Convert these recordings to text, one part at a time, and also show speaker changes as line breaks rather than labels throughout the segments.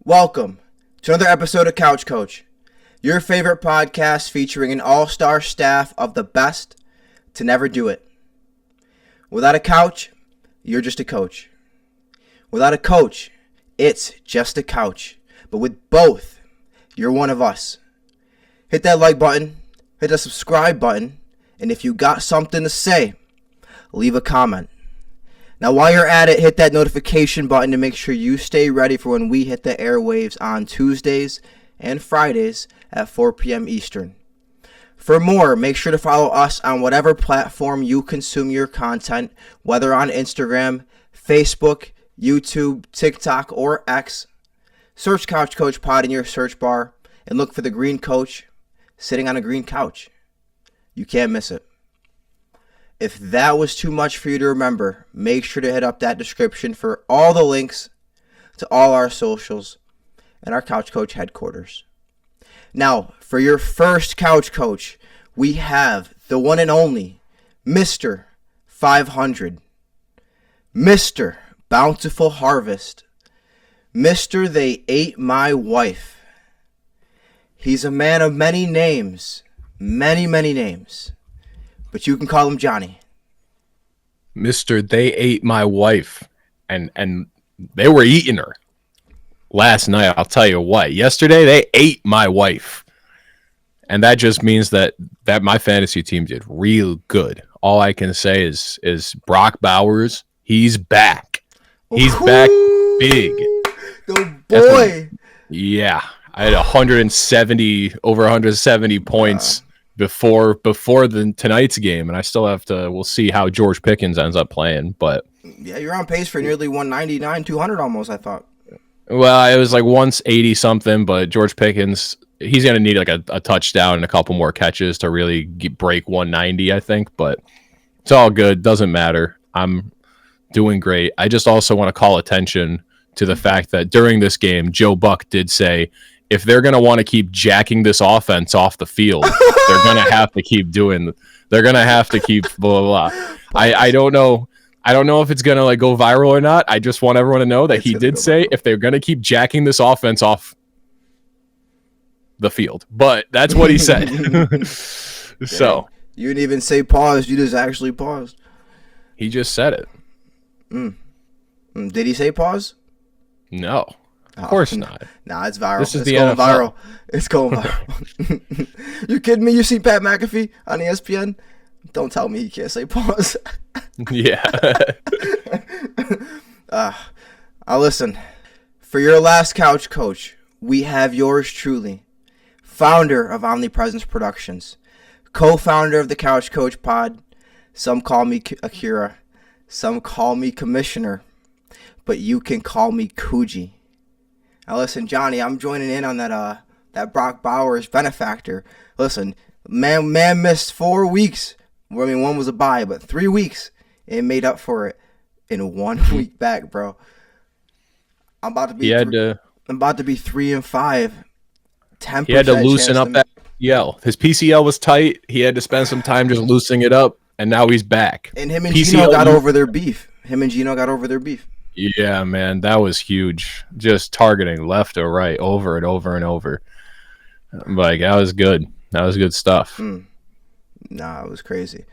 Welcome to another episode of Couch Coach, your favorite podcast featuring an all-star staff of the best to never do it. Without a couch, you're just a coach. Without a coach, it's just a couch. But with both, you're one of us. Hit that like button, hit the subscribe button, and if you got something to say, leave a comment. Now, while you're at it, hit that notification button to make sure you stay ready for when we hit the airwaves on Tuesdays and Fridays at 4 p.m. Eastern. For more, make sure to follow us on whatever platform you consume your content, whether on Instagram, Facebook, YouTube, TikTok, or X. Search Couch Coach Pod in your search bar and look for the green coach sitting on a green couch. You can't miss it. If that was too much for you to remember, make sure to hit up that description for all the links to all our socials and our Couch Coach headquarters. Now, for your first Couch Coach, we have the one and only Mr. 500, Mr. Bountiful Harvest, Mr. They Ate My Wife. He's a man of many names, many names. But you can call him Jonny.
Mr. They Ate My Wife. And they were eating her. Last night, I'll tell you what. Yesterday, they ate my wife. And that just means that my fantasy team did real good. All I can say is Brock Bowers, he's back. He's back big.
The boy.
Yeah. I had over 170 points. Before tonight's game, and I still have to. We'll see how George Pickens ends up playing, but
yeah, you're on pace for nearly 199, 200 almost. I thought.
Well, it was like 180 something, but George Pickens, he's gonna need like a touchdown and a couple more catches to really break 190, I think. But it's all good. Doesn't matter. I'm doing great. I just also want to call attention to the fact that during this game, Joe Buck did say, if they're going to want to keep jacking this offense off the field, they're going to have to keep they're going to have to keep blah, blah, blah. I don't know. I don't know if it's going to like go viral or not. I just want everyone to know that he did say if they're going to keep jacking this offense off the field, but that's what he said. So
you didn't even say pause. You just actually paused.
He just said it.
Did he say pause?
No. Of course not.
Nah, it's viral.
This is
it's
the
going
NFL.
Viral. It's going viral. You kidding me? You see Pat McAfee on ESPN? Don't tell me he can't say pause.
Yeah.
Listen. For your last Couch Coach, we have yours truly, founder of Omnipresence Productions, co-founder of the Couch Coach Pod. Some call me Akira. Some call me Commissioner. But you can call me Coogee. Now listen, Jonny, I'm joining in on that Brock Bowers benefactor. Listen, man missed 4 weeks. I mean, one was a bye, but 3 weeks and made up for it in 1 week back, bro. I'm about to be 3-5. 10%.
He had to loosen up that PCL. His PCL was tight. He had to spend some time just loosening it up, and now he's back.
And him and Gino got over their beef.
Yeah, man, that was huge. Just targeting left or right over and over and over. Like, that was good. That was good stuff.
Nah, it was crazy.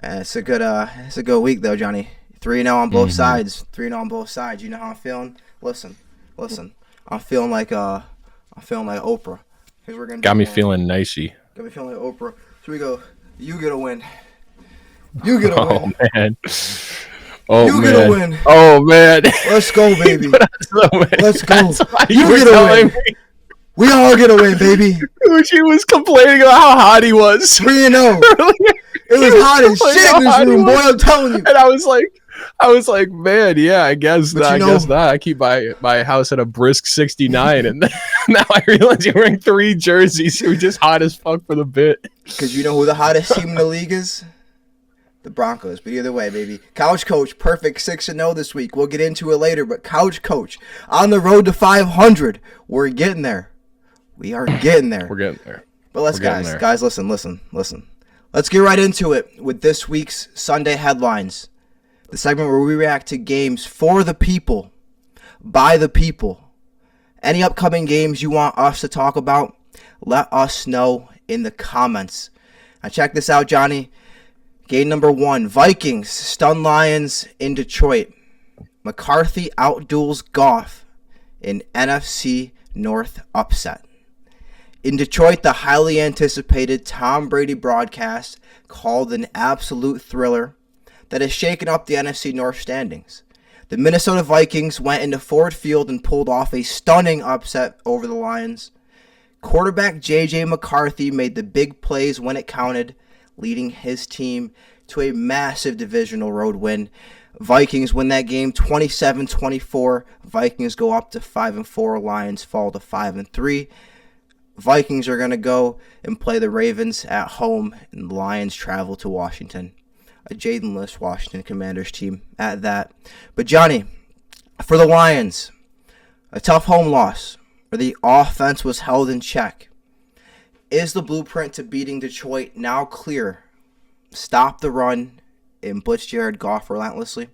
It's a good week though, Jonny. 3-0 on both sides. 3-0 on both sides. You know how I'm feeling? Listen. I'm feeling like Oprah. Here's what we're gonna
Got me feeling nicey.
Got me feeling like Oprah. So we go. You get a win. You get a win.
Oh man. Oh,
you
man.
Get a win.
Oh, man.
Let's go, baby. Let's go. You get a win. We all get a win, baby.
She was complaining about how hot he was.
3-0. It was hot as shit in this room, boy. I'm telling you.
And I was like, man, yeah, I guess that. I keep my house at a brisk 69, and now I realize you're wearing 3 jerseys. You're just hot as fuck for the bit.
Because you know who the hottest team in the league is? The Broncos. But either way, baby. Couch Coach, perfect 6-0 this week. We'll get into it later. But Couch Coach, on the road to 500. We're getting there. We are getting there.
We're getting there.
But guys, listen. Let's get right into it with this week's Sunday headlines. The segment where we react to games for the people, by the people, Any upcoming games you want us to talk about, let us know in the comments. Now check this out, Johnny. Game number 1, Vikings stun Lions in Detroit. McCarthy outduels Goff in NFC North upset. In Detroit, the highly anticipated Tom Brady broadcast called an absolute thriller that has shaken up the NFC North standings. The Minnesota Vikings went into Ford Field and pulled off a stunning upset over the Lions. Quarterback JJ McCarthy made the big plays when it counted, leading his team to a massive divisional road win. Vikings win that game 27-24. Vikings go up to 5-4. Lions fall to 5-3. Vikings are going to go and play the Ravens at home, and the Lions travel to Washington. A Jayden-less Washington Commanders team at that. But Johnny, for the Lions, a tough home loss where the offense was held in check. Is the blueprint to beating Detroit now clear? Stop the run and blitz Jared Goff relentlessly?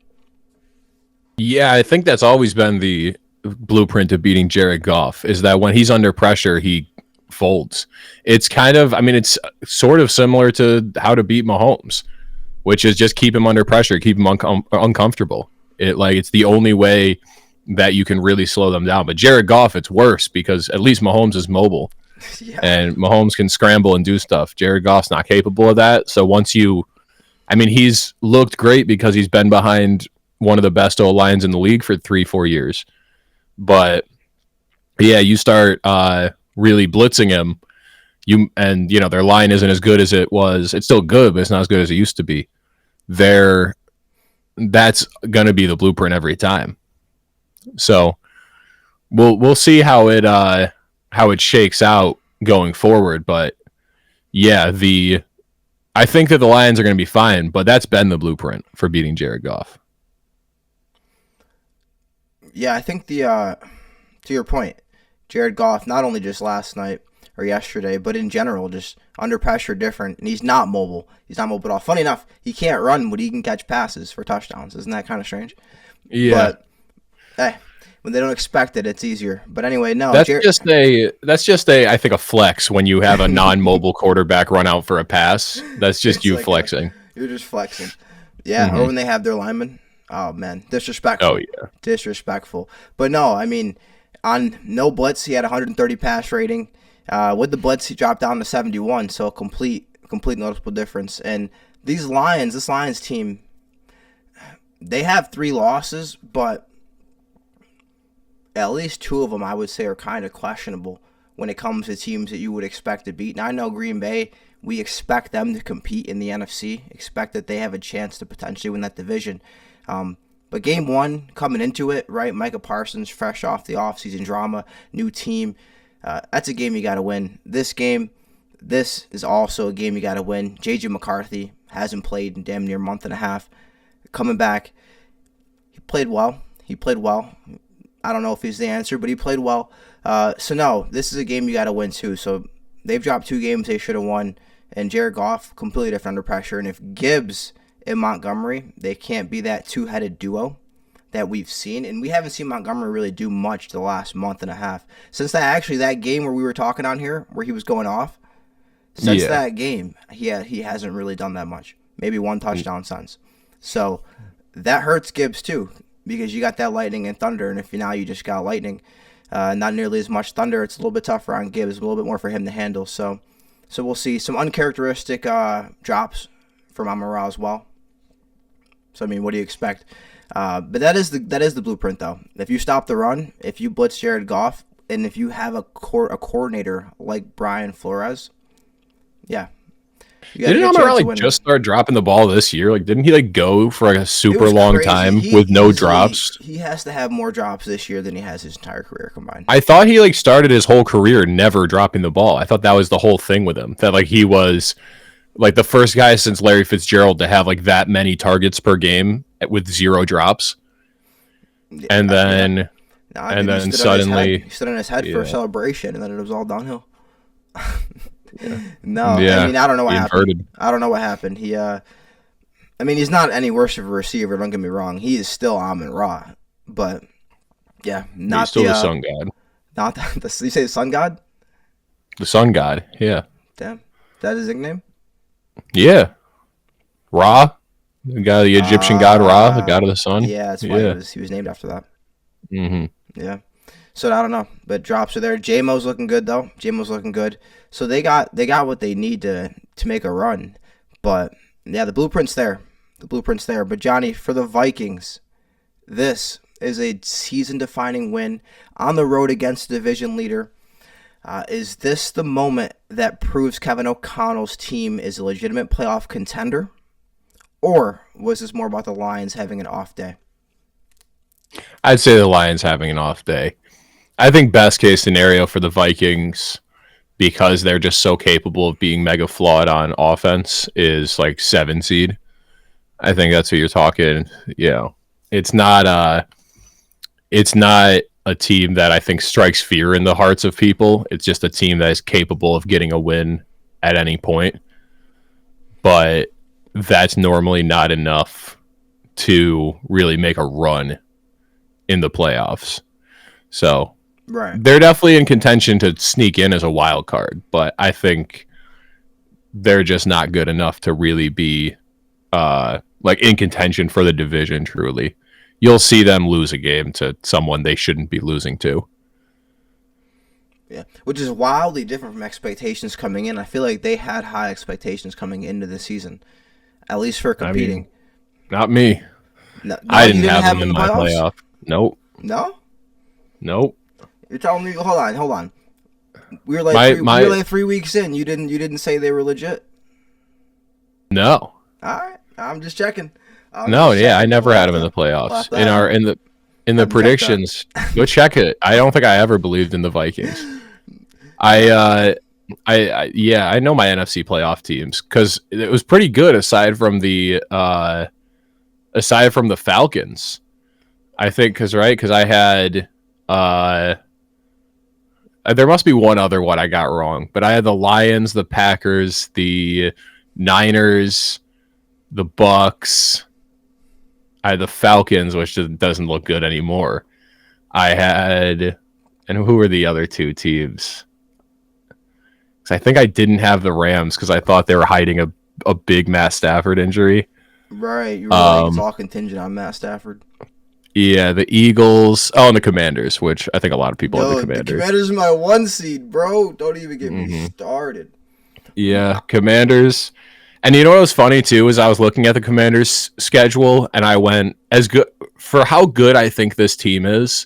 Yeah, I think that's always been the blueprint to beating Jared Goff, is that when he's under pressure, he folds. It's kind of, it's sort of similar to how to beat Mahomes, which is just keep him under pressure, keep him uncomfortable. It's the only way that you can really slow them down. But Jared Goff, it's worse because at least Mahomes is mobile. Yeah. And Mahomes can scramble and do stuff. Jared Goff's not capable of that. So he's looked great because he's been behind one of the best O-lines in the league for 3-4 years. But yeah, you start really blitzing him, their line isn't as good as it was. It's still good, but it's not as good as it used to be. That's gonna be the blueprint every time. So we'll see how it shakes out going forward. But yeah, I think that the Lions are going to be fine, but that's been the blueprint for beating Jared Goff.
Yeah, I think to your point, Jared Goff, not only just last night or yesterday, but in general, just under pressure, different, and he's not mobile. He's not mobile at all. Funny enough, he can't run, but he can catch passes for touchdowns. Isn't that kind of strange?
Yeah.
But hey, when they don't expect it, it's easier. But anyway, no.
That's just I think a flex when you have a non-mobile quarterback run out for a pass. That's just you flexing.
You're just flexing. Yeah, or when they have their linemen. Oh, man, disrespectful.
Oh, yeah.
Disrespectful. But no, on no blitz, he had 130 pass rating. With the blitz, he dropped down to 71, so a complete noticeable difference. And this Lions team, they have 3 losses, but at least 2 of them, I would say, are kind of questionable when it comes to teams that you would expect to beat. And I know Green Bay, we expect them to compete in the NFC, expect that they have a chance to potentially win that division. But game 1, coming into it, right, Micah Parsons, fresh off the offseason drama, new team, that's a game you got to win. This is also a game you got to win. JJ McCarthy hasn't played in damn near a month and a half. Coming back, he played well. I don't know if he's the answer, but he played well. So no, this is a game you got to win too. So they've dropped 2 games they should have won. And Jared Goff, completely different under pressure. And if Gibbs and Montgomery, they can't be that 2-headed duo that we've seen. And we haven't seen Montgomery really do much the last month and a half. Since that game where we were talking on here, where he was going off, that game, he hasn't really done that much. Maybe 1 touchdown since. So that hurts Gibbs too, because you got that lightning and thunder. And if now you just got lightning, not nearly as much thunder, it's a little bit tougher on Gibbs, a little bit more for him to handle. So we'll see some uncharacteristic drops from Amon-Ra as well. So what do you expect? But that is the blueprint, though. If you stop the run, if you blitz Jared Goff, and if you have a coordinator like Brian Flores, yeah.
Didn't Amon-Ra just start dropping the ball this year? Didn't he go for a super long time with no drops?
He has to have more drops this year than he has his entire career combined.
I thought he started his whole career never dropping the ball. I thought that was the whole thing with him. That he was the first guy since Larry Fitzgerald to have that many targets per game with 0 drops. Yeah, and then suddenly
he stood on his head for a celebration, and then it was all downhill.
Yeah.
No,
yeah.
I don't know what happened. I don't know what happened. He, he's not any worse of a receiver. Don't get me wrong. He is still Amon-Ra, but yeah,
he's still the sun god.
Not that. You say the sun god?
The sun god. Yeah.
Damn. Is that his nickname?
Yeah. Ra. The Egyptian god Ra, the god of the sun.
Yeah, that's why he was named after that.
Mm-hmm.
Yeah. So I don't know, but drops are there. J-Mo's looking good though. J-Mo's looking good. So they got what they need to make a run. But yeah, the blueprint's there. But Johnny, for the Vikings, this is a season-defining win on the road against the division leader. Is this the moment that proves Kevin O'Connell's team is a legitimate playoff contender? Or was this more about the Lions having an off day?
I'd say the Lions having an off day. I think best case scenario for the Vikings, because they're just so capable of being mega flawed on offense, is like 7 seed. I think that's what you're talking. You know, it's not a team that I think strikes fear in the hearts of people. It's just a team that is capable of getting a win at any point. But that's normally not enough to really make a run in the playoffs. So
right,
they're definitely in contention to sneak in as a wild card, but I think they're just not good enough to really be like in contention for the division truly. You'll see them lose a game to someone they shouldn't be losing to.
Yeah, which is wildly different from expectations coming in. I feel like they had high expectations coming into the season, at least for competing.
I mean, not me.
No,
I didn't have them in my playoff. Nope.
No?
Nope.
You're telling me? Hold on. We were like 3 weeks in. You didn't say they were legit.
No.
All right, I'm just checking.
I never had them in the playoffs. In the predictions, go check it. I don't think I ever believed in the Vikings. I know my NFC playoff teams because it was pretty good aside from the Falcons. I think because I had there must be one other one I got wrong, but I had the Lions, the Packers, the Niners, the Bucks. I had the Falcons, which doesn't look good anymore. And who were the other two teams? Because I think I didn't have the Rams because I thought they were hiding a big Matt Stafford injury.
Right, you were like, it's all contingent on Matt Stafford.
Yeah, the Eagles. Oh, and the Commanders, which I think a lot of people have the Commanders.
The Commanders are my 1 seed, bro. Don't even get me started.
Yeah, Commanders. And you know what was funny, too, is I was looking at the Commanders' schedule, and I went, as good for how good I think this team is,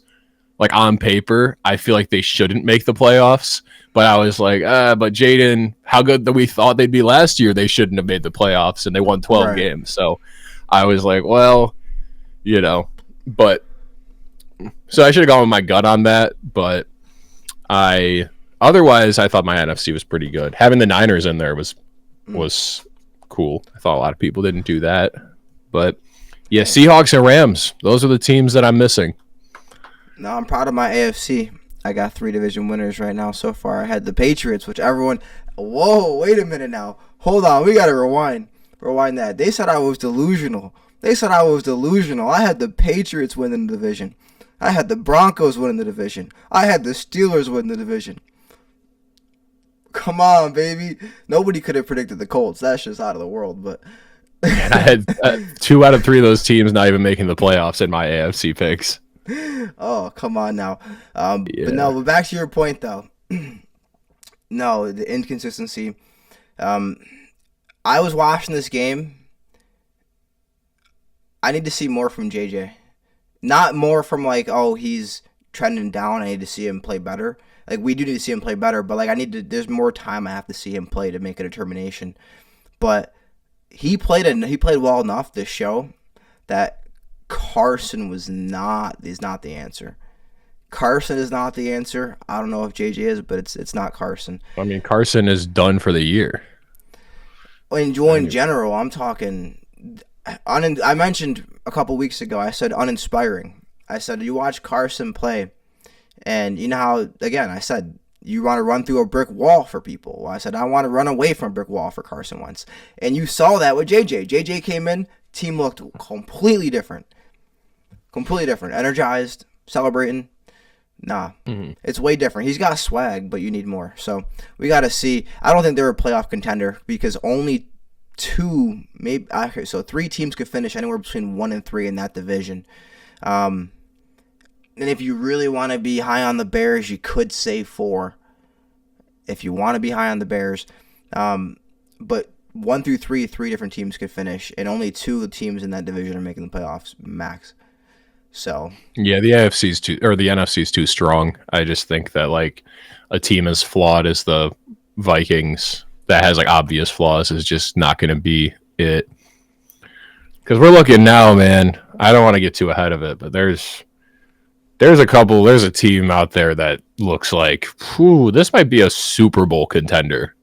like on paper, I feel like they shouldn't make the playoffs. But I was like, but Jayden, how good that we thought they'd be last year, they shouldn't have made the playoffs, and they won 12 games. So I was like, well, you know. But so I should have gone with my gut on that, but otherwise I thought my NFC was pretty good. Having the Niners in there was cool. I thought a lot of people didn't do that. But yeah, Seahawks and Rams, those are the teams that I'm missing.
No, I'm proud of my AFC. I got 3 division winners right now so far. I had the Patriots, which everyone, whoa, wait a minute now. Hold on, we got to rewind that. They said I was delusional. I had the Patriots winning the division. I had the Broncos winning the division. I had the Steelers winning the division. Come on, baby. Nobody could have predicted the Colts. That's just out of the world. But
and I had 2 out of 3 of those teams not even making the playoffs in my AFC picks.
Oh, come on now. But back to your point, though. No, the inconsistency. I was watching this game. I need to see more from JJ. Not more from like, oh, he's trending down. I need to see him play better. Like, we do need to see him play better, but like there's more time I have to see him play to make a determination. But he played well enough this show that Carson is not the answer. Carson is not the answer. I don't know if JJ is, but it's not Carson.
I mean, Carson is done for the year.
In general, I'm talking. I mentioned a couple weeks ago, I said uninspiring. I said you watch Carson play, and you know how, again, I said you want to run through a brick wall for people. Well, I said I want to run away from a brick wall for Carson Wentz. And you saw that with JJ. JJ came in, team looked completely different. Energized, celebrating. Nah, it's way different. He's got swag, but you need more. So we got to see. I don't think they're a playoff contender because only two, maybe okay, so 3 teams could finish anywhere between 1 and 3 in that division. And if you really want to be high on the Bears, you could say 4. If you want to be high on the Bears, but 1 through 3, 3 different teams could finish, and only 2 of the teams in that division are making the playoffs max. So
yeah, the NFC is too strong. I just think that like a team as flawed as the Vikings that has like obvious flaws is just not going to be it. Because we're looking now, man. I don't want to get too ahead of it, but there's a team out there that looks like, this might be a Super Bowl contender.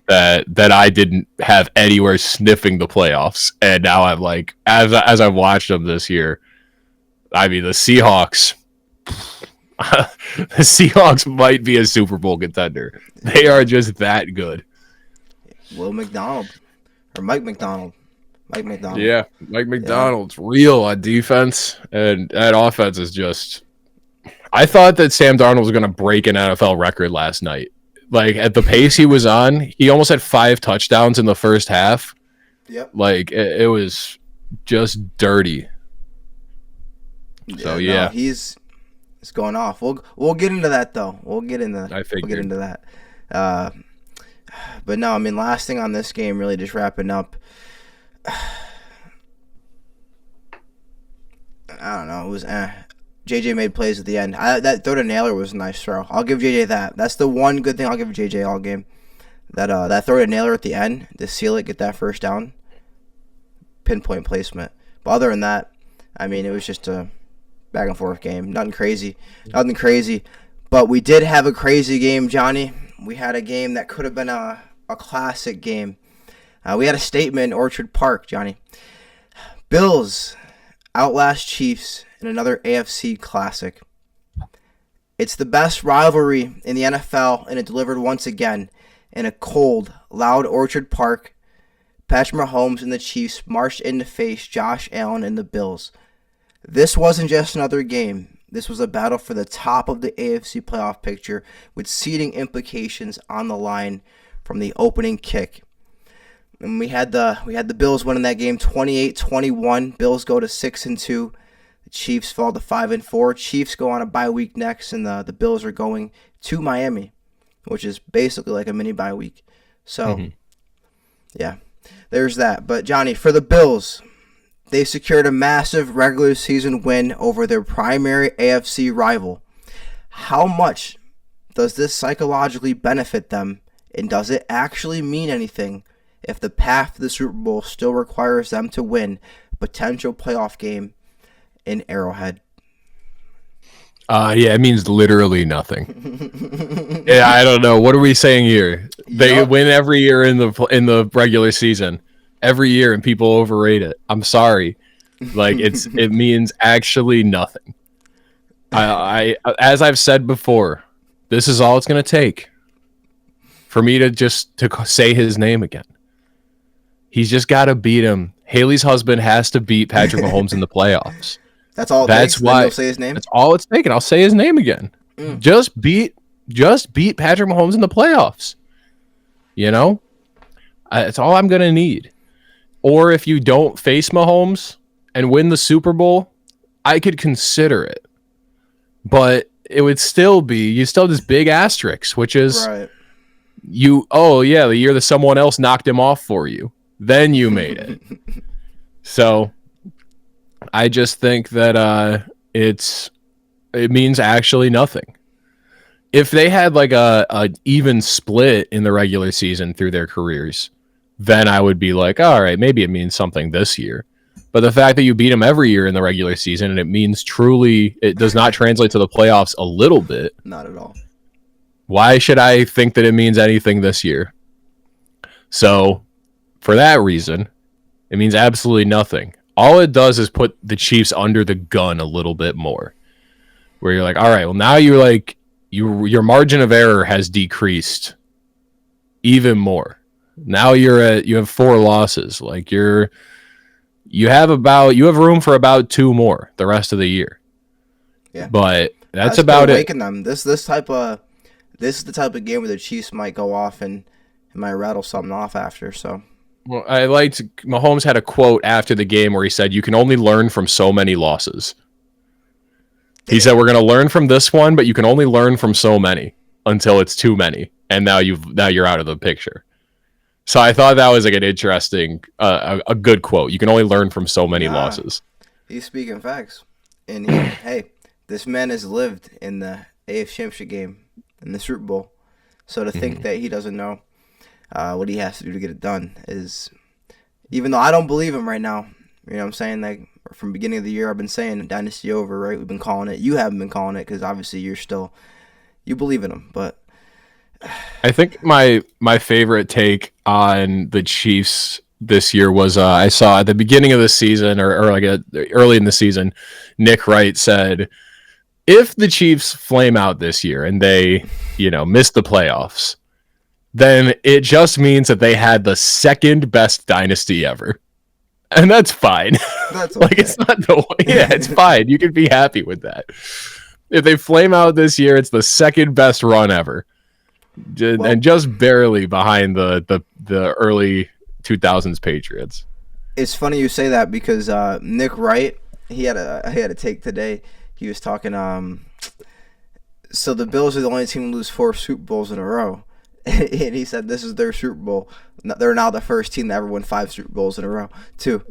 That I didn't have anywhere sniffing the playoffs, and now I'm like, as I've watched them this year, I mean the Seahawks. The Seahawks might be a Super Bowl contender. They are just that good.
Will McDonald or Mike McDonald.
Yeah, Mike McDonald's real on defense, and that offense is just. I thought that Sam Darnold was going to break an NFL record last night. Like, at the pace he was on, he almost had 5 touchdowns in the first half.
Yep.
Like, it was just dirty. So, yeah.
No, he's going off. We'll get into that, though. We'll get into that. But no, I mean, last thing on this game, really just wrapping up. I don't know. It was JJ made plays at the end. That throw to Naylor was a nice throw. I'll give JJ that. That's the one good thing I'll give JJ all game. That throw to Naylor at the end to seal it, get that first down. Pinpoint placement. But other than that, I mean, it was just a back and forth game. Nothing crazy. But we did have a crazy game, Johnny. We had a game that could have been a classic game. We had a statement in Orchard Park, Johnny. Bills Outlast Chiefs in another AFC classic. It's the best rivalry in the NFL, and it delivered once again in a cold, loud Orchard Park. Patrick Mahomes and the Chiefs marched in to face Josh Allen and the Bills. This wasn't just another game. This was a battle for the top of the AFC playoff picture with seeding implications on the line from the opening kick. And we had the Bills winning that game 28-21. Bills go to 6-2. The Chiefs fall to 5-4. Chiefs go on a bye week next, and the Bills are going to Miami, which is basically like a mini bye week. So, yeah, there's that. But Johnny, for the Bills, they secured a massive regular season win over their primary AFC rival. How much does this psychologically benefit them, and does it actually mean anything if the path to the Super Bowl still requires them to win a potential playoff game in Arrowhead?
Yeah, it means literally nothing. Yeah, I don't know. What are we saying here? They win every year in the regular season, every year, and people overrate it. I'm sorry, like it means actually nothing. I as I've said before, this is all it's gonna take for me to say his name again. He's just got to beat him. Haley's husband has to beat Patrick Mahomes in the playoffs.
That's all.
That's why.
You'll say his name.
That's all it's taking. I'll say his name again. Just beat Patrick Mahomes in the playoffs. You know, that's all I'm gonna need. Or if you don't face Mahomes and win the Super Bowl, I could consider it. But it would still be you still have this big asterisk, which is
right.
The year that someone else knocked him off for you. Then you made it. So I just think that it means actually nothing. If they had like a even split in the regular season through their careers, then I would be like, all right, maybe it means something this year. But the fact that you beat them every year in the regular season and it means truly, it does not translate to the playoffs a little bit.
Not at all.
Why should I think that it means anything this year? So for that reason, it means absolutely nothing. All it does is put the Chiefs under the gun a little bit more. Where you're like, all right, well now you're like, your margin of error has decreased even more. Now you have 4 losses. Like you have room for about 2 more the rest of the year.
Yeah.
But That's about it.
Awaken them. This is the type of game where the Chiefs might go off and might rattle something off after. So.
Well, I liked Mahomes had a quote after the game where he said, "You can only learn from so many losses." He said, "We're going to learn from this one, but you can only learn from so many until it's too many, and now you're out of the picture." So I thought that was like an interesting, a good quote. You can only learn from so many losses.
He's speaking facts, and hey, this man has lived in the AFC Championship game in the Super Bowl, so to think that he doesn't know what he has to do to get it done is, even though I don't believe him right now, you know what I'm saying? Like, from the beginning of the year, I've been saying dynasty over, right? We've been calling it. You haven't been calling it because obviously you believe in him. But
I think my favorite take on the Chiefs this year was I saw at the beginning of the season or like early in the season, Nick Wright said, if the Chiefs flame out this year and they, miss the playoffs, then it just means that they had the second best dynasty ever. And that's fine.
That's okay.
Like, it's not it's fine. You can be happy with that. If they flame out this year, it's the second best run ever. And just barely behind the early 2000s Patriots.
It's funny you say that because Nick Wright, he had a take today. He was talking, so the Bills are the only team to lose 4 Super Bowls in a row. And he said this is their Super Bowl. They're now the first team to ever win 5 Super Bowls in a row, too.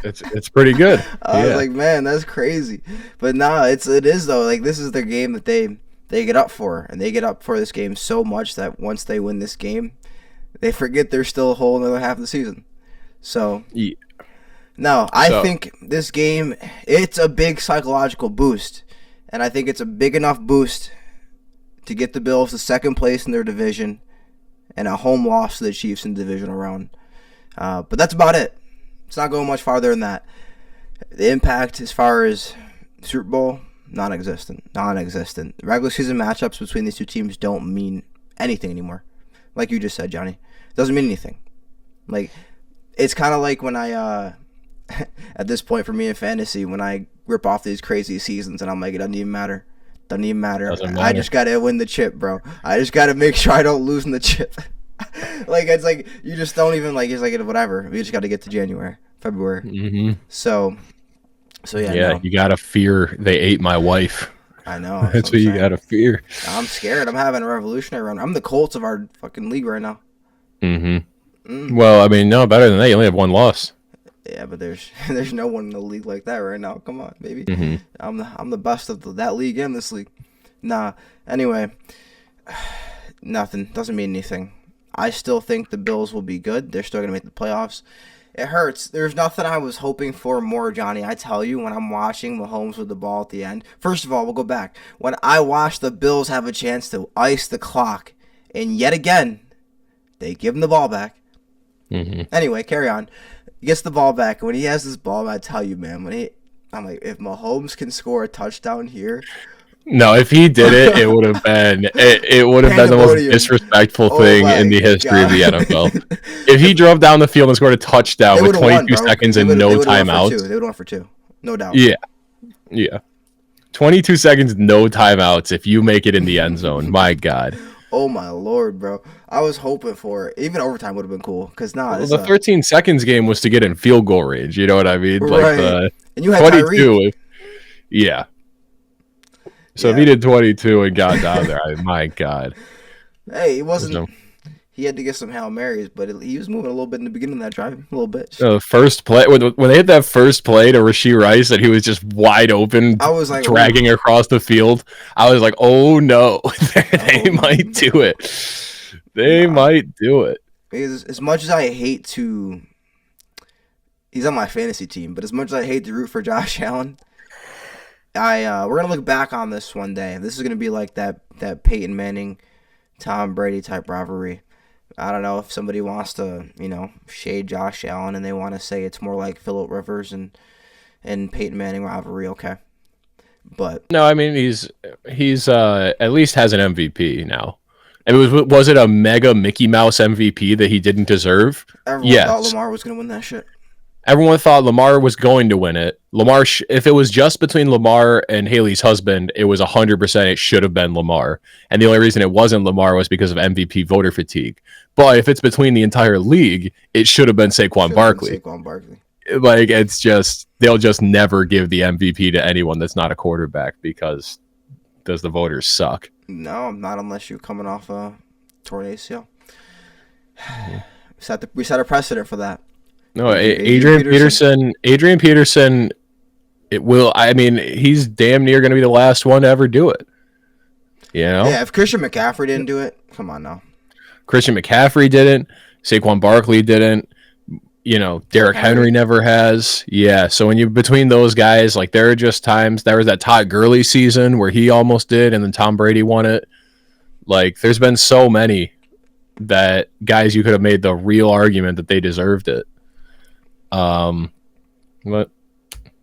It's pretty good.
I was like, man, that's crazy. But no, it is though. Like, this is their game that they get up for, and they get up for this game so much that once they win this game, they forget there's still a whole another half of the season. So
yeah.
No, I think this game, it's a big psychological boost, and I think it's a big enough boost to get the Bills to second place in their division and a home loss to the Chiefs in the divisional round. But that's about it. It's not going much farther than that. The impact as far as Super Bowl, non-existent. Regular season matchups between these two teams don't mean anything anymore. Like you just said, Johnny. It doesn't mean anything. Like, it's kind of like when I, at this point for me in fantasy, when I rip off these crazy seasons and I'm like, it doesn't even matter. I just got to win the chip, bro. I just got to make sure I don't lose in the chip. Like, it's like, you just don't even, like, it's like, whatever. We just got to get to January, February.
Mm-hmm.
So yeah.
Yeah,
no.
You got to fear they ate my wife.
I know.
That's what you got to fear.
I'm scared. I'm having a revolutionary run. I'm the Colts of our fucking league right now.
Mm-hmm. Well, I mean, no, better than that. You only have 1 loss.
Yeah, but there's no one in the league like that right now. Come on, baby.
Mm-hmm.
I'm the best of that league and this league. Nah. Anyway, nothing. Doesn't mean anything. I still think the Bills will be good. They're still gonna make the playoffs. It hurts. There's nothing I was hoping for more, Johnny. I tell you, when I'm watching Mahomes with the ball at the end. First of all, we'll go back. When I watched the Bills have a chance to ice the clock, and yet again, they give him the ball back.
Mm-hmm.
Anyway, carry on. He gets the ball back. When he has this ball, I tell you, man, I'm like, if Mahomes can score a touchdown here.
No, if he did it, it would have been the most disrespectful thing in the history of the NFL. If he drove down the field and scored a touchdown with 22 seconds and no timeouts,
they would have won for 2, no doubt.
Yeah. 22 seconds, no timeouts. If you make it in the end zone, my God.
Oh my Lord, bro! I was hoping for it. Even overtime would have been cool. Cause
the 13 seconds game was to get in field goal range. You know what I mean?
Right.
Like
and you had
22. Yeah. So if he did 22 and got down there, my God.
Hey, he wasn't. He had to get some Hail Marys, but he was moving a little bit in the beginning of that drive, a little bit.
First play when they hit that first play to Rashee Rice and he was just wide open, I was like dragging across the field. I was like, oh no, they might do it. They might do it.
Because as much as I hate to, he's on my fantasy team, but as much as I hate to root for Josh Allen, we're gonna look back on this one day. This is gonna be like that Peyton Manning, Tom Brady type rivalry. I don't know if somebody wants to, shade Josh Allen and they want to say it's more like Phillip Rivers and Peyton Manning rivalry. Okay, but
no, I mean he's at least has an MVP now. And was it a mega Mickey Mouse MVP that he didn't deserve?
Everyone thought Lamar was gonna win that shit.
Everyone thought Lamar was going to win it. If it was just between Lamar and Haley's husband, it was 100% it should have been Lamar. And the only reason it wasn't Lamar was because of MVP voter fatigue. But if it's between the entire league, it should have been Saquon Barkley. Like, it's just, they'll just never give the MVP to anyone that's not a quarterback because the voters suck.
No, not unless you're coming off a torn ACL. We set a precedent for that.
No, Adrian Peterson, it will. I mean, he's damn near going to be the last one to ever do it. You know?
Yeah, if Christian McCaffrey didn't do it, come on now.
Christian McCaffrey didn't. Saquon Barkley didn't. You know, Derrick Henry never has. Yeah, so when you between those guys, like, there are just times. There was that Todd Gurley season where he almost did, and then Tom Brady won it. Like, there's been so many that guys you could have made the real argument that they deserved it. But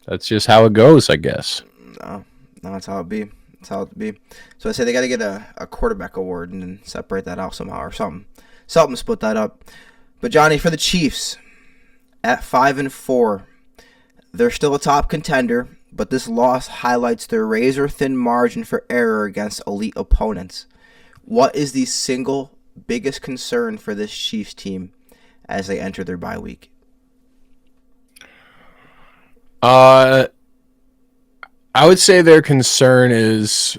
that's just how it goes, I guess.
No, that's how it be. That's how it be. So I say they got to get a quarterback award and then separate that out somehow or something. Something to split that up. But Johnny, for the Chiefs, at 5-4, they're still a top contender, but this loss highlights their razor-thin margin for error against elite opponents. What is the single biggest concern for this Chiefs team as they enter their bye week?
I would say their concern is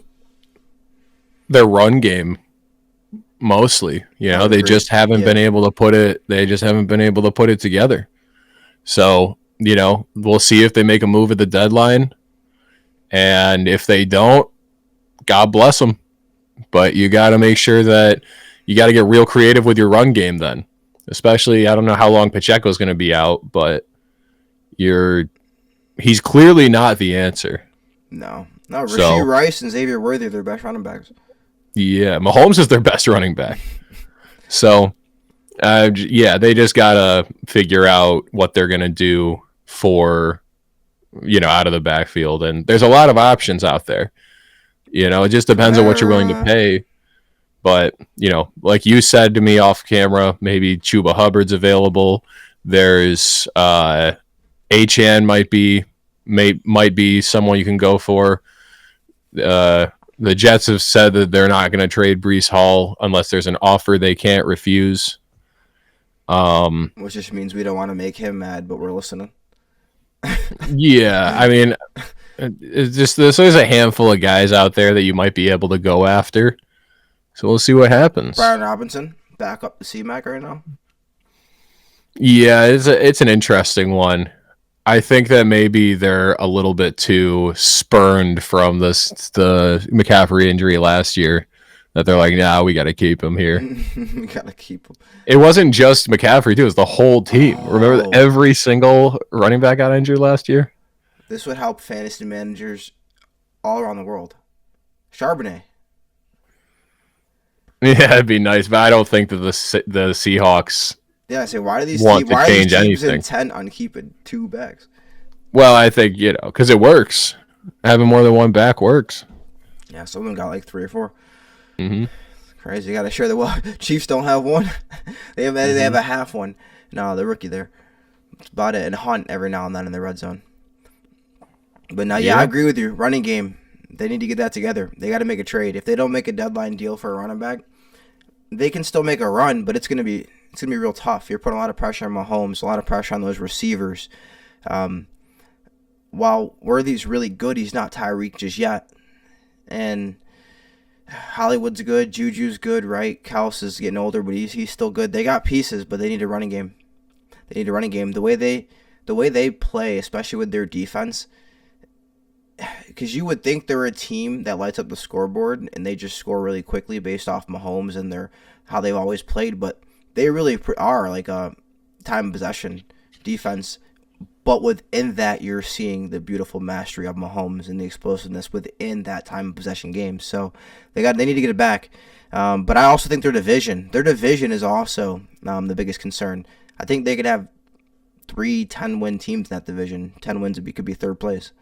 their run game, mostly. You know, they just haven't been able to put it. They just haven't been able to put it together. So, you know, we'll see if they make a move at the deadline, and if they don't, God bless them. But you got to make sure that you got to get real creative with your run game. Then, especially, I don't know how long Pacheco's going to be out, but he's clearly not the answer.
No, Rashee Rice and Xavier Worthy are their best running backs.
Yeah, Mahomes is their best running back. So, they just got to figure out what they're going to do for, you know, out of the backfield. And there's a lot of options out there. You know, it just depends on what you're willing to pay. But, you know, like you said to me off camera, maybe Chuba Hubbard's available. There's Achane might be someone you can go for. The Jets have said that they're not going to trade Breece Hall unless there's an offer they can't refuse.
Which just means we don't want to make him mad, but we're listening.
Yeah, I mean, it's just there's a handful of guys out there that you might be able to go after. So we'll see what happens.
Brian Robinson, back up to C-Mac right now.
Yeah, it's an interesting one. I think that maybe they're a little bit too spurned from the McCaffrey injury last year that they're like, nah, we got to keep him here.
We got to keep him.
It wasn't just McCaffrey, too. It was the whole team. Remember that every single running back got injured last year?
This would help fantasy managers all around the world. Charbonnet.
Yeah, it'd be nice, but I don't think that the Seahawks...
Yeah, I say, why are these
teams
intent on keeping two backs?
Well, I think, you know, because it works. Having more than one back works.
Yeah, some of them got like 3 or 4.
Mm-hmm.
Crazy. You got to share the Chiefs don't have one. They have a half one. No, the rookie there. That's about it. And Hunt every now and then in the red zone. But now, I agree with you. Running game, they need to get that together. They got to make a trade. If they don't make a deadline deal for a running back, they can still make a run, but it's gonna be real tough. You're putting a lot of pressure on Mahomes, a lot of pressure on those receivers. While Worthy's really good, he's not Tyreek just yet. And Hollywood's good, Juju's good, right? Kels is getting older, but he's still good. They got pieces, but they need a running game. The way they play, especially with their defense, because you would think they're a team that lights up the scoreboard and they just score really quickly based off Mahomes and how they've always played, but they really are like a time of possession defense. But within that, you're seeing the beautiful mastery of Mahomes and the explosiveness within that time of possession game. So they need to get it back. But I also think their division is also the biggest concern. I think they could have 3 10-win teams in that division. 10 wins could be third place.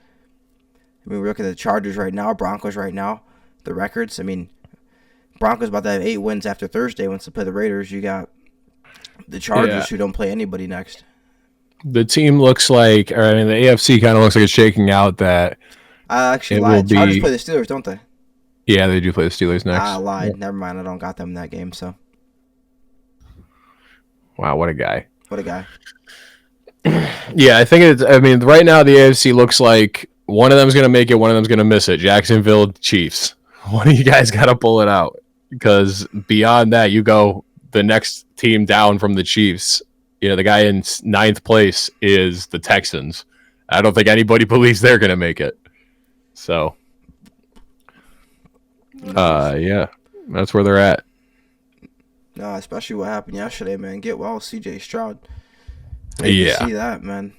I mean, we look at the Chargers right now, Broncos right now, the records. I mean, Broncos about to have 8 wins after Thursday once they play the Raiders. You got the Chargers who don't play anybody next.
the team looks like, or I mean, the AFC kind of looks like it's shaking out that
I actually
it
lied.
will
Chargers
be.
play the Steelers, don't they?
Yeah, they do play the Steelers next.
I lied.
Yeah.
Never mind. I don't got them in that game. So
Wow, what a guy.
what a guy.
Yeah, I think it's. I mean, right now the AFC looks like one of them's going to make it, one of them's going to miss it. Jacksonville, Chiefs. One of you guys got to pull it out, because beyond that, you go the next team down from the Chiefs. You know, the guy in 9th place is the Texans. I don't think anybody believes they're going to make it. So, yeah, that's where they're at.
No, especially what happened yesterday, man. Get well, CJ Stroud. I hate to see that, man.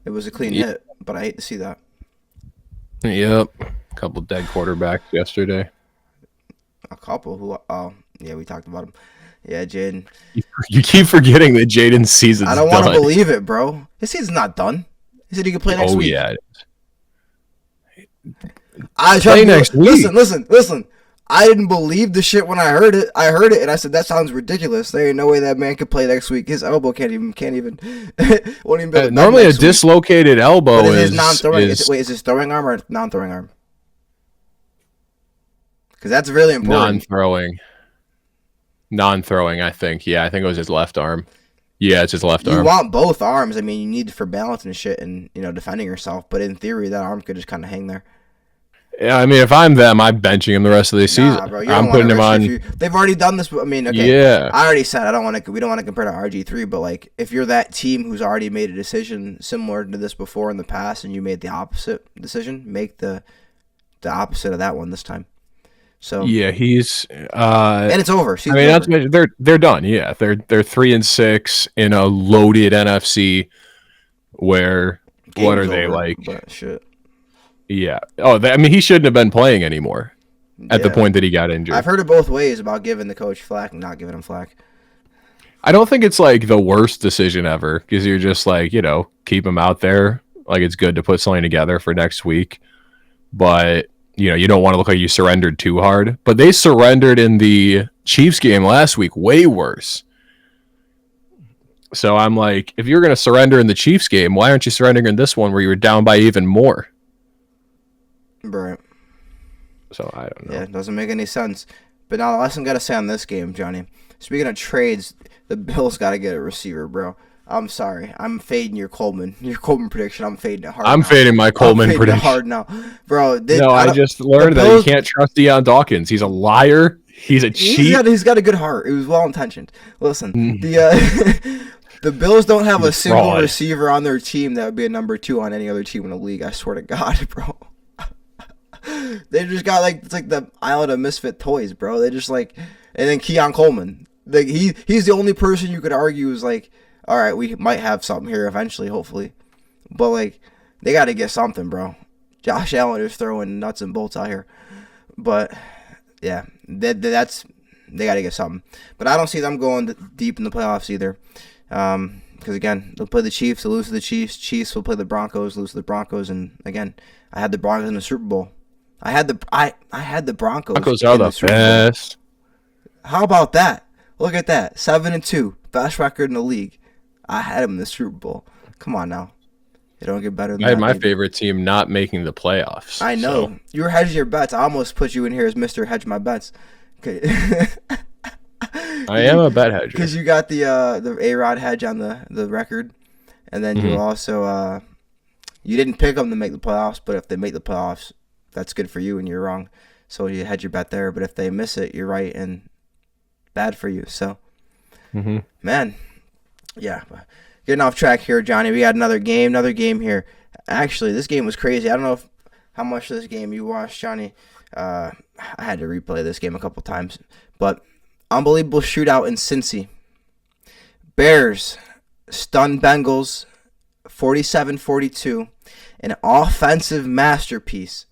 It was a clean hit, but I hate to see that.
Yep. A couple dead quarterbacks yesterday.
A couple who, yeah, we talked about him. Yeah, Jayden.
You keep forgetting that Jayden's season's done.
I don't want to believe it, bro. His season's not done. He said he could play next week.
Oh, yeah.
I
play next week.
Listen. I didn't believe the shit when I heard it. I heard it and I said that sounds ridiculous. There ain't no way that man could play next week. His elbow can't even won't even be
normally a dislocated elbow
but
is
non-throwing. Is his throwing arm or non-throwing arm? Because that's really important.
Non-throwing, I think. Yeah, I think it was his left arm. Yeah, it's his left arm.
You want both arms. I mean, you need it for balance and shit and, defending yourself. But in theory, that arm could just kind of hang there.
Yeah, I mean, if I'm them, I'm benching him the rest of the season.
Bro,
I'm putting him on.
They've already done this. I mean, okay.
Yeah.
I already said we don't want to compare to RG3, but like if you're that team who's already made a decision similar to this before in the past, and you made the opposite decision, make the opposite of that one this time. So
yeah, he's
and it's over.
I mean, they're done. Yeah, they're 3-6 in a loaded NFC. Where
Game's
what are they
over,
like?
But shit.
Yeah. Oh, I mean, he shouldn't have been playing anymore at the point that he got injured.
I've heard it both ways about giving the coach flack and not giving him flack.
I don't think it's like the worst decision ever, because you're just like, keep him out there. Like, it's good to put something together for next week. But, you don't want to look like you surrendered too hard. But they surrendered in the Chiefs game last week way worse. So I'm like, if you're going to surrender in the Chiefs game, why aren't you surrendering in this one where you were down by even more?
Right.
So I don't know.
Yeah, it doesn't make any sense. But now the last thing I got to say on this game, Johnny. Speaking of trades, the Bills got to get a receiver, bro. I'm sorry. I'm fading your Coleman prediction. I'm fading it hard.
I'm fading my Coleman prediction
hard now, bro.
I just learned that you can't trust Deion Dawkins. He's a liar. He's a cheat.
He's got a good heart. It was well intentioned. Listen, the Bills don't have a single receiver on their team that would be a number 2 on any other team in the league. I swear to God, bro. They just got it's like the island of misfit toys, bro. They just and then Keon Coleman. Like he's the only person you could argue is like, all right, we might have something here eventually, hopefully. But they got to get something, bro. Josh Allen is throwing nuts and bolts out here. But yeah, they got to get something. But I don't see them going deep in the playoffs either. Because again, they'll play the Chiefs, they'll lose to the Chiefs. Chiefs will play the Broncos, lose to the Broncos, and again, I had the Broncos in the Super Bowl. I had the Broncos.
Broncos are the best.
How about that? Look at that, 7-2, best record in the league. I had them in the Super Bowl. Come on now, it don't get better than that.
I had my favorite team not making the playoffs.
I know. So. You were hedging your bets. I almost put you in here as Mr. Hedge My Bets. Okay.
I am a bet hedger
because you got the A-Rod hedge on the record, and then you also you didn't pick them to make the playoffs, but if they make the playoffs, that's good for you, and you're wrong. So you hedge your bet there. But if they miss it, you're right and bad for you. So, man, yeah. Getting off track here, Johnny. We got another game here. Actually, this game was crazy. I don't know how much of this game you watched, Johnny. I had to replay this game a couple times, but unbelievable shootout in Cincy. Bears stun Bengals 47-42. An offensive masterpiece.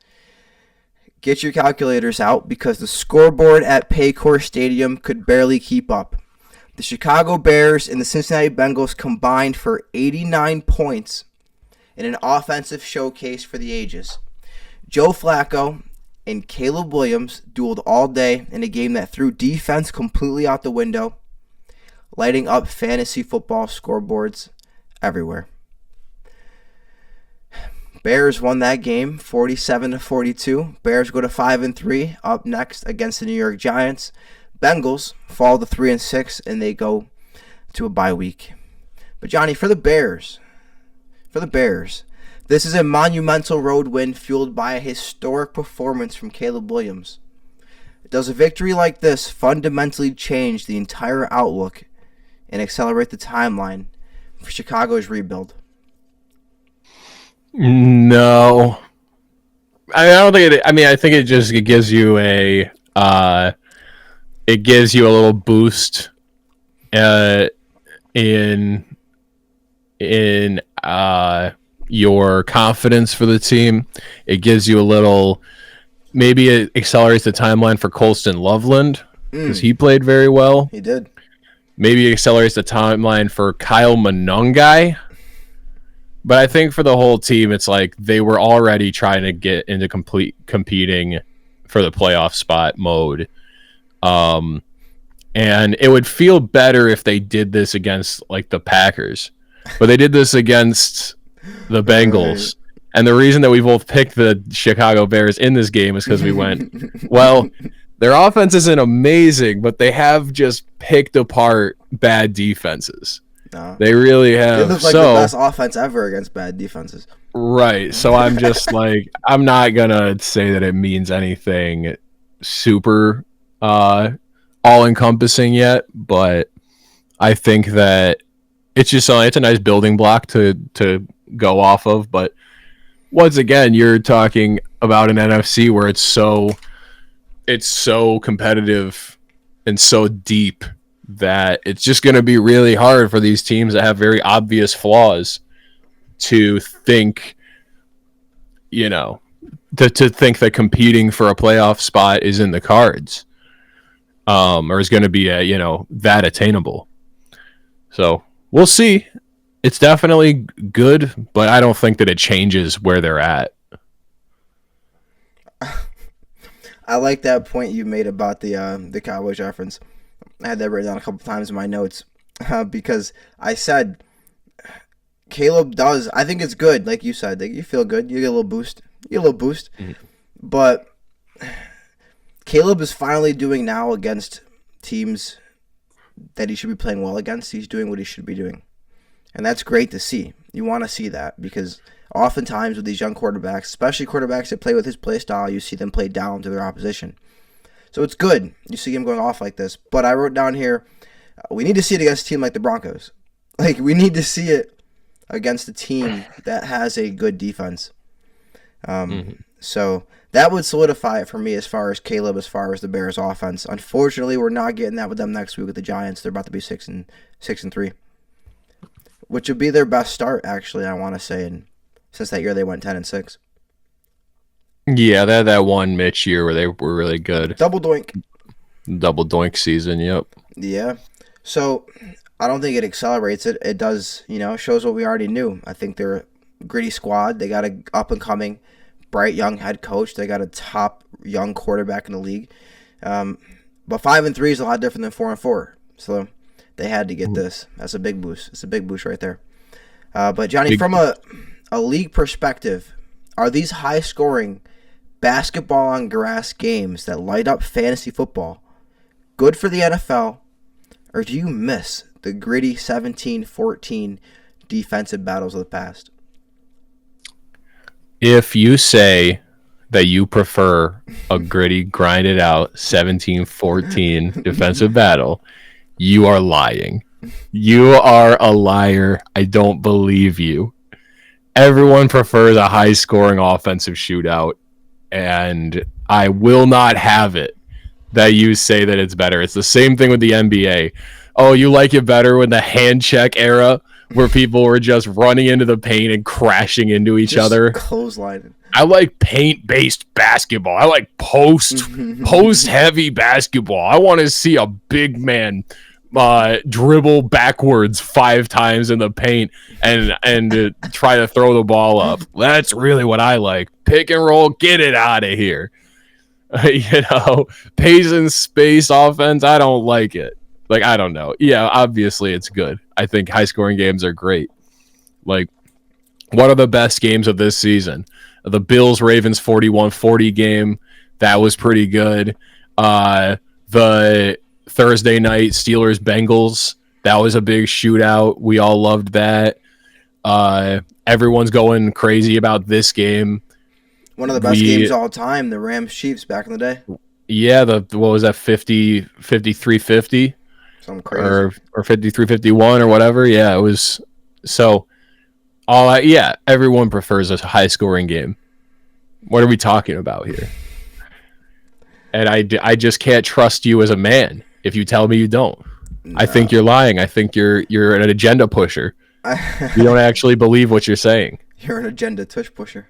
Get your calculators out because the scoreboard at Paycor Stadium could barely keep up. The Chicago Bears and the Cincinnati Bengals combined for 89 points in an offensive showcase for the ages. Joe Flacco and Caleb Williams dueled all day in a game that threw defense completely out the window, lighting up fantasy football scoreboards everywhere. Bears won that game 47-42. Bears go to 5-3, up next against the New York Giants. Bengals fall to 3-6, and they go to a bye week. But Johnny, for the Bears, this is a monumental road win fueled by a historic performance from Caleb Williams. Does a victory like this fundamentally change the entire outlook and accelerate the timeline for Chicago's rebuild?
No, I don't think it. I mean, I think it gives you a little boost in your confidence for the team. It gives you a little. Maybe it accelerates the timeline for Colston Loveland because he played very well.
He did.
Maybe it accelerates the timeline for Kyle Monungai. But I think for the whole team, it's like they were already trying to get into competing for the playoff spot mode. And it would feel better if they did this against like the Packers. But they did this against the Bengals. And the reason that we both picked the Chicago Bears in this game is because we went, well, their offense isn't amazing, but they have just picked apart bad defenses. No. They really have.
It looks like the best offense ever against bad defenses.
Right. So I'm just like, I'm not going to say that it means anything super all-encompassing yet, but I think that it's just it's a nice building block to go off of. But once again, you're talking about an NFC where it's so competitive and so deep that it's just going to be really hard for these teams that have very obvious flaws to think, to think that competing for a playoff spot is in the cards, or is going to be that attainable. So we'll see. It's definitely good, but I don't think that it changes where they're at.
I like that point you made about the Cowboys reference. I had that written down a couple times in my notes because I said Caleb does. I think it's good, like you said. Like, you feel good. You get a little boost. Mm-hmm. But Caleb is finally doing now against teams that he should be playing well against. He's doing what he should be doing. And that's great to see. You want to see that because oftentimes with these young quarterbacks, especially quarterbacks that play with his play style, you see them play down to their opposition. So it's good. You see him going off like this. But I wrote down here, we need to see it against a team like the Broncos. Like, we need to see it against a team that has a good defense. So that would solidify it for me as far as Caleb, as far as the Bears offense. Unfortunately, we're not getting that with them next week with the Giants. They're about to be 6-3. Which would be their best start, actually, I want to say. And since that year they went 10-6.
Yeah, they had that one Mitch year where they were really good.
Double doink
season, yep.
Yeah. So I don't think it accelerates it. It does, shows what we already knew. I think they're a gritty squad. They got an up-and-coming, bright young head coach. They got a top young quarterback in the league. But 5-3 is a lot different than 4-4. So they had to get this. That's a big boost. It's a big boost right there. But Johnny, from a league perspective, are these high-scoring basketball on grass games that light up fantasy football good for the NFL, or do you miss the gritty 17-14 defensive battles of the past?
If you say that you prefer a gritty, grinded out 17-14 defensive battle, you are lying. You are a liar. I don't believe you. Everyone prefers a high-scoring offensive shootout, and I will not have it that you say that it's better. It's the same thing with the NBA. Oh, you like it better with the hand check era where people were just running into the paint and crashing into each other.
Clotheslining.
I like paint-based basketball. I like post-heavy basketball. I want to see a big man dribble backwards 5 times in the paint and try to throw the ball up. That's really what I like. Pick and roll, get it out of here. Pace and space offense, I don't like it. Like, I don't know. Yeah, obviously it's good. I think high-scoring games are great. Like, one of the best games of this season. The Bills-Ravens 41-40 game, that was pretty good. The Thursday night Steelers-Bengals, that was a big shootout. We all loved that. Everyone's going crazy about this game.
One of the best games of all time, the Rams-Chiefs back in the day.
Yeah, what was that, 53-50?
Something crazy.
Or 53-51 or whatever. Yeah, it was. So, everyone prefers a high-scoring game. What are we talking about here? And I just can't trust you as a man if you tell me you don't. No. I think you're lying. I think you're an agenda pusher. You don't actually believe what you're saying.
You're an agenda tush pusher.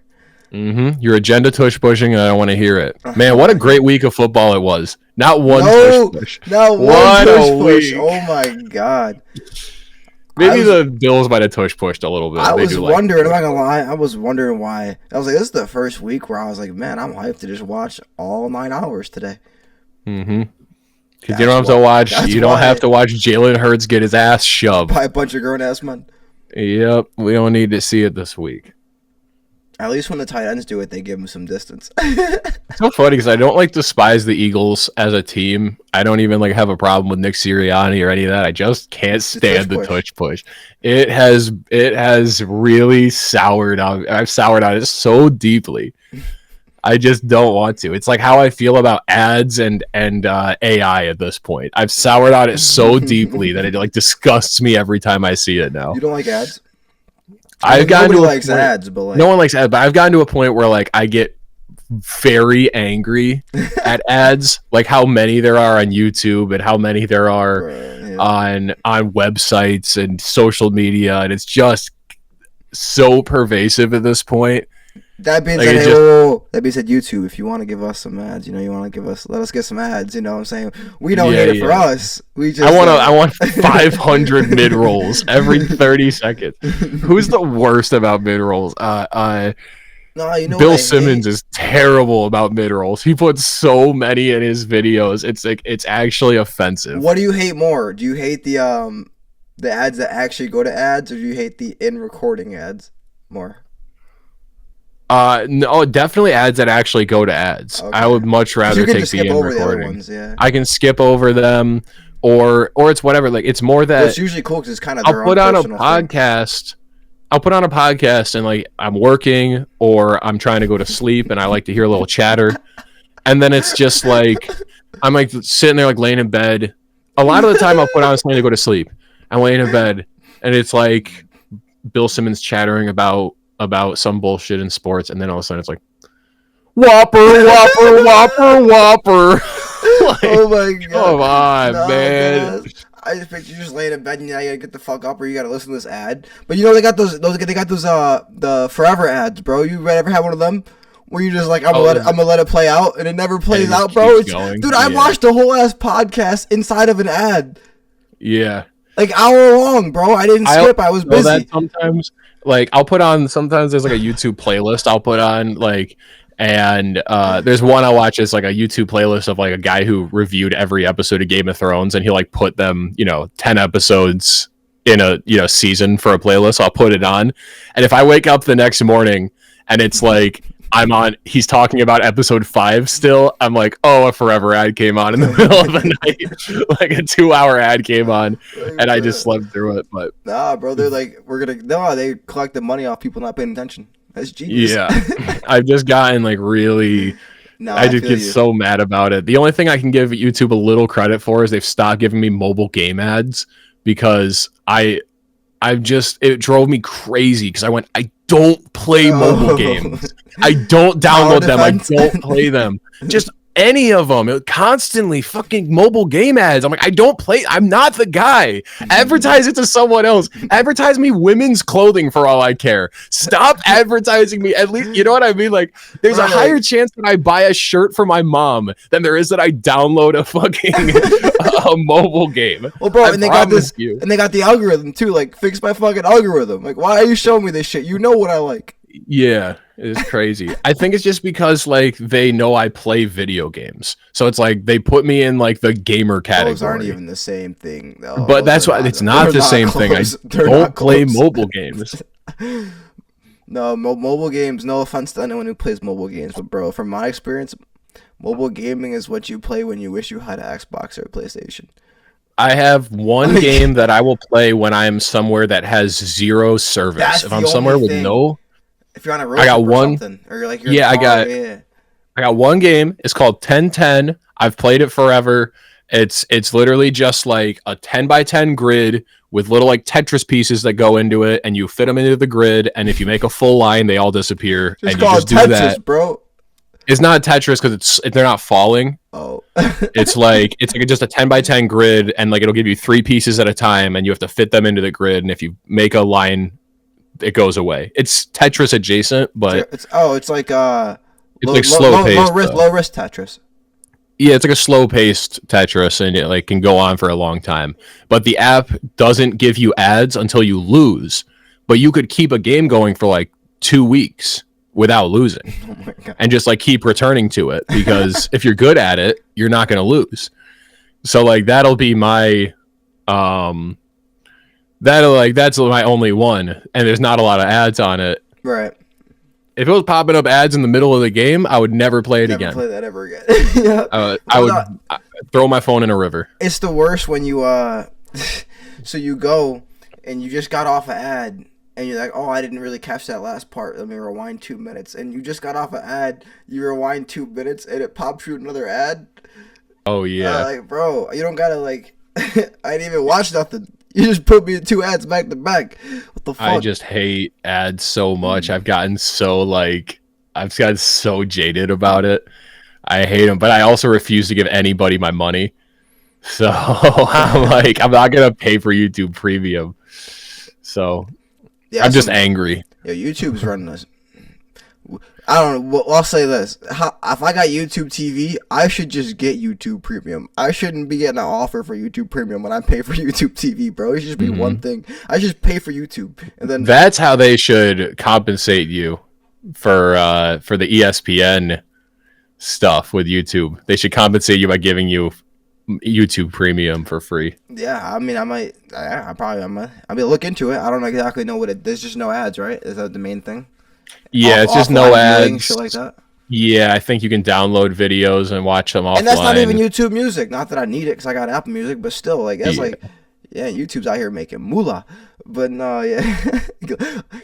Mm-hmm. You're agenda tush pushing, and I don't want to hear it. Man, what a great week of football it was. Not one tush push.
Not one tush push. Oh my god.
Maybe the Bills might have tush pushed a little bit.
I was wondering, I'm not gonna lie, I was wondering why. I was like, this is the first week where I was like, man, I'm hyped to just watch all 9 hours today.
Mm-hmm. Because you don't have to watch. You don't have to watch Jalen Hurts get his ass shoved
by a bunch of grown ass men.
Yep, we don't need to see it this week.
At least when the tight ends do it, they give them some distance.
It's so funny because I don't despise the Eagles as a team. I don't even have a problem with Nick Sirianni or any of that. I just can't stand the touch push. It has really soured on. I've soured on it so deeply. I just don't want to. It's like how I feel about ads and AI at this point. I've soured on it so deeply that it disgusts me every time I see it now.
You don't like ads?
Nobody
likes ads, but
no one likes ads. But I've gotten to a point where I get very angry at ads, like how many there are on YouTube and how many there are on websites and social media, and it's just so pervasive at this point.
That being said, that being said, YouTube, if you want to give us some ads, you want to let us get some ads. You know what I'm saying? We don't need it for us. We just.
I want 500 mid rolls every 30 seconds. Who's the worst about mid rolls? Bill Simmons is terrible about mid rolls. He puts so many in his videos. It's actually offensive.
What do you hate more? Do you hate the ads that actually go to ads, or do you hate the in recording ads more?
No, definitely ads that actually go to ads. Okay. I would much rather take the in recording. I can skip over them, or it's whatever. It's more that
it's usually cool because it's kind of.
I'll put on a podcast. I'll put on a podcast and I'm working or I'm trying to go to sleep and I like to hear a little chatter, and then it's just I'm sitting there laying in bed. A lot of the time I'll put on something to go to sleep. I'm laying in bed and it's Bill Simmons chattering about some bullshit in sports, and then all of a sudden it's Whopper, Whopper, Whopper, Whopper.
Oh my god!
Come on, man.
I just picture you just laying in bed and now you gotta get the fuck up or you gotta listen to this ad. But they got those the forever ads, bro. You ever had one of them where you just I'm gonna let it play out and it never plays out, bro? Dude, I watched a whole ass podcast inside of an ad.
Yeah.
Hour long, bro. I didn't skip. I was busy.
That sometimes I'll put on, sometimes there's a YouTube playlist I'll put on and there's one I watch is a YouTube playlist of a guy who reviewed every episode of Game of Thrones, and he'll put them 10 episodes in a season for a playlist. I'll put it on, and if I wake up the next morning and it's he's talking about episode 5 still, I'm oh, a forever ad came on in the middle of the night. A 2-hour ad came on and I just slept through it. But
nah, bro, they're they collect the money off people not paying attention. That's genius.
Yeah. I've just gotten really I just get so mad about it. The only thing I can give YouTube a little credit for is they've stopped giving me mobile game ads, because it drove me crazy because I don't play mobile games. I don't download them. I don't play them. Just any of them. It constantly fucking mobile game ads. I don't play. I'm not the guy. Advertise it to someone else. Advertise me women's clothing for all I care. Stop advertising me. At least, you know what I mean? There's a higher chance that I buy a shirt for my mom than there is that I download a fucking a mobile game.
Well, bro, and they got the algorithm too. Fix my fucking algorithm. Why are you showing me this shit? You know what I like.
Yeah, it's crazy. I think it's just because they know I play video games, so it's they put me in the gamer category.
Those aren't even the same thing, though.
But that's why it's not the same thing. I don't play mobile games.
No, mobile games, no offense to anyone who plays mobile games, but bro, from my experience, mobile gaming is what you play when you wish you had an Xbox or a PlayStation.
I have one game that I will play when I am somewhere that has zero service.
That's
if
the
I'm somewhere
only
with
thing.
no,
If you're on a road
I got
trip or
one.
something, or you're like you're
Yeah,
in the car,
I got one game. It's called 1010. I've played it forever. It's literally just like a 10 by 10 grid with little like Tetris pieces that go into it, and you fit them into the grid. And if you make a full line, they all disappear.
It's
and you
called
just do
Tetris,
that,
bro.
It's not Tetris because they're not falling.
Oh,
it's like just a 10 by 10 grid, and like it'll give you 3 pieces at a time, and you have to fit them into the grid. And if you make a line, it goes away. It's Tetris adjacent, but
it's like
slow paced,
low risk Tetris.
Yeah, it's like a slow paced Tetris, and it like can go on for a long time. But the app doesn't give you ads until you lose. But you could keep a game going for like 2 weeks without losing, and just like keep returning to it, because if you're good at it, you're not going to lose. So like that'll be my that's my only one, and there's not a lot of ads on it.
Right.
If it was popping up ads in the middle of the game, I would never play it again.
Never play that ever again. Yeah.
I would throw my phone in a river.
It's the worst when you so you go and you just got off an ad. And you're like, oh, I didn't really catch that last part. Let me rewind 2 minutes. And you just got off an ad. You rewind 2 minutes, and it pops you another ad.
Oh, yeah.
Like, bro, you don't got to, like... I didn't even watch nothing. You just put me in 2 ads back to back. What the fuck?
I just hate ads so much. I've gotten so jaded about it. I hate them. But I also refuse to give anybody my money. So I'm like, I'm not going to pay for YouTube Premium. So... Yeah, I'm just angry.
Yeah, YouTube's running us. I don't know. Well, I'll say this. If I got YouTube TV, I should just get YouTube Premium. I shouldn't be getting an offer for YouTube Premium when I pay for YouTube TV, bro. It should just be one thing. I just pay for YouTube. And then
that's how they should compensate you for the ESPN stuff with YouTube. They should compensate you by giving you YouTube Premium for free.
Yeah, I mean, I might look into it. I don't exactly know what there's just no ads, right? Is that the main thing?
Yeah, it's just no ads.
Shit like that.
Yeah, I think you can download videos and watch them offline.
And that's not even YouTube Music. Not that I need it because I got Apple Music, but still, like, that's YouTube's out here making moolah. But no, yeah,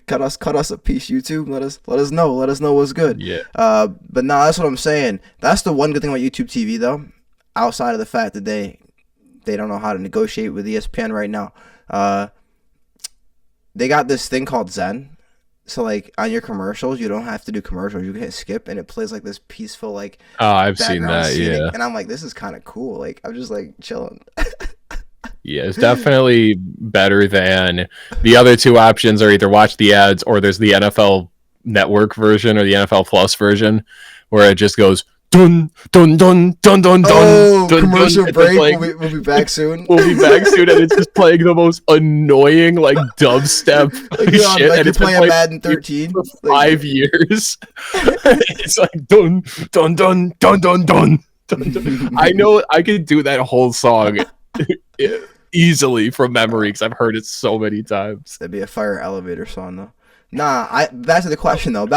cut us a piece, YouTube. Let us know what's good.
Yeah.
But no, that's what I'm saying. That's the one good thing about YouTube TV, though. Outside of the fact that they don't know how to negotiate with ESPN right now. They got this thing called Zen. So, like, on your commercials, you don't have to do commercials. You can hit skip, and it plays, like, this peaceful, like...
Oh, I've seen that,
scenic.
yeah.
And I'm like, this is kind of cool. Like, I'm just, like, chilling.
Yeah, it's definitely better than... The other two options are either watch the ads, or there's the NFL Network version or the NFL Plus version, where it just goes... Dun dun dun dun dun dun.
Oh,
dun,
commercial
dun,
break.
Like,
We'll be back soon.
We'll be back soon, and it's just playing the most annoying like dubstep shit.
Like
and
you're
it's been
playing Madden 13
for 5 years. It's like dun dun dun dun dun dun dun. Dun. I know I could do that whole song easily from memory because I've heard it so many times.
That'd be a fire elevator song though. Nah, back to the question though.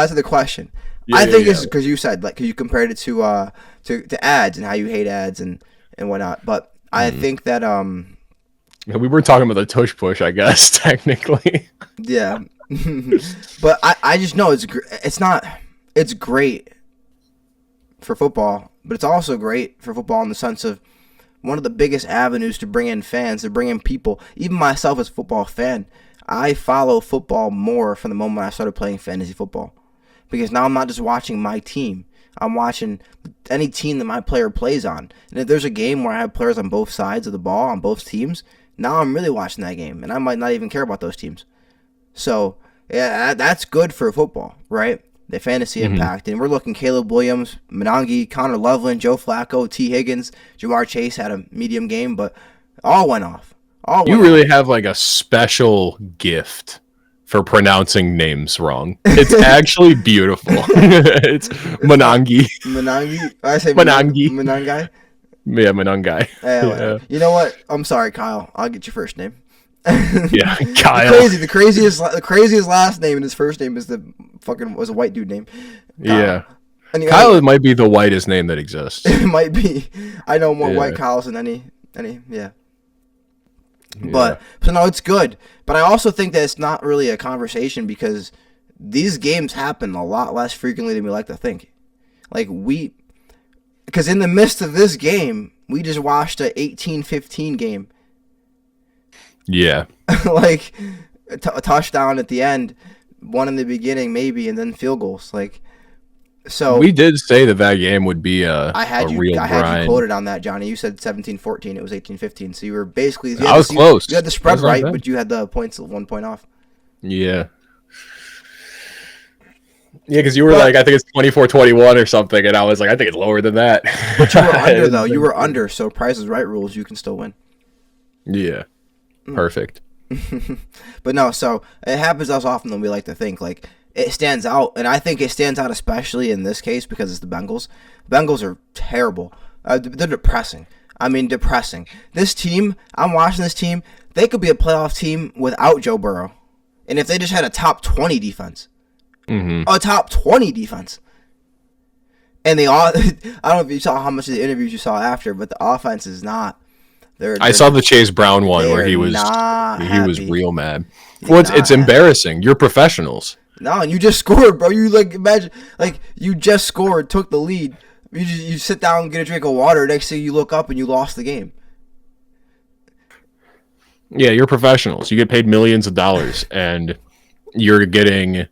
Yeah,
I think it's because you said, like, because you compared it to ads and how you hate ads and whatnot. But I think that
we were talking about the tush push, I guess, technically.
Yeah, but I just know it's great for football, but it's also great for football in the sense of one of the biggest avenues to bring in fans, to bring in people. Even myself as a football fan, I follow football more from the moment I started playing fantasy football. Because now I'm not just watching my team. I'm watching any team that my player plays on. And if there's a game where I have players on both sides of the ball, on both teams, now I'm really watching that game. And I might not even care about those teams. So, yeah, that's good for football, right? The fantasy impact. And we're looking Caleb Williams, Monangi, Connor Loveland, Joe Flacco, T. Higgins, Jamar Chase had a medium game, but all went off.
You really have like a special gift for pronouncing names wrong. It's actually beautiful. It's Monangi.
Monangi? I say
Monangi.
Monangi?
Yeah, Monangi.
Yeah. You know what? I'm sorry, Kyle. I'll get your first name.
Yeah, Kyle.
The craziest last name, and his first name is was a white dude name.
Yeah.
And
Kyle might be the whitest name that exists.
It might be. I know more white Kyles than any. Yeah. But so no, it's good. But I also think that it's not really a conversation because these games happen a lot less frequently than we like to think. Because in the midst of this game, we just watched a 18-15 game.
Yeah.
Like a touchdown at the end, one in the beginning maybe, and then field goals. So
we did say that game would be a real grind.
I had you quoted on that, Johnny. You said 17-14. It was 18-15. So you were basically...
I was close.
You had the spread right, but you had the points 1 point off.
Yeah. Yeah, because you were I think it's 24-21 or something, and I was like, I think it's lower than that.
But you were under, though. You were under, so Price is Right rules, you can still win.
Yeah. Perfect.
But no, so it happens less often than we like to think. It stands out, and I think it stands out especially in this case because it's the Bengals. Bengals are terrible. They're depressing. I mean, depressing. This team, I'm watching this team, they could be a playoff team without Joe Burrow. And if they just had a top 20 defense.
Mm-hmm.
A top 20 defense. And they all, I don't know if you saw how much of the interviews you saw after, but the offense is not.
I saw the Chase Brown one where he was real mad. Well, it's embarrassing. You're professionals.
No, and you just scored, bro. You imagine, you just scored, took the lead. You sit down, get a drink of water. Next thing you look up and you lost the game.
Yeah, you're professionals. You get paid millions of dollars, and you're getting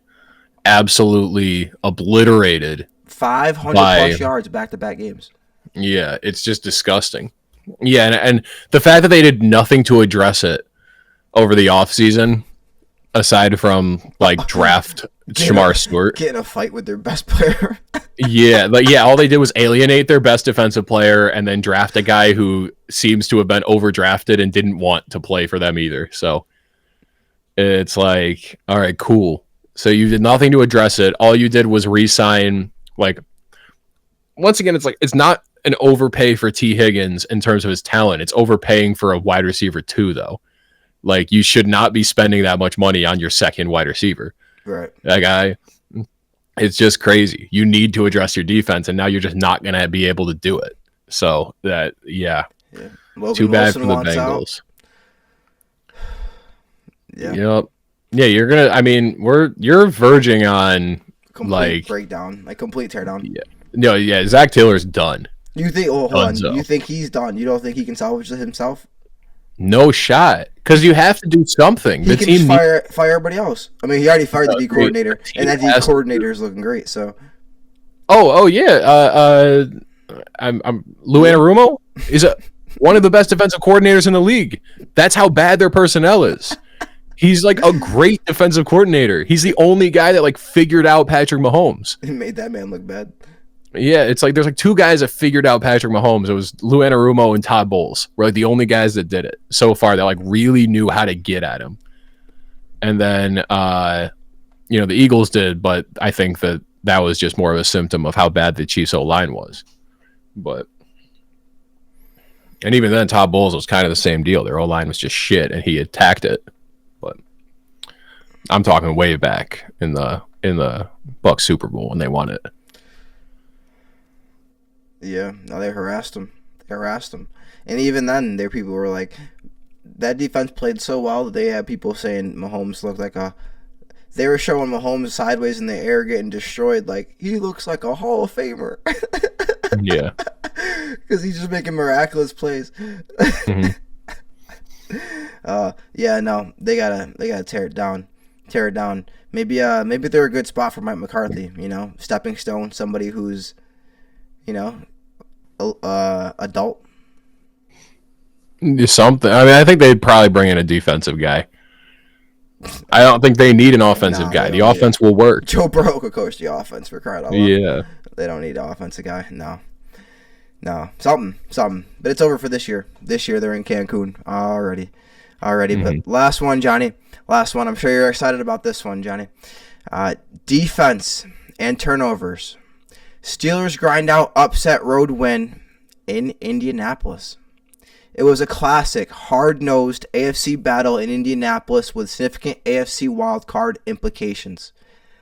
absolutely obliterated.
500 plus yards back-to-back games.
Yeah, it's just disgusting. Yeah, and the fact that they did nothing to address it over the offseason, aside from draft Shamar Stewart,
get in a fight with their best player.
all they did was alienate their best defensive player and then draft a guy who seems to have been overdrafted and didn't want to play for them either. So it's all right, cool. So you did nothing to address it. All you did was re-sign. Once again, it's not an overpay for T. Higgins in terms of his talent. It's overpaying for a wide receiver too, though. You should not be spending that much money on your second wide receiver.
Right.
That guy, it's just crazy. You need to address your defense, and now you're just not going to be able to do it. So too bad for the Bengals.
Yeah.
Yep. Yeah, you're going to, you're verging on
complete breakdown, complete teardown.
Yeah. No, yeah, Zach Taylor's done.
You think? Oh, hold on. You think he's done? You don't think he can salvage it himself?
No shot, because you have to do something.
He can just fire everybody else. I mean, he already fired the D coordinator, and that D coordinator is looking great. So.
Oh yeah. I'm Lou Anarumo is one of the best defensive coordinators in the league. That's how bad their personnel is. He's a great defensive coordinator. He's the only guy that figured out Patrick Mahomes.
He made that man look bad.
Yeah, it's there's two guys that figured out Patrick Mahomes. It was Lou Anarumo and Todd Bowles were the only guys that did it so far that really knew how to get at him. And then the Eagles did, but I think that was just more of a symptom of how bad the Chiefs O-line was. And even then, Todd Bowles was kind of the same deal. Their O-line was just shit, and he attacked it. But I'm talking way back in the Bucs Super Bowl when they won it.
Yeah, no, they harassed him. And even then, their people were like, that defense played so well that they had people saying Mahomes looked like they were showing Mahomes sideways in the air getting destroyed. He looks like a Hall of Famer.
Yeah.
Because he's just making miraculous plays.
Mm-hmm.
Yeah, no, they gotta tear it down. Maybe they're a good spot for Mike McCarthy, stepping stone, somebody who's adult.
Something. I think they'd probably bring in a defensive guy. I don't think they need an offensive guy. The offense will work.
Joe Burrow could coach the offense for crying out loud.
Yeah.
They don't need an offensive guy. No. Something. But it's over for this year. This year they're in Cancun already.
Mm-hmm.
But last one, Johnny. I'm sure you're excited about this one, Johnny. Defense and turnovers. Steelers grind out upset road win in Indianapolis. It was a classic, hard-nosed AFC battle in Indianapolis with significant AFC wildcard implications.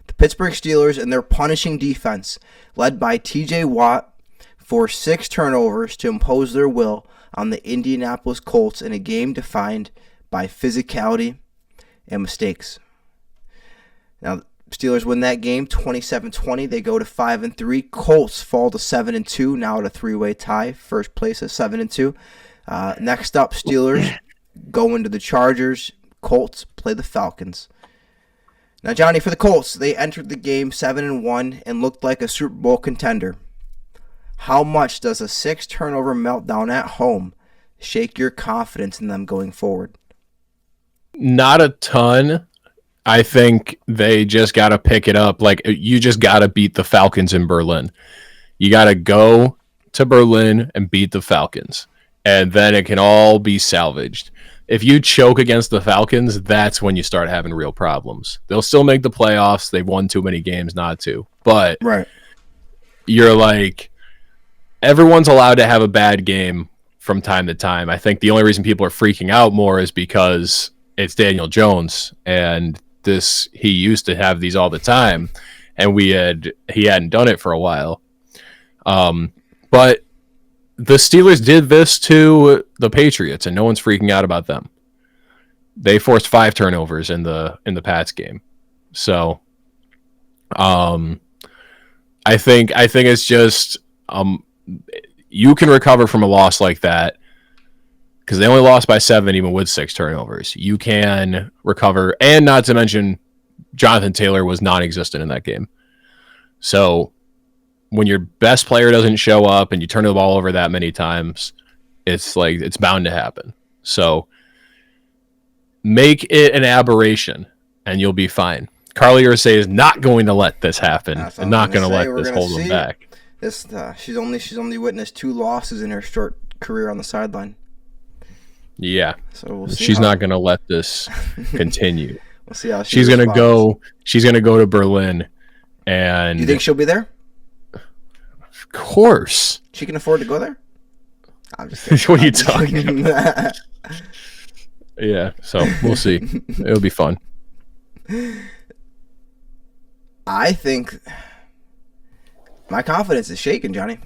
The Pittsburgh Steelers and their punishing defense, led by TJ Watt, forced 6 turnovers to impose their will on the Indianapolis Colts in a game defined by physicality and mistakes. Now, Steelers win that game 27-20. They go to 5-3. Colts fall to 7-2. Now at a 3-way tie. First place at 7-2. Next up, Steelers go into the Chargers. Colts play the Falcons. Now, Johnny, for the Colts, they entered the game 7-1 and looked like a Super Bowl contender. How much does a 6-turnover meltdown at home shake your confidence in them going forward?
Not a ton. I think they just got to pick it up. Like, you just got to beat the Falcons in Berlin. You got to go to Berlin and beat the Falcons, and then it can all be salvaged. If you choke against the Falcons, that's when you start having real problems. They'll still make the playoffs. They've won too many games not to. But
right.
You're like, everyone's allowed to have a bad game from time to time. I think the only reason people are freaking out more is because it's Daniel Jones, and he used to have these all the time, and he hadn't done it for a while. But the Steelers did this to the Patriots, and no one's freaking out about them. They forced 5 turnovers in the Pats game. So I think it's just you can recover from a loss like that, because they only lost by 7 even with 6 turnovers. You can recover, and not to mention Jonathan Taylor was non-existent in that game. So when your best player doesn't show up and you turn the ball over that many times, it's bound to happen. So make it an aberration and you'll be fine. Carly Ursay is not going to let this happen and not going to let this hold them back.
She's only witnessed 2 losses in her short career on the sideline.
Yeah.
So we'll see.
She's not going to let this continue.
We'll see how
she's going to go. She's going to go to Berlin, and
you think she'll be there?
Of course.
She can afford to go there? I'm just kidding.
What are you talking about? Yeah, so we'll see. It'll be fun.
I think my confidence is shaken, Johnny.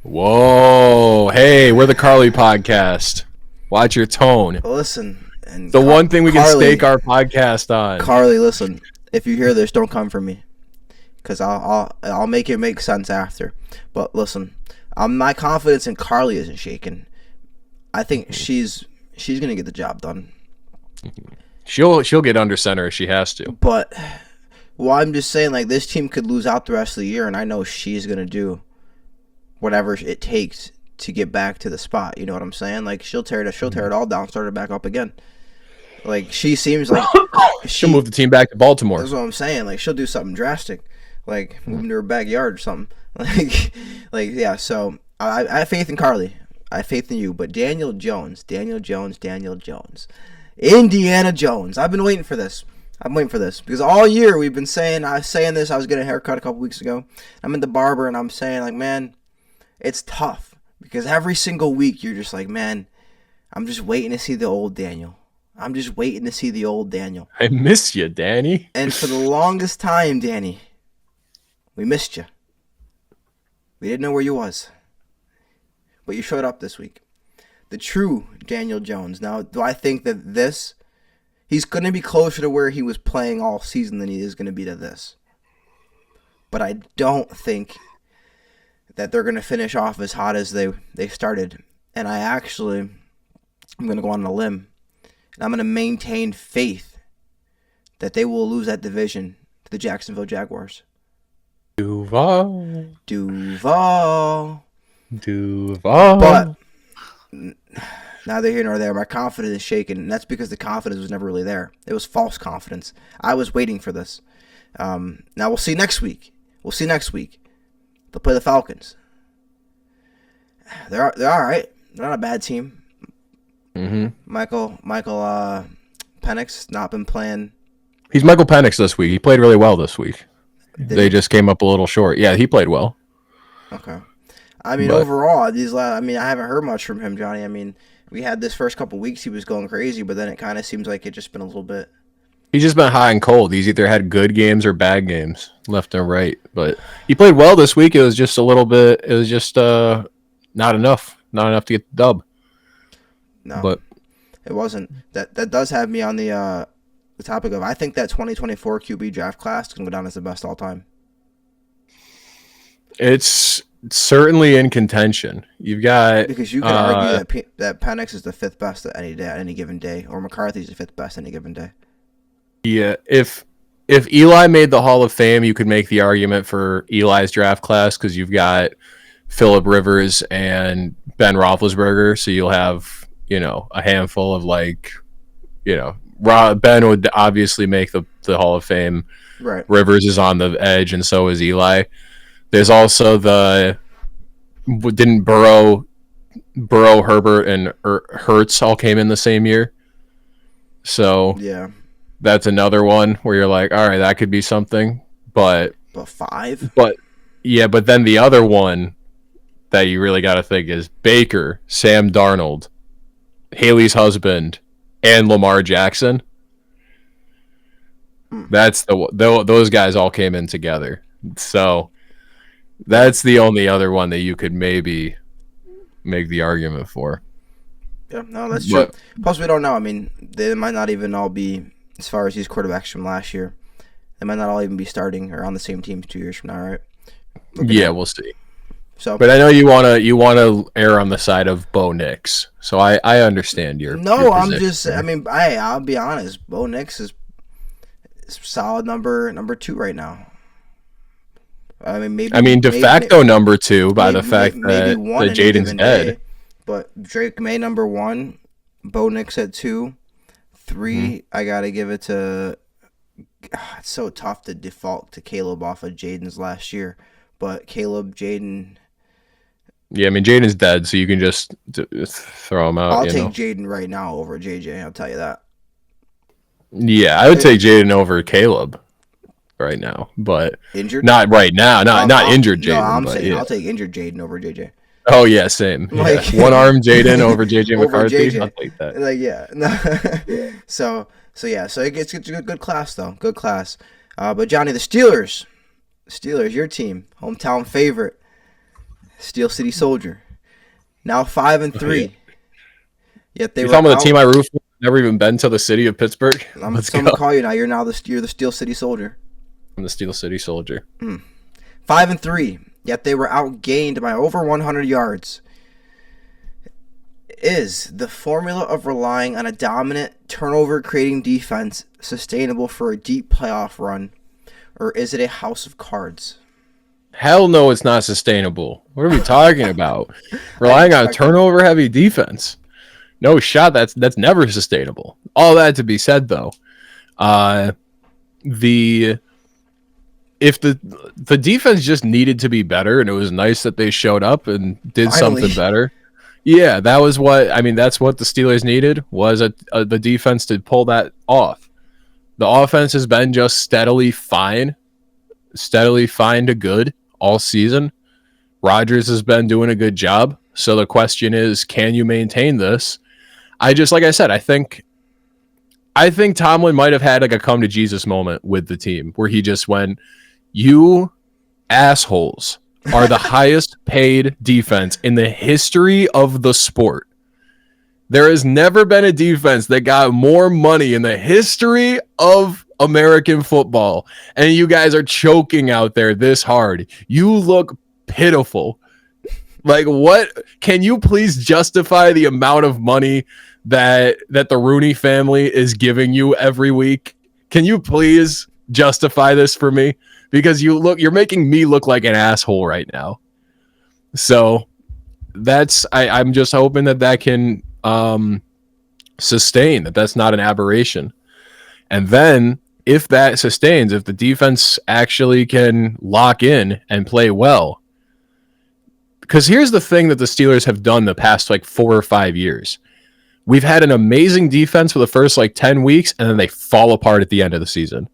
Whoa. Hey, we're the Carly podcast. Watch your tone.
Listen. And
one thing we can stake our podcast on.
Carly, listen. If you hear this, don't come for me, because I'll make it make sense after. But listen, my confidence in Carly isn't shaken. I think she's gonna get the job done.
She'll get under center if she has to.
But I'm just saying, like, this team could lose out the rest of the year, and I know she's gonna do whatever it takes to get back to the spot. You know what I'm saying? Like, she'll tear it all down, start it back up again. Like, she seems like
she'll move the team back to Baltimore.
That's what I'm saying. Like, she'll do something drastic, like move into her backyard or something. Yeah. So I have faith in Carly. I have faith in you. But Daniel Jones, Indiana Jones. I've been waiting for this. Because all year we've been saying, I was getting a haircut a couple weeks ago. I'm at the barber and I'm saying, like, man, it's tough. Because every single week you're just like, man, I'm just waiting to see the old Daniel. I
miss you, Danny.
And for the longest time, Danny, we missed you. We didn't know where you was. But you showed up this week. The true Daniel Jones. Now, do I think that he's going to be closer to where he was playing all season than he is going to be to this. But I don't think that they're going to finish off as hot as they started. And I'm going to go on a limb. And I'm going to maintain faith that they will lose that division to the Jacksonville Jaguars.
Duval.
But neither here nor there. My confidence is shaken, and that's because the confidence was never really there. It was false confidence. I was waiting for this. Now we'll see next week. They'll play the Falcons. They're all right. They're not a bad team.
Mm-hmm.
Michael Penix not been playing.
He's Michael Penix this week. He played really well this week. They just came up a little short. Yeah, he played well.
Okay. I mean,
But
overall, I haven't heard much from him, Johnny. I mean, we had this first couple weeks, he was going crazy, but then it kind of seems like it just been a little bit.
he's just been high and cold. He's either had good games or bad games, left and right. But he played well this week. It was just a little bit. It was just not enough. Not enough to get the dub.
No,
But
it wasn't. That does have me on the topic of, I think that 2024 QB draft class is going to go down as the best all time.
it's certainly in contention. You've got
Because you can argue that Penix is the fifth best at any given day, or McCarthy's the fifth best any given day.
yeah. If Eli made the Hall of Fame, you could make the argument for Eli's draft class because you've got Phillip Rivers and Ben Roethlisberger, so you'll have a handful of Ben would obviously make the Hall of Fame.
Right.
Rivers is on the edge, and so is Eli. There's also didn't Burrow, Herbert, and Hurts all came in the same year. So
yeah,
that's another one where you're like, all right, that could be something. But
5.
But then the other one that you really got to think is Baker, Sam Darnold, Haley's husband, and Lamar Jackson. That's those guys all came in together. So that's the only other one that you could maybe make the argument for.
Yeah, no, that's true. Plus, we don't know. I mean, they might not even all be, as far as these quarterbacks from last year, they might not all even be starting or on the same team 2 years from now, right?
Yeah, we'll see.
So,
but I know you wanna err on the side of Bo Nix, so I understand your.
No,
your
I'm
position
just.
there.
I mean, I'll be honest. Bo Nix is solid number 2 right now. I mean, maybe.
De facto number 2 by the fact that Jayden's dead.
Day, but Drake May number 1, Bo Nix at 2, 3. I gotta give it to. It's so tough to default to Caleb off of Jayden's last year, but Caleb, Jayden.
Yeah, I mean Jayden's dead, so you can just throw him out.
I'll take Jayden right now over JJ. I'll tell you that.
Yeah, I would take Jayden over Caleb right now, but
injured.
Not right now. Not injured Jayden.
No, I'm saying
yeah.
I'll take injured Jayden over JJ.
Oh yeah, same.
Like,
one arm Jayden over JJ McCarthy.
JJ.
I'll take that.
Like no. So it's a good class though. Good class. But Johnny, the Steelers, your team, hometown favorite. Steel City Soldier, now 5-3. Yet they were
talking about the team I root for. Never even been to the city of Pittsburgh.
I'm gonna call you now. You're the Steel City Soldier.
I'm the Steel City Soldier.
5-3. Yet they were outgained by over 100 yards. Is the formula of relying on a dominant turnover-creating defense sustainable for a deep playoff run, or is it a house of cards?
Hell no, it's not sustainable. What are we talking about? Relying on a turnover-heavy defense. No shot. That's never sustainable. All that to be said, though, if the defense just needed to be better, and it was nice that they showed up and did something better. Yeah, that was what I mean. That's what the Steelers needed was the defense to pull that off. The offense has been just steadily fine to good all season. Rodgers has been doing a good job. So the question is, can you maintain this? Like I said, I think Tomlin might have had like a come to Jesus moment with the team where he just went, you assholes are the highest paid defense in the history of the sport. There has never been a defense that got more money in the history of American football, and you guys are choking out there this hard. You look pitiful. Like, what? Can you please justify the amount of money that the Rooney family is giving you every week? Can you please justify this for me? Because you're making me look like an asshole right now. So I'm just hoping that can sustain, that's not an aberration. And then if that sustains, if the defense actually can lock in and play well, because here's the thing that the Steelers have done the past 4 or 5 years. We've had an amazing defense for the first 10 weeks, and then they fall apart at the end of the season.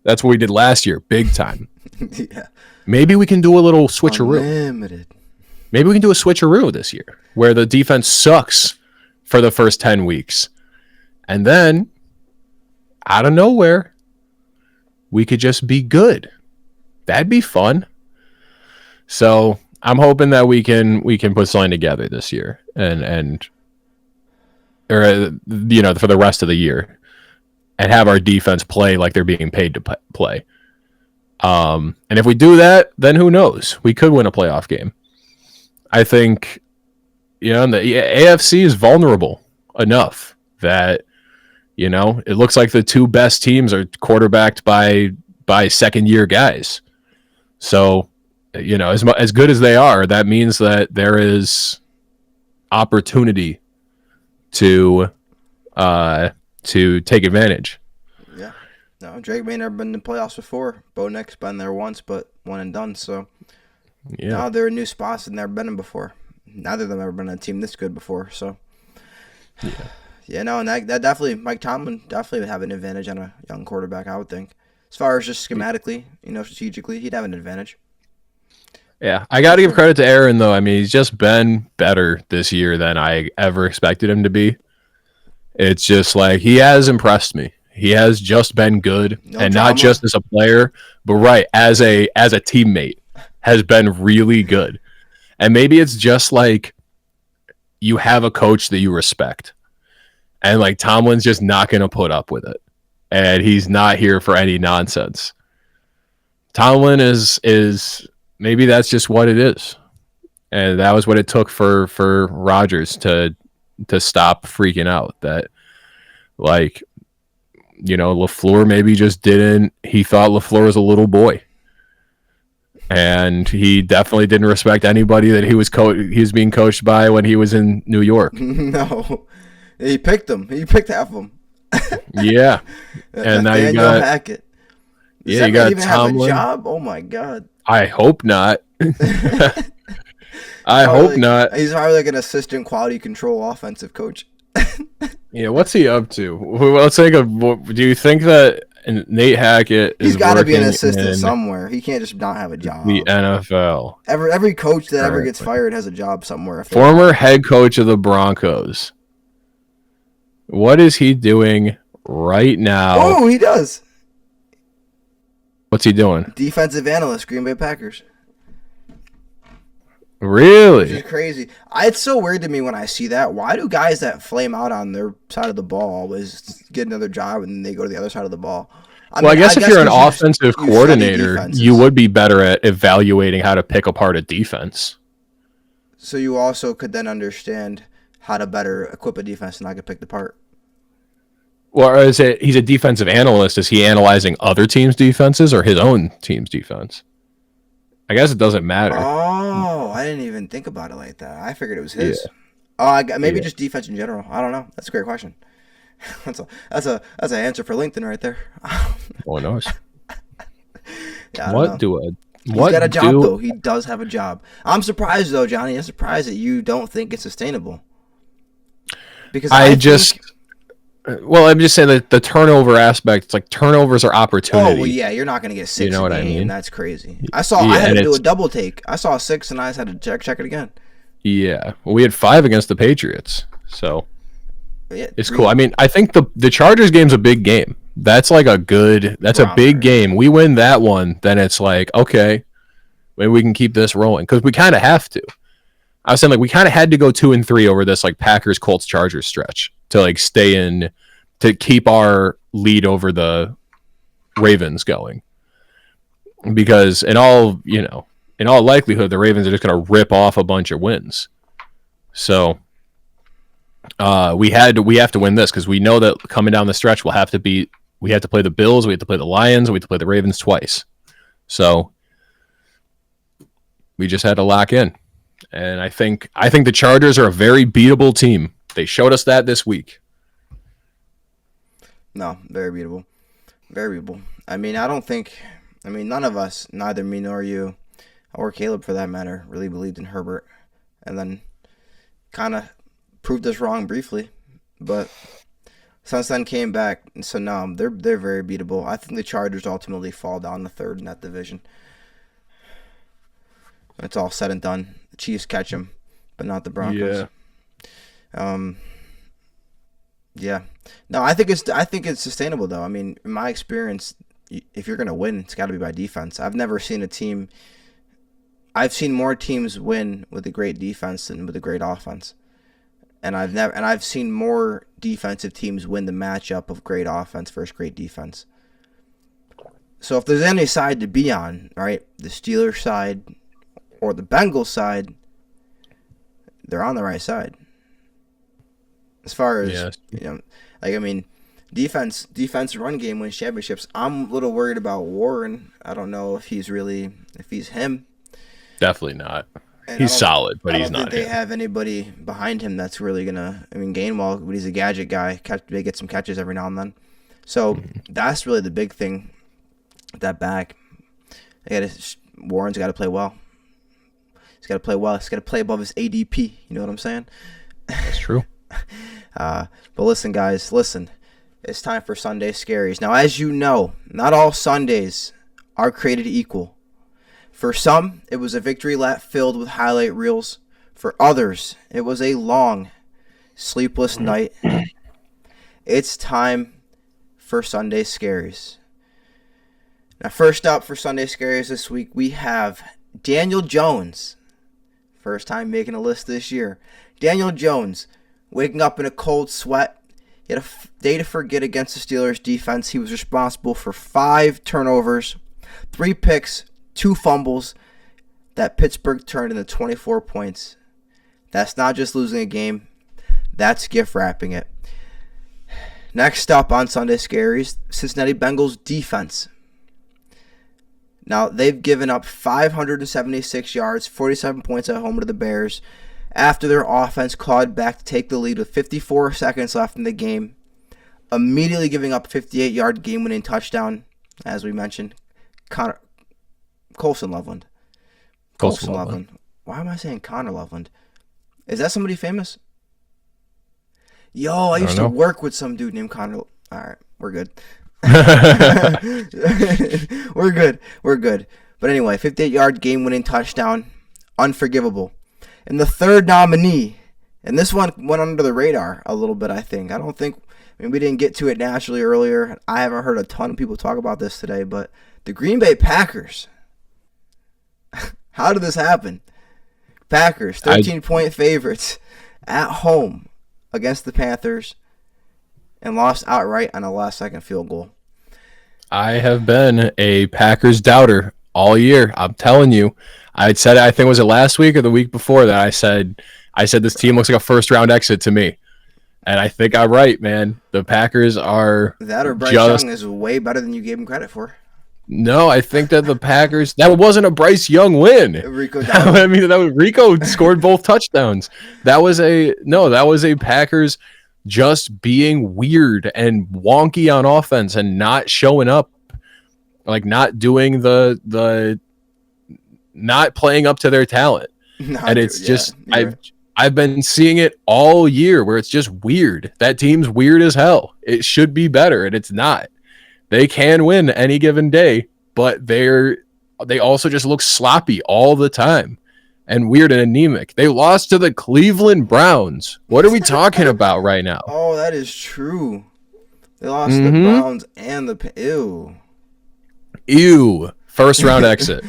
That's what we did last year, big time.
Yeah.
Maybe we can do a little switcheroo.
Unlimited.
Maybe we can do a switcheroo this year where the defense sucks for the first 10 weeks. And then, out of nowhere, we could just be good. That'd be fun. So I'm hoping that we can put something together this year or for the rest of the year and have our defense play like they're being paid to play. And if we do that, then who knows? We could win a playoff game. I think, the AFC is vulnerable enough that, it looks like the two best teams are quarterbacked by second-year guys. So, as good as they are, that means that there is opportunity to take advantage.
Yeah. No, Drake may never been in the playoffs before. Bo Nick's been there once, but one and done. So, now they're in new spots and never been in before. Neither of them ever been on a team this good before. So, and that definitely, Mike Tomlin definitely would have an advantage on a young quarterback, I would think. As far as just schematically, strategically, he'd have an advantage.
Yeah, I got to give credit to Aaron, though. I mean, he's just been better this year than I ever expected him to be. It's just like he has impressed me. He has just been good, and not just as a player, but as a teammate, has been really good. And maybe it's just like you have a coach that you respect, and like Tomlin's just not going to put up with it, and he's not here for any nonsense. Tomlin is maybe that's just what it is, and that was what it took for Rodgers to stop freaking out. That LaFleur maybe just didn't. He thought LaFleur was a little boy. And he definitely didn't respect anybody that he was being coached by when he was in New York.
No, he picked them. He picked half of them.
Yeah, and now you got
Hackett.
Does that you got
even
Tomlin.
Have a job? Oh my God!
I hope not. I hope not.
He's probably like an assistant quality control offensive coach.
Yeah, what's he up to? Let's think of. Do you think that Nate Hackett is?
He's got to be an assistant somewhere. He can't just not have a job.
The NFL.
Every coach that ever gets fired has a job somewhere.
Former head coach of the Broncos. What is he doing right now?
Oh, he does.
What's he doing?
Defensive analyst, Green Bay Packers.
Really?
Which is crazy. It's so weird to me when I see that. Why do guys that flame out on their side of the ball always get another job and then they go to the other side of the ball?
I guess if you're an offensive coordinator, you would be better at evaluating how to pick apart a defense.
So you also could then understand how to better equip a defense and I could pick the part.
Or is it he's a defensive analyst? Is he analyzing other teams' defenses or his own team's defense? I guess it doesn't matter.
Oh, I didn't even think about it like that. I figured it was his. Yeah. Maybe just defense in general. I don't know. That's a great question. That's an answer for LinkedIn right there.
Oh no.
Yeah, He's got a job though. He does have a job. I'm surprised though, Johnny. I'm surprised that you don't think it's sustainable. Because I'm just saying that the turnover aspect, it's like turnovers are opportunity. Oh, well, yeah, you're not going to get 6 a game. I mean? That's crazy. I had to do a double take. I saw 6 and I just had to check it again. Yeah.
Well, we had 5 against the Patriots. So it's cool. I mean, I think the Chargers game's a big game. That's like a big game. We win that one, then it's like, okay, maybe we can keep this rolling because we kind of have to. I was saying like we kind of had to go 2-3 over this like Packers, Colts, Chargers stretch to like stay in, to keep our lead over the Ravens going. Because in all likelihood, the Ravens are just going to rip off a bunch of wins. So we have to win this because we know that coming down the stretch we have to play the Bills, we have to play the Lions, we have to play the Ravens twice. So we just had to lock in. And I think the Chargers are a very beatable team. They showed us that this week.
No, very beatable. Very beatable. I mean, none of us, neither me nor you, or Caleb for that matter, really believed in Herbert. And then kind of proved us wrong briefly. But since then came back. So no, they're very beatable. I think the Chargers ultimately fall down the third in that division. It's all said and done. Chiefs catch him, but not the Broncos. Yeah. No, I think it's sustainable though. I mean, in my experience, if you're gonna win, it's got to be by defense. I've never seen a team. I've seen more teams win with a great defense than with a great offense, and I've seen more defensive teams win the matchup of great offense versus great defense. So if there's any side to be on, right, the Steelers side or the Bengals side, they're on the right side. As far as defense run game wins championships. I'm a little worried about Warren. I don't know if he's him.
Definitely not. And he's solid, but he's not. I don't think
they have anybody behind him that's really gonna. I mean, Gainwell, but he's a gadget guy. They get some catches every now and then. So that's really the big thing. That back, Warren's got to play well. He's got to play well. He's got to play above his ADP. You know what I'm saying?
That's true.
But listen, guys, it's time for Sunday Scaries. Now, as you know, not all Sundays are created equal. For some, it was a victory lap filled with highlight reels. For others, it was a long, sleepless night. It's time for Sunday Scaries. Now, first up for Sunday Scaries this week, we have Daniel Jones. First time making a list this year. Daniel Jones, waking up in a cold sweat. He had a day to forget against the Steelers defense. He was responsible for 5 turnovers, 3 picks, 2 fumbles that Pittsburgh turned into 24 points. That's not just losing a game. That's gift wrapping it. Next up on Sunday Scaries, Cincinnati Bengals defense. Now, they've given up 576 yards, 47 points at home to the Bears after their offense clawed back to take the lead with 54 seconds left in the game, immediately giving up a 58-yard game-winning touchdown, as we mentioned. Colson Loveland. Why am I saying Connor Loveland? Is that somebody famous? Yo, I used to work with some dude named Connor. All right, we're good. We're good. But anyway, 58-yard game-winning touchdown. Unforgivable. And the third nominee, and this one went under the radar a little bit, I think. We didn't get to it naturally earlier. I haven't heard a ton of people talk about this today, but the Green Bay Packers. How did this happen? Packers, 13-point favorites at home against the Panthers and lost outright on a last-second field goal.
I have been a Packers doubter all year. I'm telling you. I said, I think was it last week or the week before that I said this team looks like a first-round exit to me. And I think I'm right, man. The Packers are
that or Bryce Young is way better than you gave him credit for.
No, I think that the Packers, that wasn't a Bryce Young win.
Rico
Rico scored both touchdowns. That was a Packers just being weird and wonky on offense and not showing up, like not doing not playing up to their talent. I've been seeing it all year where it's just weird. That team's weird as hell. It should be better, and it's not. They can win any given day, but they also just look sloppy all the time and weird and anemic. They lost to the Cleveland Browns. What are we talking about right now?
Oh, that is true. They lost to the Browns and the
Ew. First round exit.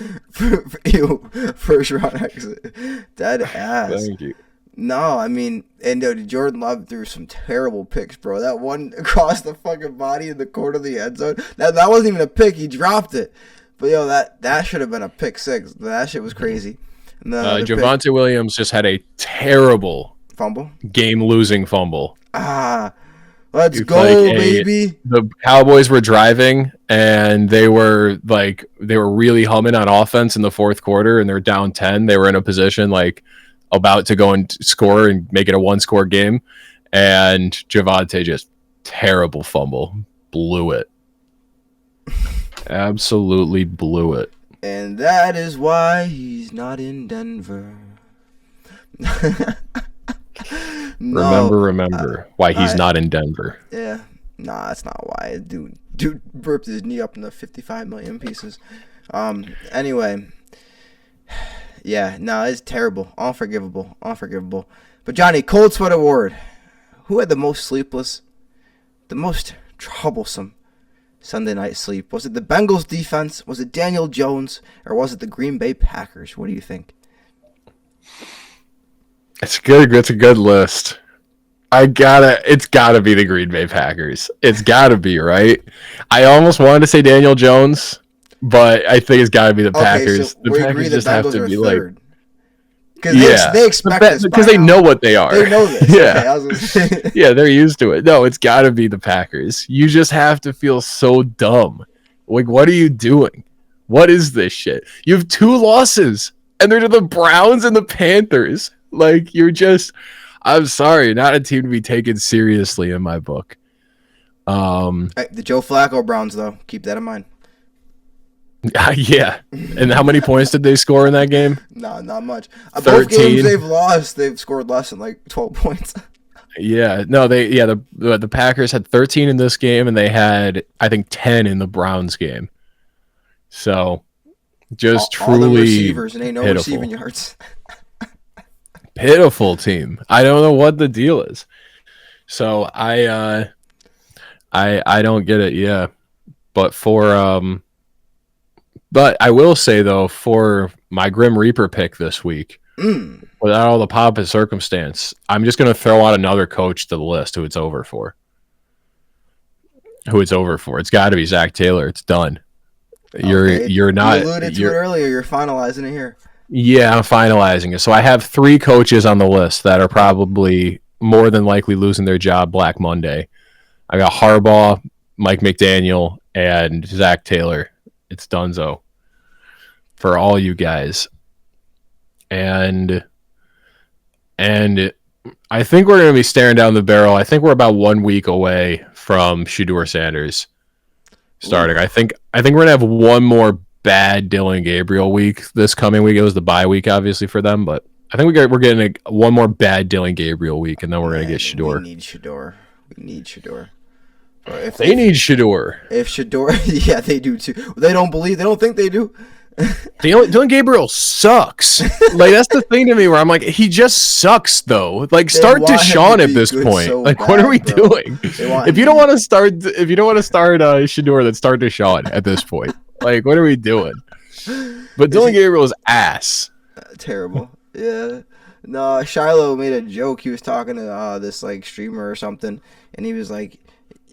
Ew. First round exit. Dead ass.
Thank you.
No, I mean, and Jordan Love threw some terrible picks, bro. That one across the fucking body in the corner of the end zone. That wasn't even a pick. He dropped it. But, that should have been a pick 6. That shit was crazy.
Javonte Williams just had a terrible
fumble,
game-losing fumble.
Let's go, baby.
The Cowboys were driving, and they were really humming on offense in the fourth quarter, and they're down 10. They were in a position about to go and score and make it a 1-score game, and Javonte just terrible fumble, blew it, absolutely blew it.
And that is why he's not in Denver.
Remember why he's not in Denver.
Yeah, that's not why. Dude burped his knee up in the 55 million pieces. Anyway, Yeah, no, it's terrible. Unforgivable. But Johnny, Cold Sweat Award. Who had the most sleepless, the most troublesome Sunday night sleep? Was it the Bengals defense? Was it Daniel Jones? Or was it the Green Bay Packers? What do you think?
It's good. It's a good list. It's gotta be the Green Bay Packers. It's gotta be, right? I almost wanted to say Daniel Jones, but I think it's gotta be the Packers.
So
the
we
Packers
agree
just
the Bengals
have to
are
be
third.
like,
Because they expect this
because they know what they are.
They know this.
Yeah,
Okay, I was gonna say.
yeah, they're used to it. No, it's gotta be the Packers. You just have to feel so dumb. Like, what are you doing? What is this shit? You have 2 losses, and they're to the Browns and the Panthers. Like, I'm sorry, not a team to be taken seriously in my book.
The Joe Flacco Browns, though, keep that in mind.
Yeah. And how many points did they score in that game?
No, not much.
13.
Both games they've lost, they've scored less than like 12 points.
Yeah. No, the Packers had 13 in this game, and they had, I think, 10 in the Browns game. So just
all the
truly
receivers and ain't no
pitiful.
receiving yards.
Pitiful team. I don't know what the deal is. So I don't get it. Yeah. But I will say, though, for my Grim Reaper pick this week, without all the pomp and circumstance, I'm just going to throw out another coach to the list who it's over for. It's got to be Zach Taylor. It's done. You're not.
You alluded to it earlier. You're finalizing it here.
Yeah, I'm finalizing it. So I have 3 coaches on the list that are probably more than likely losing their job Black Monday. I got Harbaugh, Mike McDaniel, and Zach Taylor. It's donezo for all you guys. And I think we're going to be staring down the barrel. I think we're about 1 week away from Shedeur Sanders starting. Ooh. I think we're going to have one more bad Dylan Gabriel week this coming week. It was the bye week, obviously, for them, but I think we're getting one more bad Dylan Gabriel week, and then we're going to get Shedeur.
We need Shedeur.
They need Shedeur.
If Shedeur, yeah, they do too. They don't think they do.
Dylan Gabriel sucks. Like, that's the thing to me where I'm like, he just sucks though. Like, start Deshaun at this point. So like, what are we doing? If you don't want to start Shedeur, then start Deshaun at this point. Like, what are we doing? But Dylan Gabriel is ass.
Terrible. Yeah. No, Shiloh made a joke. He was talking to this like streamer or something, and he was like,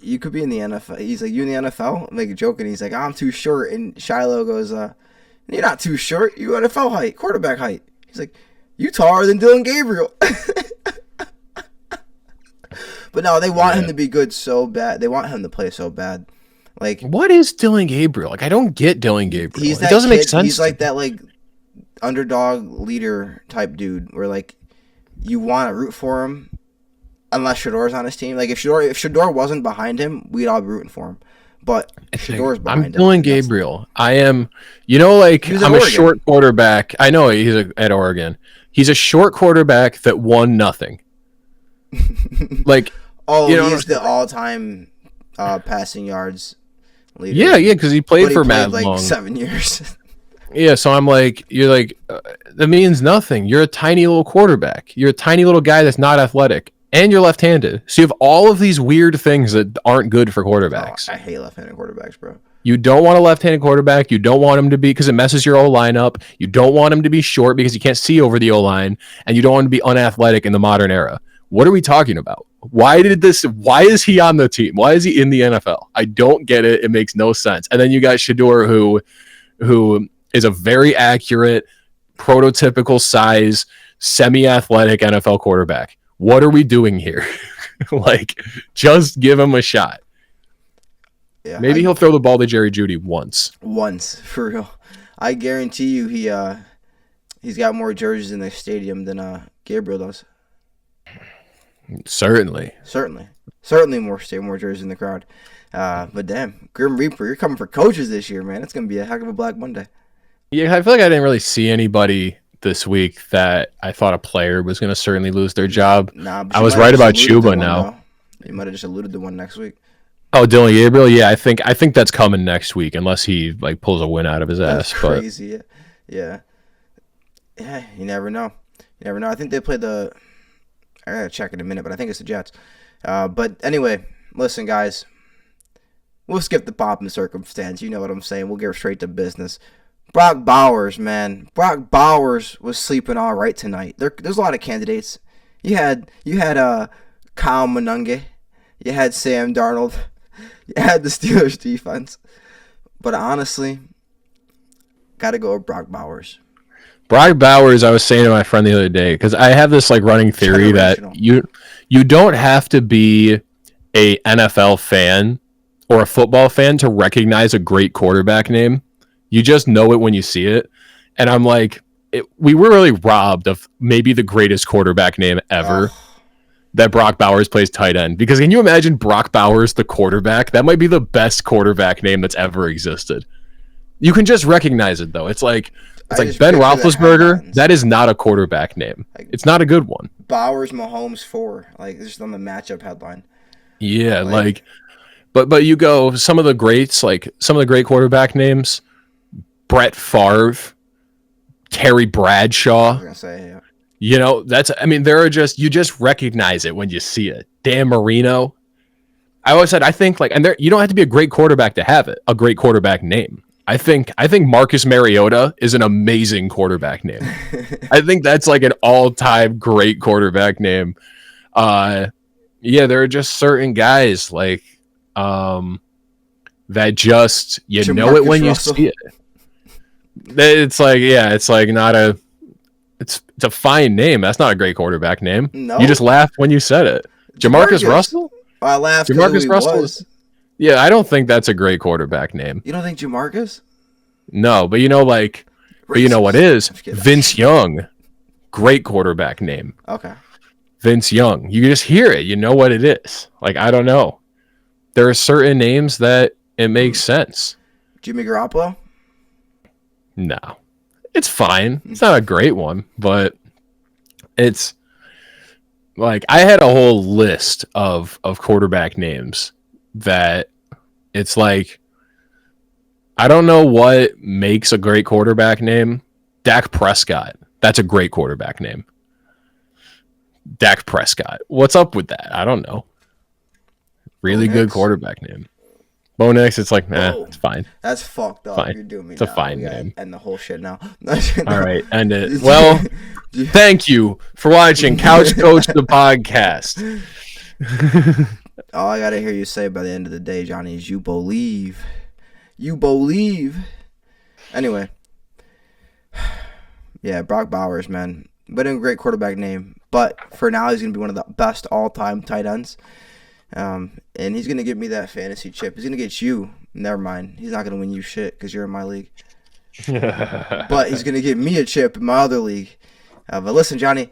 "You could be in the NFL." He's like, "You in the NFL?" Make a joke, and he's like, "I'm too short." And Shiloh goes, "You're not too short. You NFL height, quarterback height." He's like, "You taller than Dylan Gabriel." But no, they want him to be good so bad. They want him to play so bad. Like,
what is Dylan Gabriel? Like, I don't get Dylan Gabriel. It doesn't make sense.
He's like that, like, underdog leader type dude where, like, you want to root for him unless Shedeur's on his team. Like, if Shedeur wasn't behind him, we'd all be rooting for him. But Shedeur's behind him.
I'm Dylan Gabriel. I am, like, I'm a short quarterback. I know he's at Oregon. He's a short quarterback that won nothing. Like,
he's the all-time passing yards leader.
Yeah, because he played for mad long.
Like 7 years.
Yeah, so I'm like, you're like, that means nothing. You're a tiny little quarterback. You're a tiny little guy that's not athletic, and you're left-handed. So you have all of these weird things that aren't good for quarterbacks.
Oh, I hate left-handed quarterbacks, bro.
You don't want a left-handed quarterback. You don't want him to be, because it messes your O-line up. You don't want him to be short because you can't see over the O-line, and you don't want him to be unathletic in the modern era. What are we talking about? Why is he on the team? Why is he in the NFL? I don't get it. It makes no sense. And then you got Shedeur, who is a very accurate, prototypical size, semi-athletic NFL quarterback. What are we doing here? Like, just give him a shot. Yeah, maybe he'll throw the ball to Jerry Jeudy once.
Once, for real. I guarantee you he's got more jerseys in the stadium than Gabriel does.
Certainly
more jerseys in the crowd. But damn, Grim Reaper, you're coming for coaches this year, man. It's gonna be a heck of a Black Monday.
Yeah, I feel like I didn't really see anybody this week that I thought a player was gonna certainly lose their job. I was right about Chuba now.
You might have just alluded to one next week.
Oh, Dylan Gabriel, yeah, I think that's coming next week unless he like pulls a win out of his ass.
That's crazy, yeah. Yeah, you never know. You never know. I think they played the. I gotta check in a minute, but I think it's the Jets. But anyway, listen, guys. We'll skip the pomp and circumstance. You know what I'm saying. We'll get straight to business. Brock Bowers, man. Brock Bowers was sleeping all right tonight. There's a lot of candidates. You had Kyle Monunge. You had Sam Darnold. You had the Steelers defense. But honestly, gotta go with Brock Bowers.
Brock Bowers, I was saying to my friend the other day, because I have this like running theory that you don't have to be a NFL fan or a football fan to recognize a great quarterback name. You just know it when you see it. And I'm like, we were really robbed of maybe the greatest quarterback name ever. That Brock Bowers plays tight end. Because can you imagine Brock Bowers, the quarterback? That might be the best quarterback name that's ever existed. You can just recognize it, though. It's like Ben Roethlisberger. That is not a quarterback name. Like, it's not a good one.
Bowers, Mahomes, 4. Like, just on the matchup headline.
Yeah, but you go, some of the greats, like some of the great quarterback names, Brett Favre, Terry Bradshaw.
I was gonna say, yeah.
You know, there are you just recognize it when you see it. Dan Marino. I always said, I think you don't have to be a great quarterback to have it, a great quarterback name. I think Marcus Mariota is an amazing quarterback name. I think that's like an all-time great quarterback name. Yeah, there are just certain guys like that just know it when you see it. It's like, yeah, it's like not a. It's a fine name. That's not a great quarterback name. No. You just laughed when you said it. Jamarcus Russell?
I laughed because Jamarcus Russell.
Yeah, I don't think that's a great quarterback name.
You don't think Jamarcus?
No, but you know what is? Vince Young. Great quarterback name.
Okay.
Vince Young. You just hear it. You know what it is. Like, I don't know. There are certain names that it makes sense.
Jimmy Garoppolo?
No. It's fine. It's not a great one, but it's like I had a whole list of quarterback names that it's like I don't know what makes a great quarterback name. Dak Prescott. That's a great quarterback name. Dak Prescott. What's up with that? I don't know. Really good quarterback name. Bo Nix, it's like, it's fine.
That's fucked up.
Fine.
You're doing me
it's
now.
a fine name.
End the whole shit now.
All right, end it. Well, thank you for watching Couch Coach the podcast.
All I gotta hear you say by the end of the day, Johnny, is you believe. You believe. Anyway. Yeah, Brock Bowers, man. But a great quarterback name. But for now, he's going to be one of the best all-time tight ends. And he's going to give me that fantasy chip. He's going to get you. Never mind. He's not going to win you shit because you're in my league. But he's going to give me a chip in my other league. But listen, Johnny,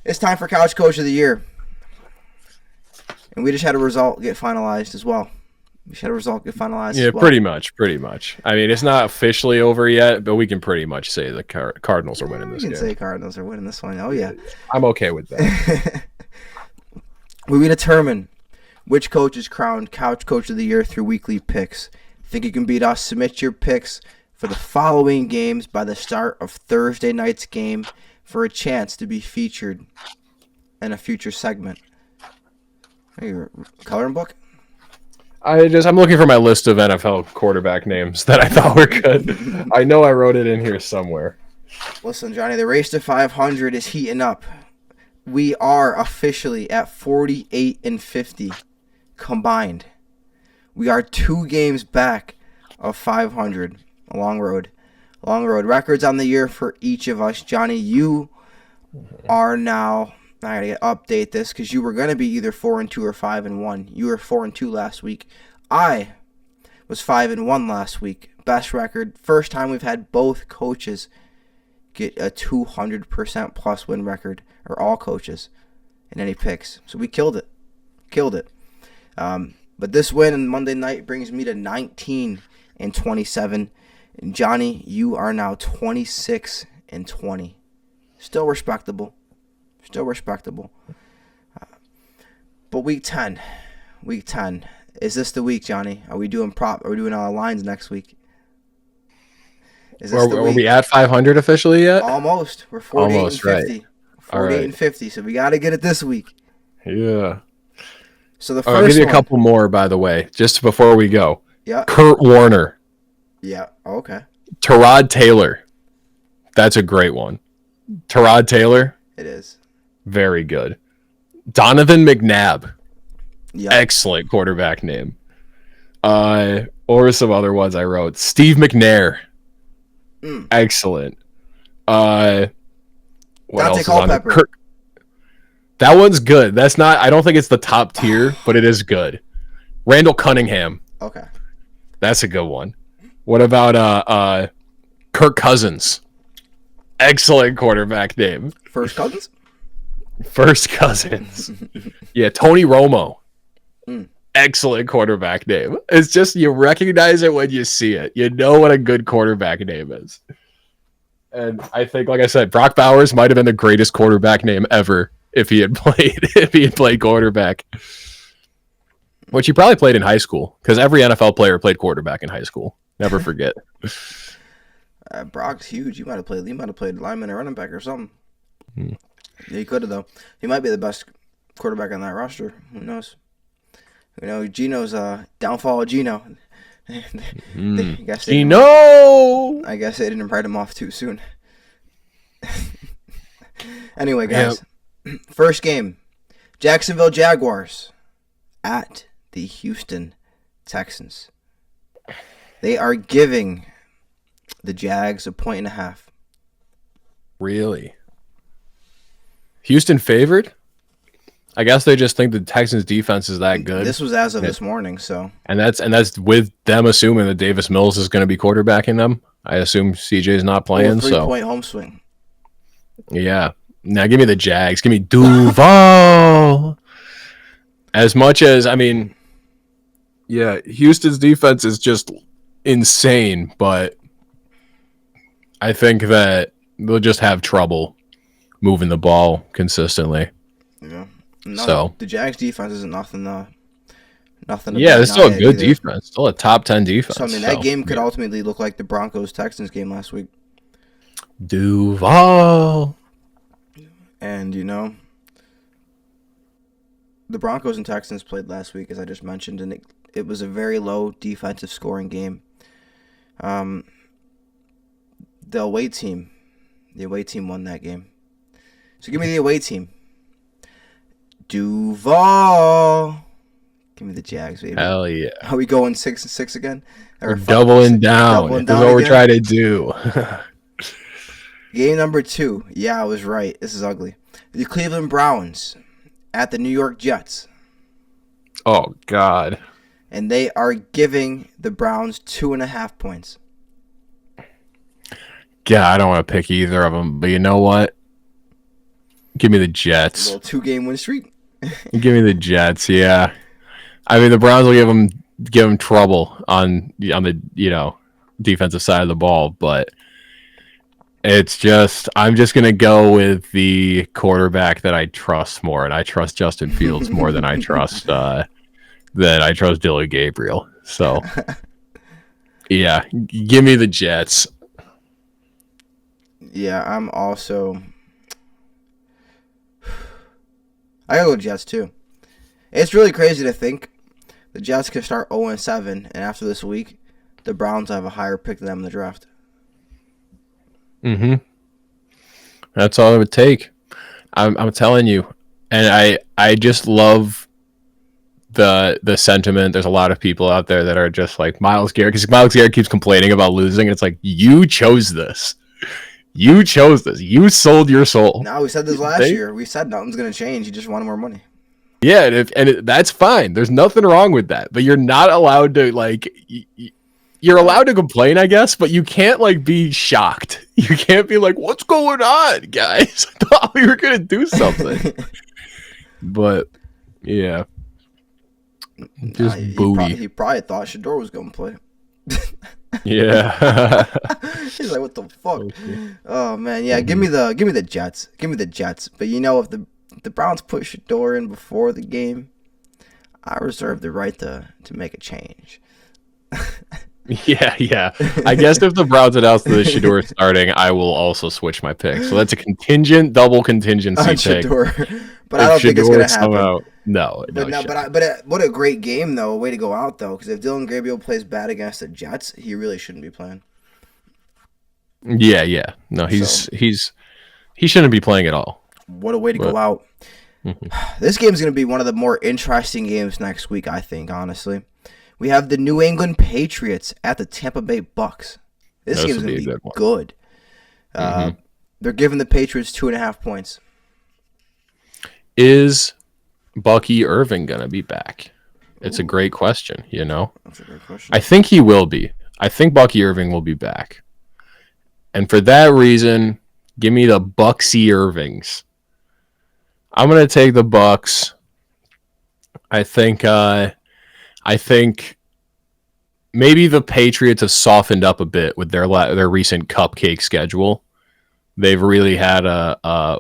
it's time for Couch Coach of the Year. And we just had a result get finalized as well.
Yeah, pretty much. I mean, it's not officially over yet, but we can pretty much say the Cardinals are winning this game.
We can say Cardinals are winning this one. Oh, yeah.
I'm okay with that.
We will determine which coach is crowned Couch Coach of the Year through weekly picks. Think you can beat us? Submit your picks for the following games by the start of Thursday night's game for a chance to be featured in a future segment. Are you coloring book?
I'm looking for my list of NFL quarterback names that I thought were good. I know I wrote it in here somewhere.
Listen, Johnny, the race to 500 is heating up. We are officially at 48-50 combined. We are 2 games back of 500. A long road. Records on the year for each of us. Johnny, you are now... I gotta update this because you were gonna be either 4-2 or 5-1. You were 4-2 last week. I was 5-1 last week. Best record. First time we've had both coaches get a 200% plus win record, or all coaches in any picks. So we killed it. But this win on Monday night brings me to 19-27. And Johnny, you are now 26-20. Still respectable. But week 10. Is this the week, Johnny? Are we doing lines next week? Is this the
Are
week?
we at 500 officially yet?
Almost. We're 48
Almost,
and 50.
right.
48
right.
and 50. So we got to get it this week.
Yeah.
So the
I'll
first
give you a
one.
couple more, by the way, just before we go.
Yeah.
Kurt Warner.
Yeah. Okay.
Tyrod Taylor. That's a great one. Tyrod Taylor.
It is.
Very good. Donovan McNabb.
Yeah.
Excellent quarterback name. Or some other ones I wrote. Steve McNair. Excellent. What
Dante
else is on there?
Culpepper.
That one's good. That's not. I don't think it's the top tier, but it is good. Randall Cunningham.
Okay.
That's a good one. What about Kirk Cousins? Excellent quarterback name.
First Cousins?
First Cousins. Yeah, Tony Romo. Excellent quarterback name. It's just you recognize it when you see it. You know what a good quarterback name is. And I think, like I said, Brock Bowers might have been the greatest quarterback name ever if he had played quarterback. Which he probably played in high school, because every NFL player played quarterback in high school. Never forget.
Brock's huge. He might have played lineman or running back or something. Yeah, he could have, though. He might be the best quarterback on that roster. Who knows? You know, Geno's downfall of Geno. I guess they didn't write him off too soon. Anyway, guys. Yep. First game. Jacksonville Jaguars at the Houston Texans. They are giving the Jags a 1.5.
Really? Houston favored? I guess they just think the Texans defense is that good.
This was as of this morning, so.
And that's with them assuming that Davis Mills is going to be quarterbacking them. I assume CJ's not playing.
3-point home swing.
Yeah. Now give me the Jags. Give me Duval. As much as, I mean, yeah, Houston's defense is just insane, but I think that they'll just have trouble moving the ball consistently.
Yeah. No,
so
the Jags defense isn't nothing.
Yeah, it's still a good defense. Still a top 10 defense.
So I mean, that game could ultimately look like the Broncos-Texans game last week.
Duval.
And you know, the Broncos and Texans played last week, as I just mentioned, and it was a very low defensive scoring game. The away team won that game. So give me the away team. Duval. Give me the Jags, baby.
Hell yeah.
Are we going 6-6 again?
We're doubling down. That's what we're trying to do.
Game number 2. Yeah, I was right. This is ugly. The Cleveland Browns at the New York Jets.
Oh, God.
And they are giving the Browns 2.5 points.
Yeah, I don't want to pick either of them, but you know what? Give me the Jets.
A little 2-game win streak.
Give me the Jets, yeah. I mean, the Browns will give them trouble on the defensive side of the ball, but it's just I'm just gonna go with the quarterback that I trust more, and I trust Justin Fields more than I trust Dylan Gabriel. So yeah, give me the Jets.
Yeah, I'm also. I gotta go Jets too. It's really crazy to think the Jets could start 0-7, and after this week, the Browns have a higher pick than them in the draft.
Mm-hmm. That's all it would take. I'm telling you, and I just love the sentiment. There's a lot of people out there that are just like Myles Garrett, because Myles Garrett keeps complaining about losing. And it's like, you chose this. You chose this. You sold your soul.
No, we said this last year. We said nothing's going to change. You just wanted more money.
Yeah, that's fine. There's nothing wrong with that. But you're not allowed to, like, you're allowed to complain, I guess, but you can't, like, be shocked. You can't be like, what's going on, guys? I thought we were going to do something. But, yeah. Just booty.
He probably thought Shedeur was going to play.
Yeah.
He's like, what the fuck? Okay. Oh man, yeah. Give me the Jets. Give me the Jets. But you know, if the Browns put Shedeur in before the game, I reserve the right to make a change.
Yeah. I guess if the Browns announce the Shedeur starting, I will also switch my pick. So that's a double contingency
On
pick.
Shedeur. But
If
I don't think it's gonna
Shedeur
happen.
somehow, no shot.
What a great game though. Way to go out though. Because if Dylan Gabriel plays bad against the Jets, he really shouldn't be playing.
Yeah. No, he shouldn't be playing at all.
What a way to go out. This game is going to be one of the more interesting games next week, I think, honestly. We have the New England Patriots at the Tampa Bay Bucks. This game is going to be good. They're giving the Patriots 2.5 points.
Is Bucky Irving going to be back? It's a great question, you know?
That's a great question.
I think he will be. I think Bucky Irving will be back. And for that reason, give me the Bucksy Irvings. I'm going to take the Bucks. I think maybe the Patriots have softened up a bit with their recent cupcake schedule. They've really had a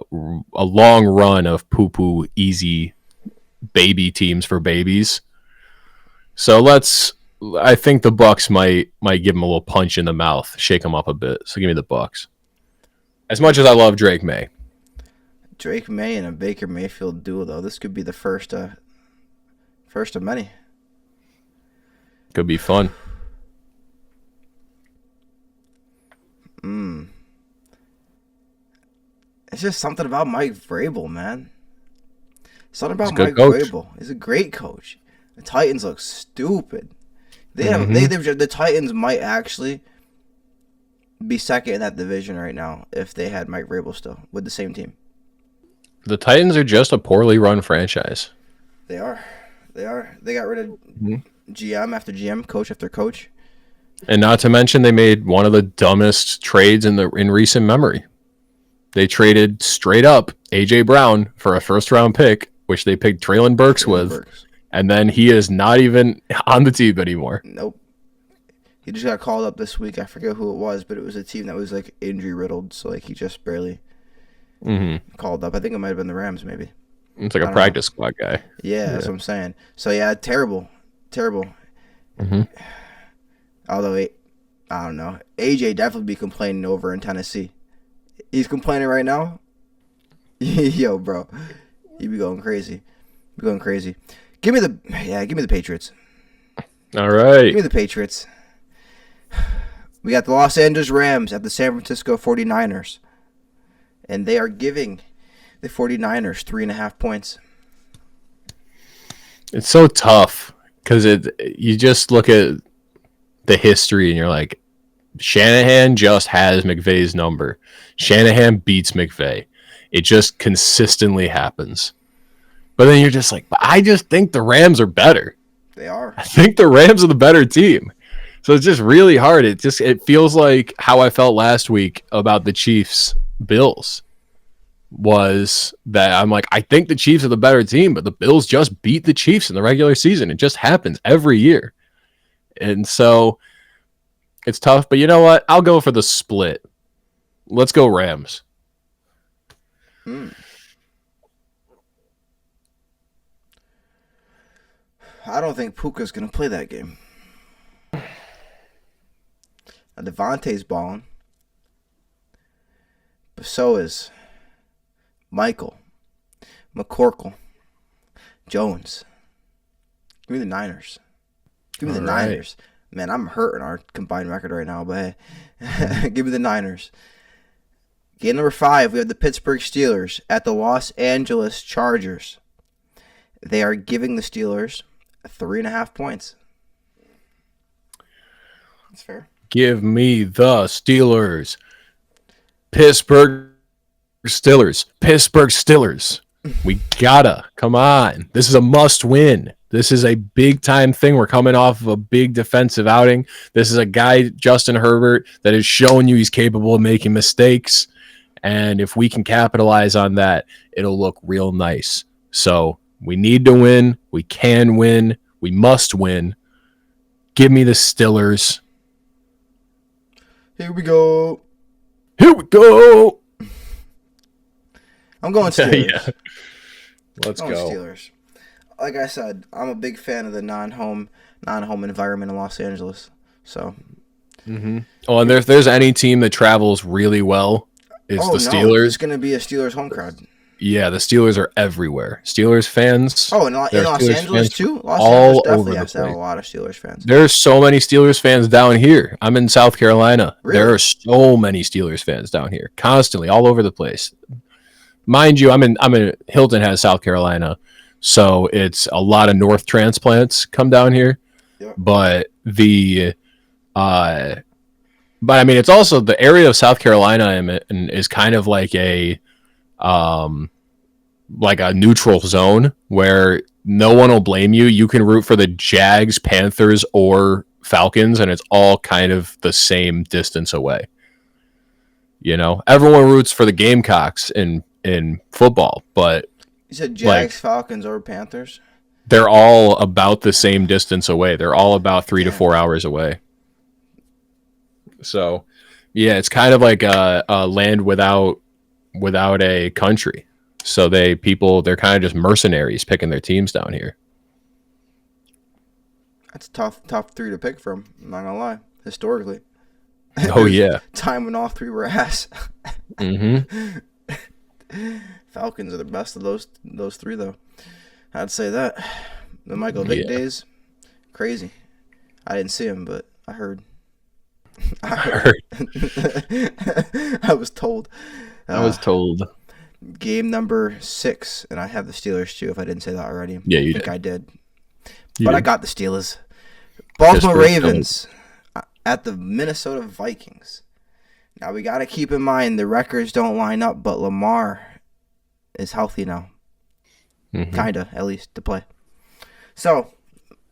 long run of poo-poo easy baby teams for babies. So I think the Bucks might give them a little punch in the mouth, shake them up a bit. So give me the Bucks. As much as I love Drake May.
Drake May and a Baker Mayfield duo, though. This could be the first of many.
Could be fun.
It's just something about Mike Vrabel, man. Something about
Mike
Vrabel. He's a great coach. The Titans look stupid. The Titans might actually be second in that division right now if they had Mike Vrabel still with the same team.
The Titans are just a poorly run franchise.
They are. They got rid of GM after GM, coach after coach.
And not to mention they made one of the dumbest trades in recent memory. They traded straight up A.J. Brown for a first-round pick, which they picked Traylon Burks with, and then he is not even on the team anymore.
Nope. He just got called up this week. I forget who it was, but it was a team that was like injury-riddled, so like he just barely called up. I think it might have been the Rams, maybe.
It's like a practice squad guy.
Yeah, that's what I'm saying. So yeah, terrible. Although I don't know, AJ definitely be complaining over in Tennessee. He's complaining right now. Yo, bro, he be going crazy. Give me the Patriots.
All right.
Give me the Patriots. We got the Los Angeles Rams at the San Francisco 49ers. And they are giving the 49ers 3.5 points.
It's so tough because you just look at the history and you're like, Shanahan just has McVay's number. Shanahan beats McVay. It just consistently happens. But then you're just like, I just think the Rams are better.
They are.
I think the Rams are the better team. So it's just really hard. It feels like how I felt last week about the Chiefs Bills was that I'm like, I think the Chiefs are the better team, but the Bills just beat the Chiefs in the regular season. It just happens every year. And so it's tough, but you know what? I'll go for the split. Let's go Rams.
I don't think Puka's going to play that game. Now, Devontae's balling. But so is Michael, McCorkle, Jones. Give me the Niners. Niners. Man, I'm hurting our combined record right now, but hey, give me the Niners. Game number 5, we have the Pittsburgh Steelers at the Los Angeles Chargers. They are giving the Steelers 3.5 points. That's fair.
Give me the Steelers. Pittsburgh Steelers. We gotta. Come on. This is a must win. This is a big time thing. We're coming off of a big defensive outing. This is a guy, Justin Herbert, that has shown you he's capable of making mistakes. And if we can capitalize on that, it'll look real nice. So we need to win. We can win. We must win. Give me the Steelers.
Here we go.
I'm going
Steelers.
Yeah. Let's go.
Steelers. Like I said, I'm a big fan of the non-home environment in Los Angeles. So.
Oh, and if there's any team that travels really well, it's the Steelers.
It's going to be a Steelers home crowd.
Yeah, the Steelers are everywhere. Steelers fans.
Oh, in Los Angeles too? Los
all
Angeles definitely
over
has
the
to have a
place.
lot of Steelers fans.
There's so many Steelers fans down here. I'm in South Carolina.
Really?
There are so many Steelers fans down here, constantly, all over the place. Mind you, I'm in Hilton Head, South Carolina, so it's a lot of North transplants come down here.
Yeah.
But I mean, it's also the area of South Carolina I'm in is kind of like a neutral zone where no one will blame you. You can root for the Jags, Panthers, or Falcons, and it's all kind of the same distance away. You know, everyone roots for the Gamecocks in football, but
you said Jags, Falcons, or Panthers?
They're all about the same distance away. They're all about 3 to 4 hours away. So, yeah, it's kind of like a land without a country. So they're kind of just mercenaries picking their teams down here.
That's top three to pick from. I'm not gonna lie. Historically.
Oh yeah.
Time when all three were ass. Falcons are the best of those three though. I'd say that. The Michael Vick days, crazy. I didn't see him, but I heard. I was told. Game number 6, and I have the Steelers too. If I didn't say that already,
yeah,
I think I did.
You
but
did.
I got the Steelers. Baltimore Ravens at the Minnesota Vikings. Now we got to keep in mind the records don't line up, but Lamar is healthy now, kinda at least to play. So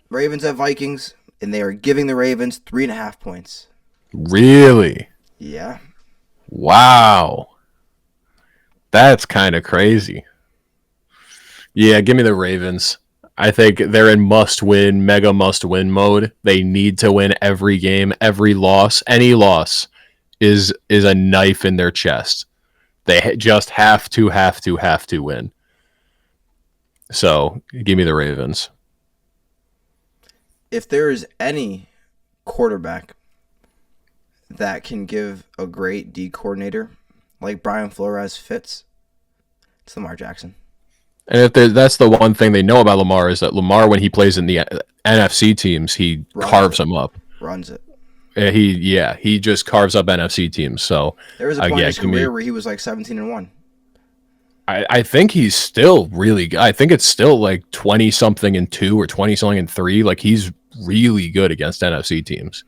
Ravens at Vikings, and they are giving the Ravens 3.5 points.
Really?
Yeah.
Wow. That's kind of crazy. Yeah, give me the Ravens. I think they're in mega must-win mode. They need to win every game, every loss. Any loss is a knife in their chest. They just have to win. So, give me the Ravens.
If there is any quarterback that can give a great D coordinator like Brian Flores fits, it's Lamar Jackson.
And that's the one thing they know about Lamar is that Lamar, when he plays in the NFC teams, he carves them up.
Runs it.
He just carves up NFC teams. So
there was a point in his career where he was like 17-1.
I think he's still really good. I think it's still like 20-something-2 or 20-something-3. Like he's really good against NFC teams.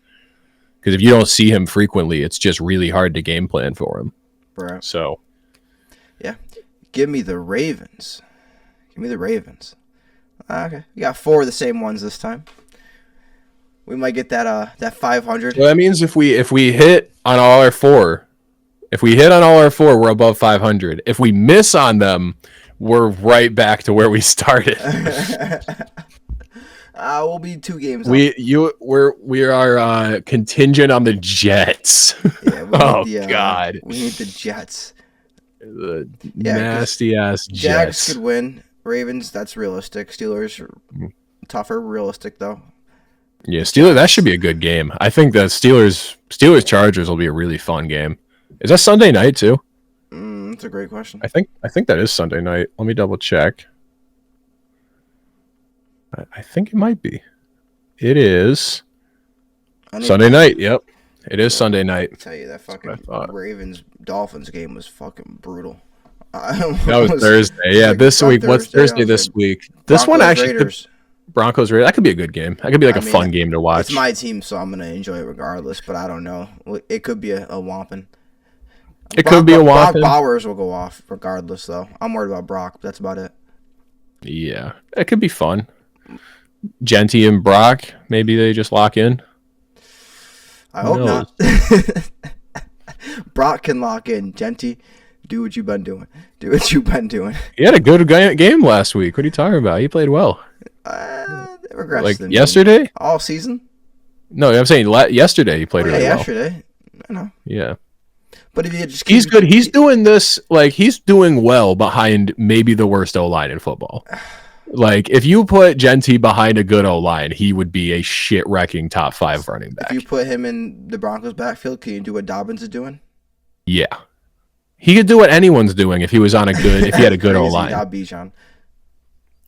Because if you don't see him frequently, it's just really hard to game plan for him.
Right.
So,
yeah, give me the Ravens. Okay, we got 4 of the same ones this time. We might get that 500.
So that means if we hit on all our 4, we're above 500. If we miss on them, we're right back to where we started.
We'll be 2 games.
We are contingent on the Jets. Yeah, God,
we need the Jets.
The nasty ass Jets.
Jags could win. Ravens, that's realistic. Steelers, tougher. Realistic though.
Yeah, Steelers. That should be a good game. I think the Steelers Chargers will be a really fun game. Is that Sunday night too?
That's a great question.
I think that is Sunday night. Let me double check. I think it might be. It is Sunday night. Yep, it is Sunday night.
I tell you that fucking Ravens Dolphins game was fucking brutal.
That was Thursday. Yeah, this week. What's Thursday this week? This one actually. Broncos Raiders. That could be a good game. That could be a fun game to watch.
It's my team, so I'm gonna enjoy it regardless. But I don't know. It could be a whomping. Brock Bowers will go off regardless, though. I'm worried about Brock. That's about it.
Yeah, it could be fun. Genty and Brock, maybe they just lock in.
I hope not. Brock can lock in. Genty, do what you've been doing.
He had a good game last week. What are you talking about? He played well.
They regressed
like yesterday?
All season?
No, I'm saying yesterday he played really well.
Yesterday. I know.
Yeah.
But if you just
he's good. He's doing this, he's doing well behind maybe the worst O-line in football. Like, if you put Genty behind a good O-line, he would be a shit-wrecking top 5 running back.
If you put him in the Broncos backfield, can you do what Dobbins is doing?
Yeah. He could do what anyone's doing if he was on a good, if he had a good O-line.
Not Bijan.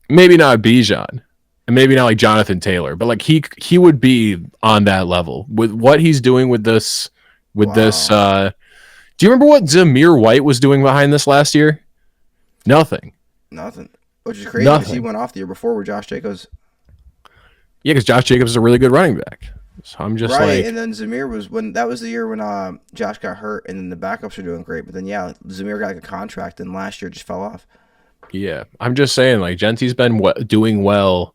Maybe not Bijan. And maybe not like Jonathan Taylor, but like he would be on that level with what he's doing with this. Do you remember what Zamir White was doing behind this last year? Nothing.
Which is crazy because he went off the year before with Josh Jacobs.
Yeah, because Josh Jacobs is a really good running back. So I'm just
right, and then Zamir was the year when Josh got hurt, and then the backups are doing great. But then Zamir got like a contract, and last year just fell off.
Yeah, I'm just saying, like, Genty's been doing well.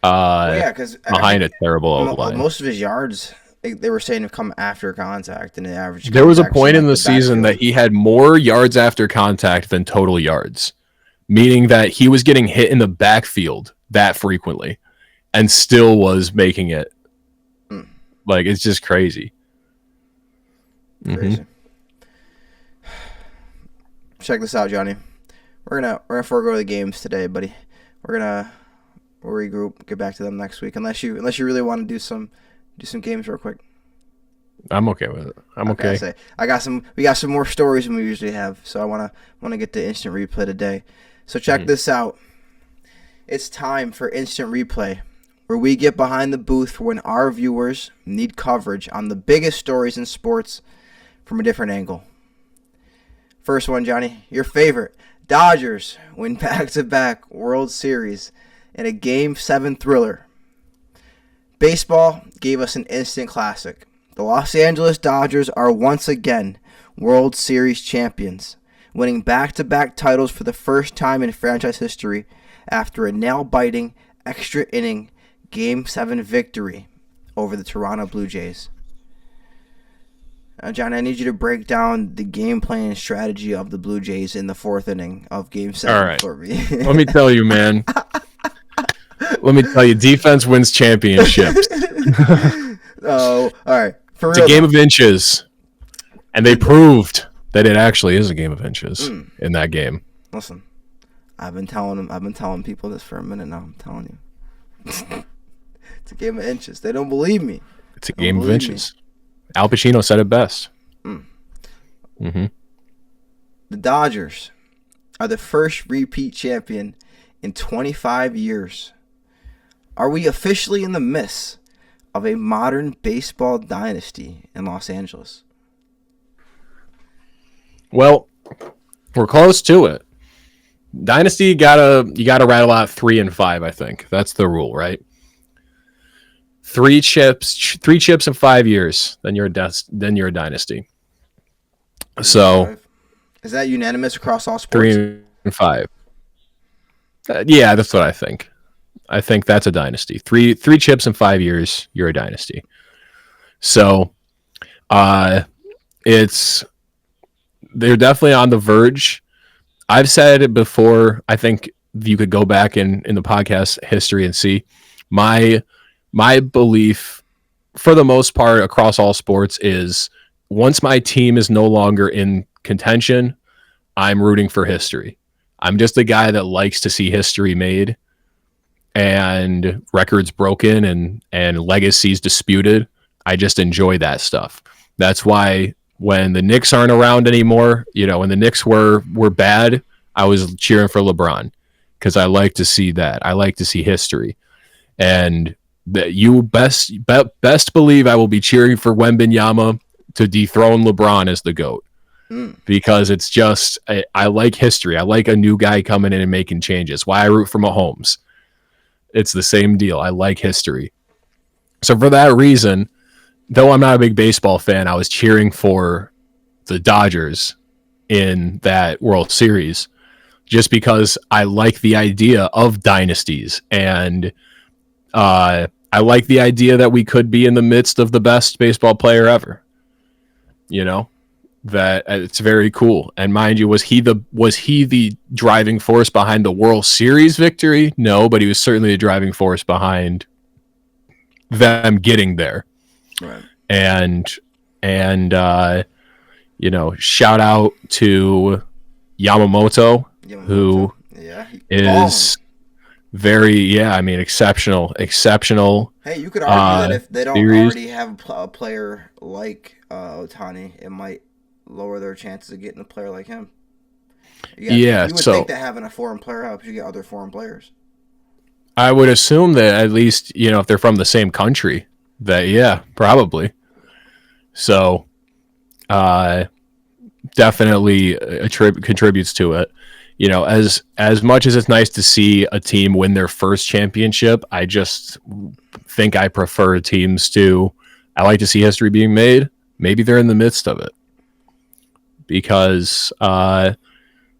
Because
behind a terrible O-line.
Most of his yards, they were saying, have come after contact, and the average.
There was a point in the season that he had more yards after contact than total yards, meaning that he was getting hit in the backfield that frequently, and still was making it. Like, it's just crazy.
Crazy. Check this out, Johnny. We're gonna forego the games today, buddy. We'll regroup, get back to them next week. Unless you really want to do some games real quick.
I'm okay with it. I'm okay.
We got some more stories than we usually have, so I wanna get to instant replay today. So check this out. It's time for instant replay, where we get behind the booth for when our viewers need coverage on the biggest stories in sports from a different angle. First one, Johnny, your favorite. Dodgers win back-to-back World Series in a Game 7 thriller. Baseball gave us an instant classic. The Los Angeles Dodgers are once again World Series champions, winning back-to-back titles for the first time in franchise history after a nail-biting, extra-inning Game 7 victory over the Toronto Blue Jays. Now, John, I need you to break down the game plan and strategy of the Blue Jays in the 4th inning of Game 7 for me.
Let me tell you, man. Let me tell you, defense wins championships.
Oh, all right.
It's a game of inches. And they proved that it actually is a game of inches in that game.
Listen, I've been telling people this for a minute now. I'm telling you. It's a game of inches. They don't believe me.
It's a game of inches. Al Pacino said it best.
The Dodgers are the first repeat champion in 25 years. Are we officially in the midst of a modern baseball dynasty in Los Angeles?
Well, we're close to it. Dynasty, you gotta rattle out 3 and 5. I think that's the rule, right? 3 chips in 5 years, then you're a dynasty. So,
is that unanimous across all sports?
3 and 5. Yeah, that's what I think. I think that's a dynasty. Three chips in 5 years, you're a dynasty. So, they're definitely on the verge. I've said it before. I think you could go back in the podcast history and see my belief, for the most part, across all sports, is once my team is no longer in contention, I'm rooting for history. I'm just a guy that likes to see history made and records broken and legacies disputed. I just enjoy that stuff. That's why when the Knicks aren't around anymore, when the Knicks were bad, I was cheering for LeBron because I like to see that. I like to see history. And that you best believe I will be cheering for Wembanyama to dethrone LeBron as the GOAT. Because it's just, I like history. I like a new guy coming in and making changes. Why I root for Mahomes. It's the same deal. I like history. So for that reason, though I'm not a big baseball fan, I was cheering for the Dodgers in that World Series just because I like the idea of dynasties. And I like the idea that we could be in the midst of the best baseball player ever. That it's very cool. And mind you, was he the driving force behind the World Series victory? No, but he was certainly the driving force behind them getting there.
Right.
And shout out to Yamamoto. Who is I mean, exceptional.
Hey, you could argue that if they don't
series.
already have a player like Ohtani, it might lower their chances of getting a player like him.
Yeah,
You would
so
think that having a foreign player helps you get other foreign players.
I would assume that at least, if they're from the same country, that, probably. So, definitely contributes to it. As much as it's nice to see a team win their first championship, I just think I prefer teams I like to see history being made. Maybe they're in the midst of it. Because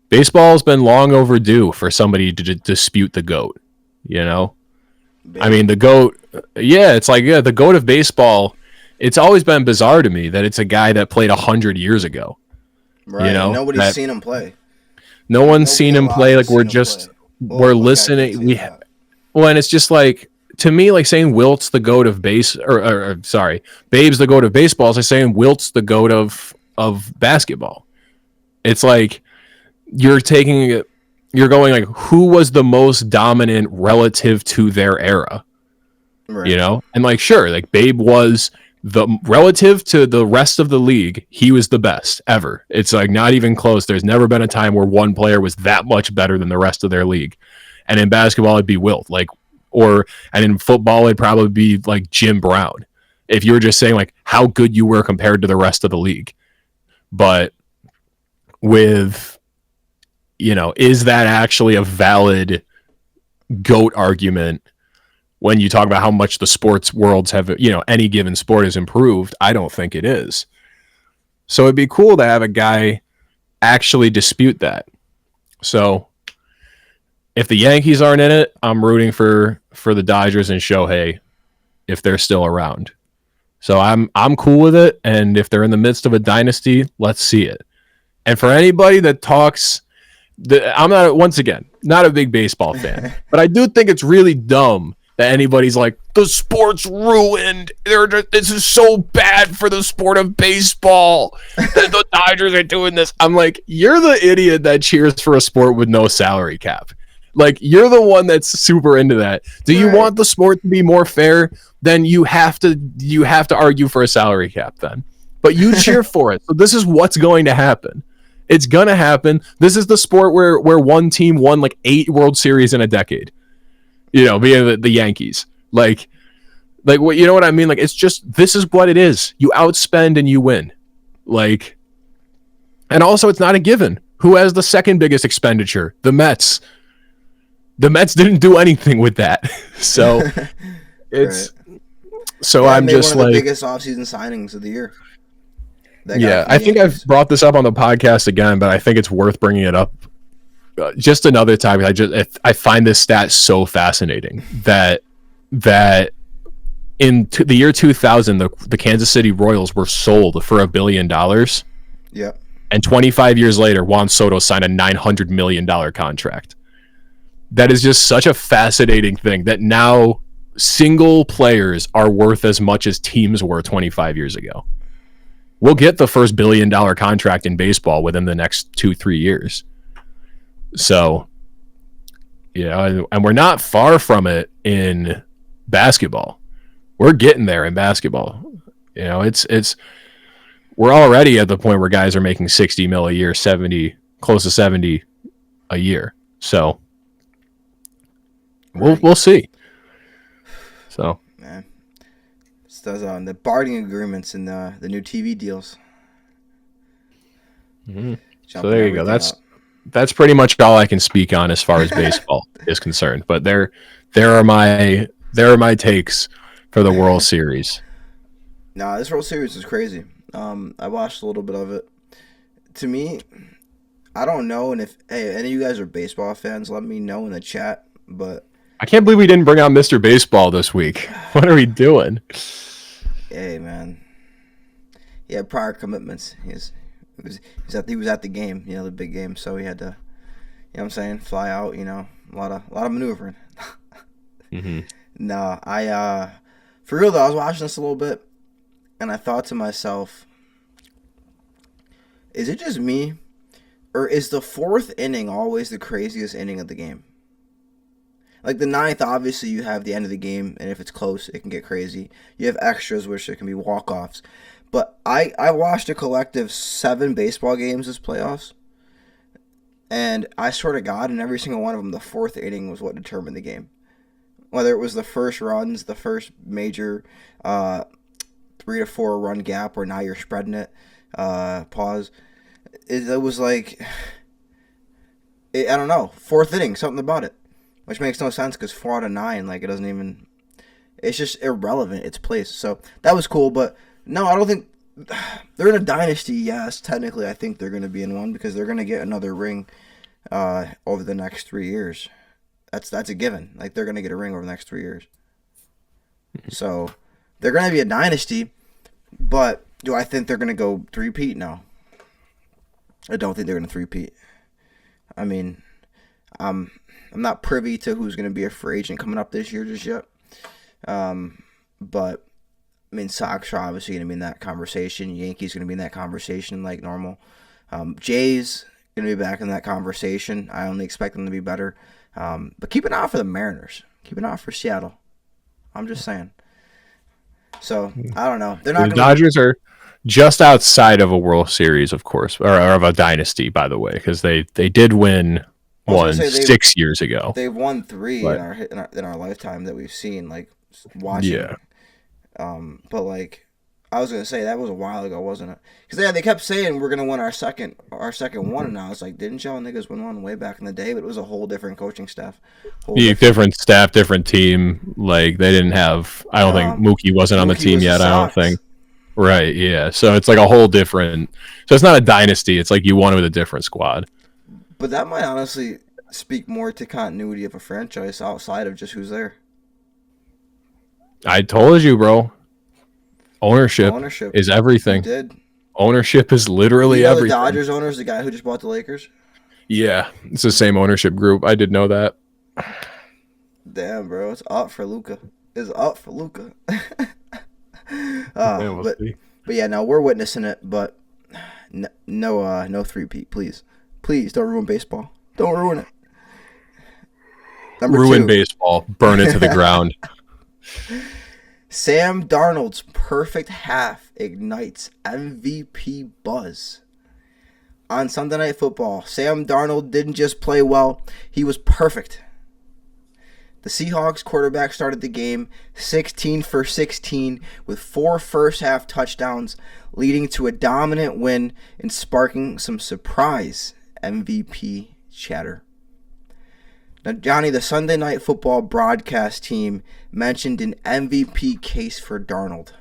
baseball's been long overdue for somebody to dispute the GOAT, I mean, the GOAT, it's like, the GOAT of baseball, it's always been bizarre to me that it's a guy that played 100 years ago.
Right, and nobody's seen him play.
No one's seen him play. Like, we're listening. Well, and it's just like, to me, like saying Wilt's the GOAT of Babe's the GOAT of baseball is like saying Wilt's the GOAT of basketball. It's like you're going like, who was the most dominant relative to their era? Right. And like, sure, like Babe was the relative to the rest of the league, he was the best ever. It's like not even close. There's never been a time where one player was that much better than the rest of their league. And in basketball, it'd be Wilt, and in football, it'd probably be like Jim Brown. If you were just saying like how good you were compared to the rest of the league. But with, is that actually a valid GOAT argument? When you talk about how much the sports worlds have, any given sport has improved, I don't think it is. So it'd be cool to have a guy actually dispute that. So if the Yankees aren't in it, I'm rooting for the Dodgers and Shohei if they're still around. So I'm cool with it. And if they're in the midst of a dynasty, let's see it. And for anybody that talks, I'm not a big baseball fan, but I do think it's really dumb that anybody's like, the sport's ruined. This is so bad for the sport of baseball that the Dodgers are doing this. I'm like, you're the idiot that cheers for a sport with no salary cap. Like, you're the one that's super into that. Do you want the sport to be more fair? Then you have to argue for a salary cap then. But you cheer for it. So this is what's going to happen. It's going to happen. This is the sport where one team won like 8 World Series in a decade. Being the Yankees. Like what, you know what I mean? Like, it's just, this is what it is. You outspend and you win. Like, and also it's not a given. Who has the second biggest expenditure? The Mets. The Mets didn't do anything with that. So it's, so I'm just
one of
like,
the biggest offseason signings of the year.
I think I've brought this up on the podcast again, but I think it's worth bringing it up just another time. I find this stat so fascinating that in the year 2000, the Kansas City Royals were sold for $1 billion.
Yep.
And 25 years later, Juan Soto signed a $900 million contract. That is just such a fascinating thing that now single players are worth as much as teams were 25 years ago. We'll get the first $1 billion contract in baseball within the next 2-3 years. So, and we're not far from it in basketball. We're getting there in basketball. It's we're already at the point where guys are making 60 mil a year, 70, close to 70 a year. So we'll see. So,
man, this does on the bargaining agreements and the new TV deals.
Mm-hmm. So there you go. That's pretty much all I can speak on as far as baseball is concerned. But there are my takes for the World Series.
Nah, this World Series is crazy. I watched a little bit of it. To me, I don't know, and if any of you guys are baseball fans, let me know in the chat. But
I can't believe we didn't bring on Mr. Baseball this week. What are we doing?
Hey, man. He had prior commitments. He was at the game, the big game, so he had to, what I'm saying, fly out, a lot of maneuvering.
Mm-hmm.
No, for real though, I was watching this a little bit, and I thought to myself, is it just me, or is the 4th inning always the craziest inning of the game? Like the ninth, obviously you have the end of the game, and if it's close, it can get crazy. You have extras, which there can be walk-offs. But I watched a collective 7 baseball games this playoffs, and I swear to God, in every single one of them, the 4th inning was what determined the game. Whether it was the first runs, the first major 3 to 4 run gap, where now you're spreading it, pause. It was like, I don't know, 4th inning, something about it. Which makes no sense because 4 out of 9, like, it doesn't even, it's just irrelevant, its place. So that was cool, but no, I don't think, they're in a dynasty, yes, technically I think they're going to be in one because they're going to get another ring over the next 3 years. That's a given. Like, they're going to get a ring over the next 3 years. So they're going to be a dynasty, but do I think they're going to go three-peat? No. I don't think they're going to three-peat. I mean, I'm not privy to who's going to be a free agent coming up this year just yet. But, I mean, Sox are obviously going to be in that conversation. Yankees going to be in that conversation like normal. Jays going to be back in that conversation. I only expect them to be better. But keep an eye out for the Mariners. Keep an eye out for Seattle. I'm just saying. So, I don't know. They're not
the Dodgers are just outside of a World Series, of course, or of a dynasty, by the way, because they did win one 6 years ago.
They've won 3 in our lifetime that we've seen, like, watching.
Yeah.
But, like, I was going to say, that was a while ago, wasn't it? Because they kept saying we're going to win our second one, and I was like, didn't y'all niggas win one way back in the day? But it was a whole different coaching staff.
Different staff, different team. Like, they didn't have, I don't think Mookie wasn't on the team yet, I don't think. Right, yeah. So it's like a whole different, so it's not a dynasty, it's like you won with a different squad.
But that might honestly speak more to continuity of a franchise outside of just who's there.
I told you, bro. Ownership is everything.
You did.
Ownership is literally everything.
The Dodgers owner is the guy who just bought the Lakers?
Yeah, it's the same ownership group. I did know that.
Damn, bro. It's up for Luka. It's up for Luka. But yeah, no, we're witnessing it, but no three-peat, please. Please, don't ruin baseball. Don't ruin it.
Ruin baseball. Burn it to the ground.
Sam Darnold's perfect half ignites MVP buzz. On Sunday Night Football, Sam Darnold didn't just play well, he was perfect. The Seahawks quarterback started the game 16 for 16 with 4 first-half touchdowns, leading to a dominant win and sparking some surprise MVP chatter. Now, Johnny, the Sunday Night Football broadcast team mentioned an MVP case for Darnold.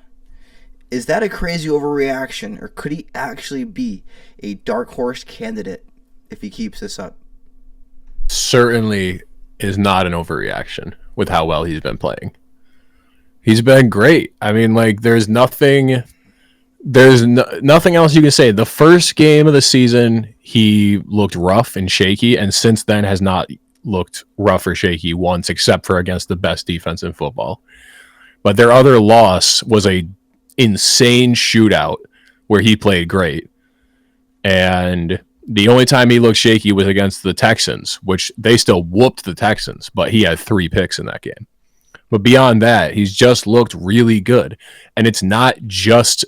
Is that a crazy overreaction, or could he actually be a dark horse candidate if he keeps this up?
Certainly is not an overreaction with how well he's been playing. He's been great. I mean, like, there's nothing else you can say. The first game of the season, he looked rough and shaky, and since then has not looked rough or shaky once, except for against the best defense in football. But their other loss was a insane shootout where he played great. And the only time he looked shaky was against the Texans, which they still whooped the Texans, but he had 3 picks in that game. But beyond that, he's just looked really good. And it's not just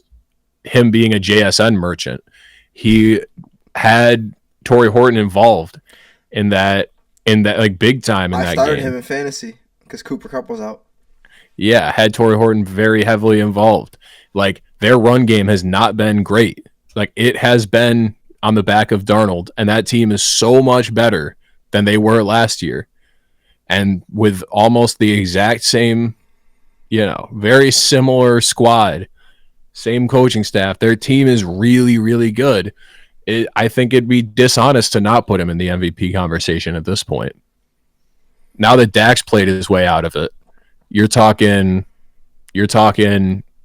him being a JSN merchant. He had Torrey Horton involved in that like big time in that game.
I started him in fantasy because Cooper Kupp was out.
Yeah, had Torrey Horton very heavily involved. Like, their run game has not been great. Like, it has been on the back of Darnold, and that team is so much better than they were last year. And with almost the exact same, very similar squad, same coaching staff, their team is really, really good. I think it'd be dishonest to not put him in the MVP conversation at this point. Now that Dak's played his way out of it, you're talking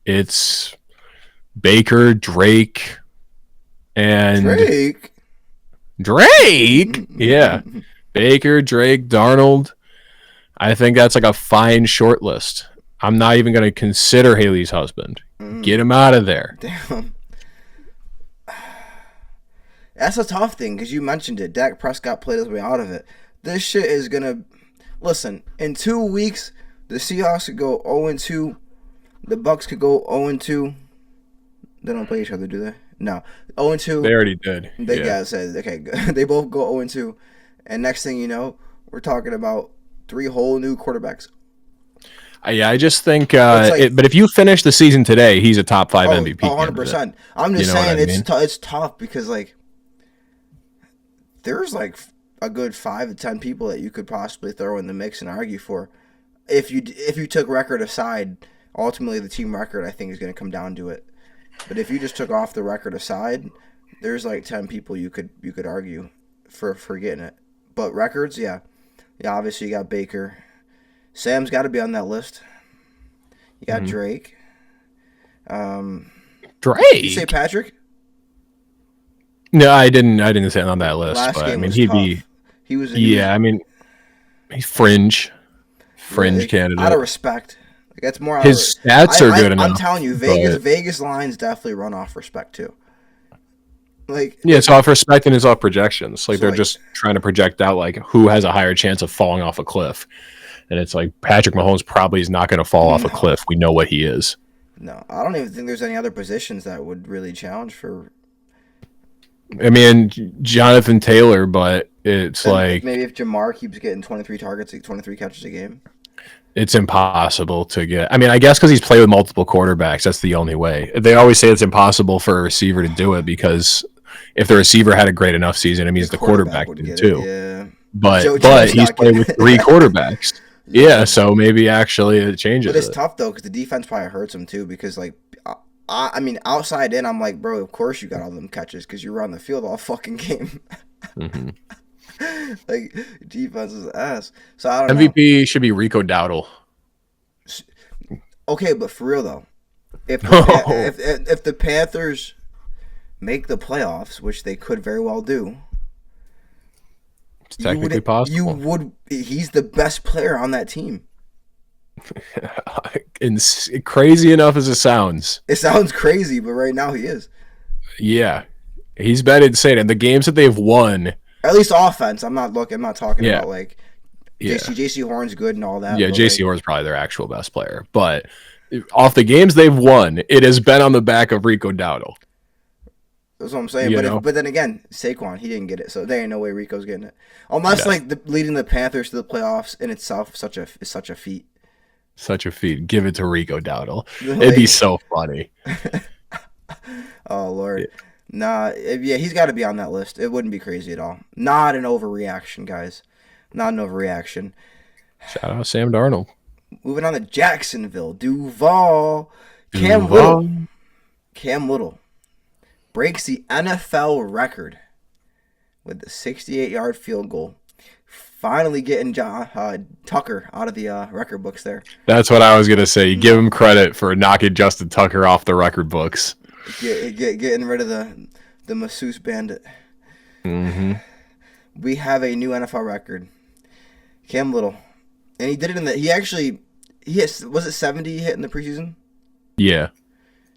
it's Baker, Drake, and Drake? Yeah. Baker, Drake, Darnold. I think that's like a fine short list. I'm not even going to consider Haley's husband. Get him out of there.
Damn. That's a tough thing because you mentioned it. Dak Prescott played his way out of it. This shit is going to... Listen, in 2 weeks, the Seahawks could go 0-2. The Bucks could go 0-2. They don't play each other, do they? No. 0-2.
They already did.
They said, okay, they both go 0-2. And next thing you know, we're talking about 3 whole new quarterbacks.
I just think, but if you finish the season today, he's a top 5 MVP.
100%.
Candidate.
I'm just saying it's tough because, like, there's, like, a good 5 to 10 people that you could possibly throw in the mix and argue for. If you took record aside, ultimately the team record, I think, is going to come down to it. But if you just took off the record aside, there's, like, 10 people you could argue for getting it. But records, yeah, obviously you got Baker. Sam's got to be on that list. You got Drake.
Drake?
You say Patrick?
No, I didn't say it on that list.
Last
but
game
I mean,
was
he'd
tough.
be.
I
mean, he's fringe candidate.
Out of respect. Like, that's more.
His stats are good enough.
I'm telling you, Vegas lines definitely run off respect too. Like,
yeah, it's off respect and it's off projections. Like, they're just trying to project out like who has a higher chance of falling off a cliff. And it's like Patrick Mahomes probably is not going to fall off a cliff. We know what he is.
No, I don't even think there's any other positions that would really challenge for.
I mean, Jonathan Taylor, but it's like
maybe if Jamar keeps getting 23 targets, 23 catches a game.
It's impossible to get. I mean, I guess because he's played with multiple quarterbacks, that's the only way. They always say it's impossible for a receiver to do it because if the receiver had a great enough season, it means the quarterback did too.
Yeah.
But he's played with 3 quarterbacks. Yeah, so maybe actually it changes.
But it's tough though because the defense probably hurts him too. Because like, I mean, outside in, I'm like, bro, of course you got all them catches because you were on the field all fucking game. Like, defense is ass. So I don't know.
MVP should be Rico Dowdle.
Okay, but for real though, if the Panthers make the playoffs, which they could very well do.
It's technically possible.
He's the best player on that team.
And crazy enough as it sounds.
It sounds crazy, but right now he is.
Yeah. He's been insane. And the games that they've won.
At least offense. I'm not talking about like JC Horn's good and all that.
Yeah, JC Horn's probably their actual best player. But off the games they've won, it has been on the back of Rico Dowdle.
That's what I'm saying. But then again, Saquon, he didn't get it, so there ain't no way Rico's getting it. Unless leading the Panthers to the playoffs in itself is such a feat.
Such a feat. Give it to Rico Dowdle. It'd be so funny.
Oh Lord. Nah, he's got to be on that list. It wouldn't be crazy at all. Not an overreaction, guys. Not an overreaction. Shout
out Sam Darnold.
Moving on to Jacksonville. Duval. Cam Little breaks the NFL record with the 68-yard field goal. Finally getting Tucker out of the record books there.
That's what I was going to say. You give him credit for knocking Justin Tucker off the record books.
Getting rid of the masseuse bandit.
Mm-hmm.
We have a new NFL record. Cam Little. And he did it was it 70 he hit in the preseason?
Yeah.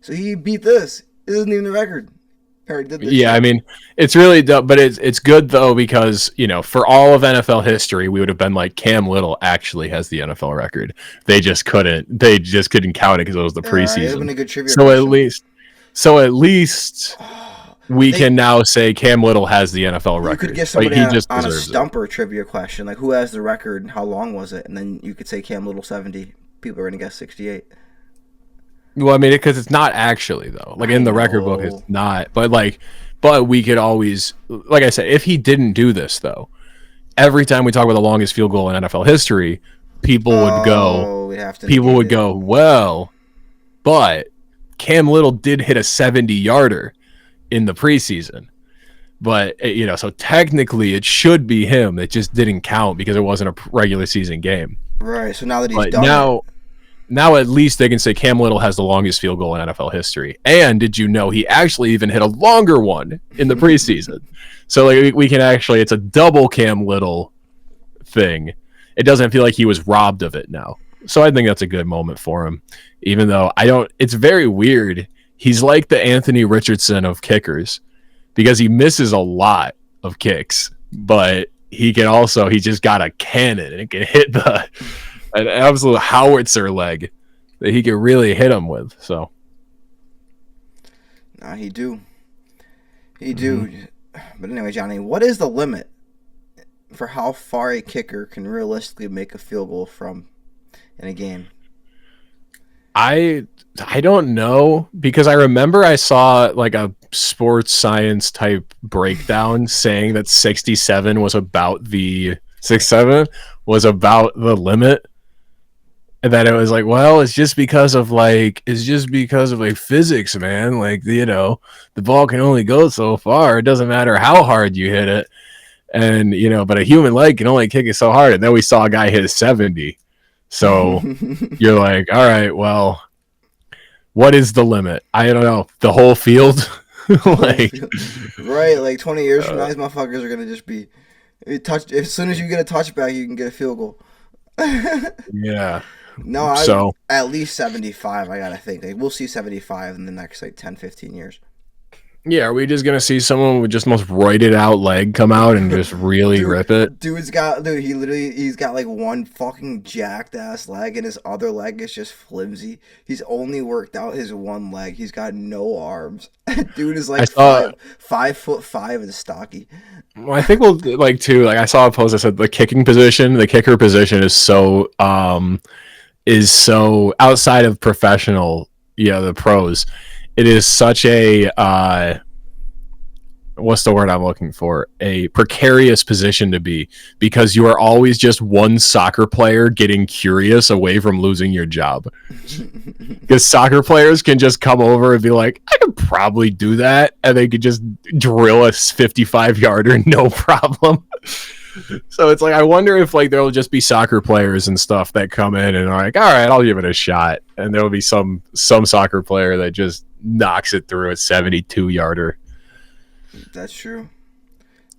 So he beat this. It isn't even the record.
I mean, it's really dumb, but it's good though because for all of NFL history, we would have been like Cam Little actually has the NFL record. They just couldn't count it because it was the preseason.
Been a good trivia
so at least we can now say Cam Little has the NFL record.
You could get somebody on a stumper trivia question, like who has the record, how long was it, and then you could say Cam Little 70. People are gonna guess 68.
Well, I mean, because it's not actually though. Like in the record book, it's not. But we could always, like I said, if he didn't do this though, every time we talk about the longest field goal in NFL history, people would go, well, but Cam Little did hit a 70-yarder in the preseason. But so technically it should be him. It just didn't count because it wasn't a regular season game.
Right. So now that he's done
Now at least they can say Cam Little has the longest field goal in NFL history. And did you know he actually even hit a longer one in the preseason? So we can actually, it's a double Cam Little thing. It doesn't feel like he was robbed of it now. So I think that's a good moment for him. Even though it's very weird. He's like the Anthony Richardson of kickers because he misses a lot of kicks, but he just got a cannon and it can hit an absolute howitzer leg that he can really hit him with. So,
nah, he do. But anyway, Johnny, what is the limit for how far a kicker can realistically make a field goal from in a game?
I don't know, because I remember I saw like a sports science type breakdown saying that 67 was about the limit, and that it was like, well, it's just because of physics, man. Like, the ball can only go so far. It doesn't matter how hard you hit it, and but a human leg can only kick it so hard. And then we saw a guy hit 70. So you're like, all right, well, what is the limit? I don't know. The whole field?
Right, like 20 years from now, these motherfuckers are going to just be as soon as you get a touchback, you can get a field goal.
Yeah.
No, at least 75, I got to think. Like, we'll see 75 in the next, 10, 15 years.
Yeah, are we just going to see someone with just most roided out leg come out and just really rip it?
He's got like one fucking jacked ass leg, and his other leg is just flimsy. He's only worked out his one leg. He's got no arms. Dude is like 5'5" and stocky.
Well, I think I saw a post that said the kicker position is so outside of professional, the pros. It is such a what's the word I'm looking for? A precarious position to be, because you are always just one soccer player getting curious away from losing your job. Because soccer players can just come over and be like, I could probably do that, and they could just drill a 55-yarder no problem. So it's like, I wonder if there'll just be soccer players and stuff that come in and are like, all right, I'll give it a shot, and there'll be some soccer player that just knocks it through a 72-yarder.
That's true.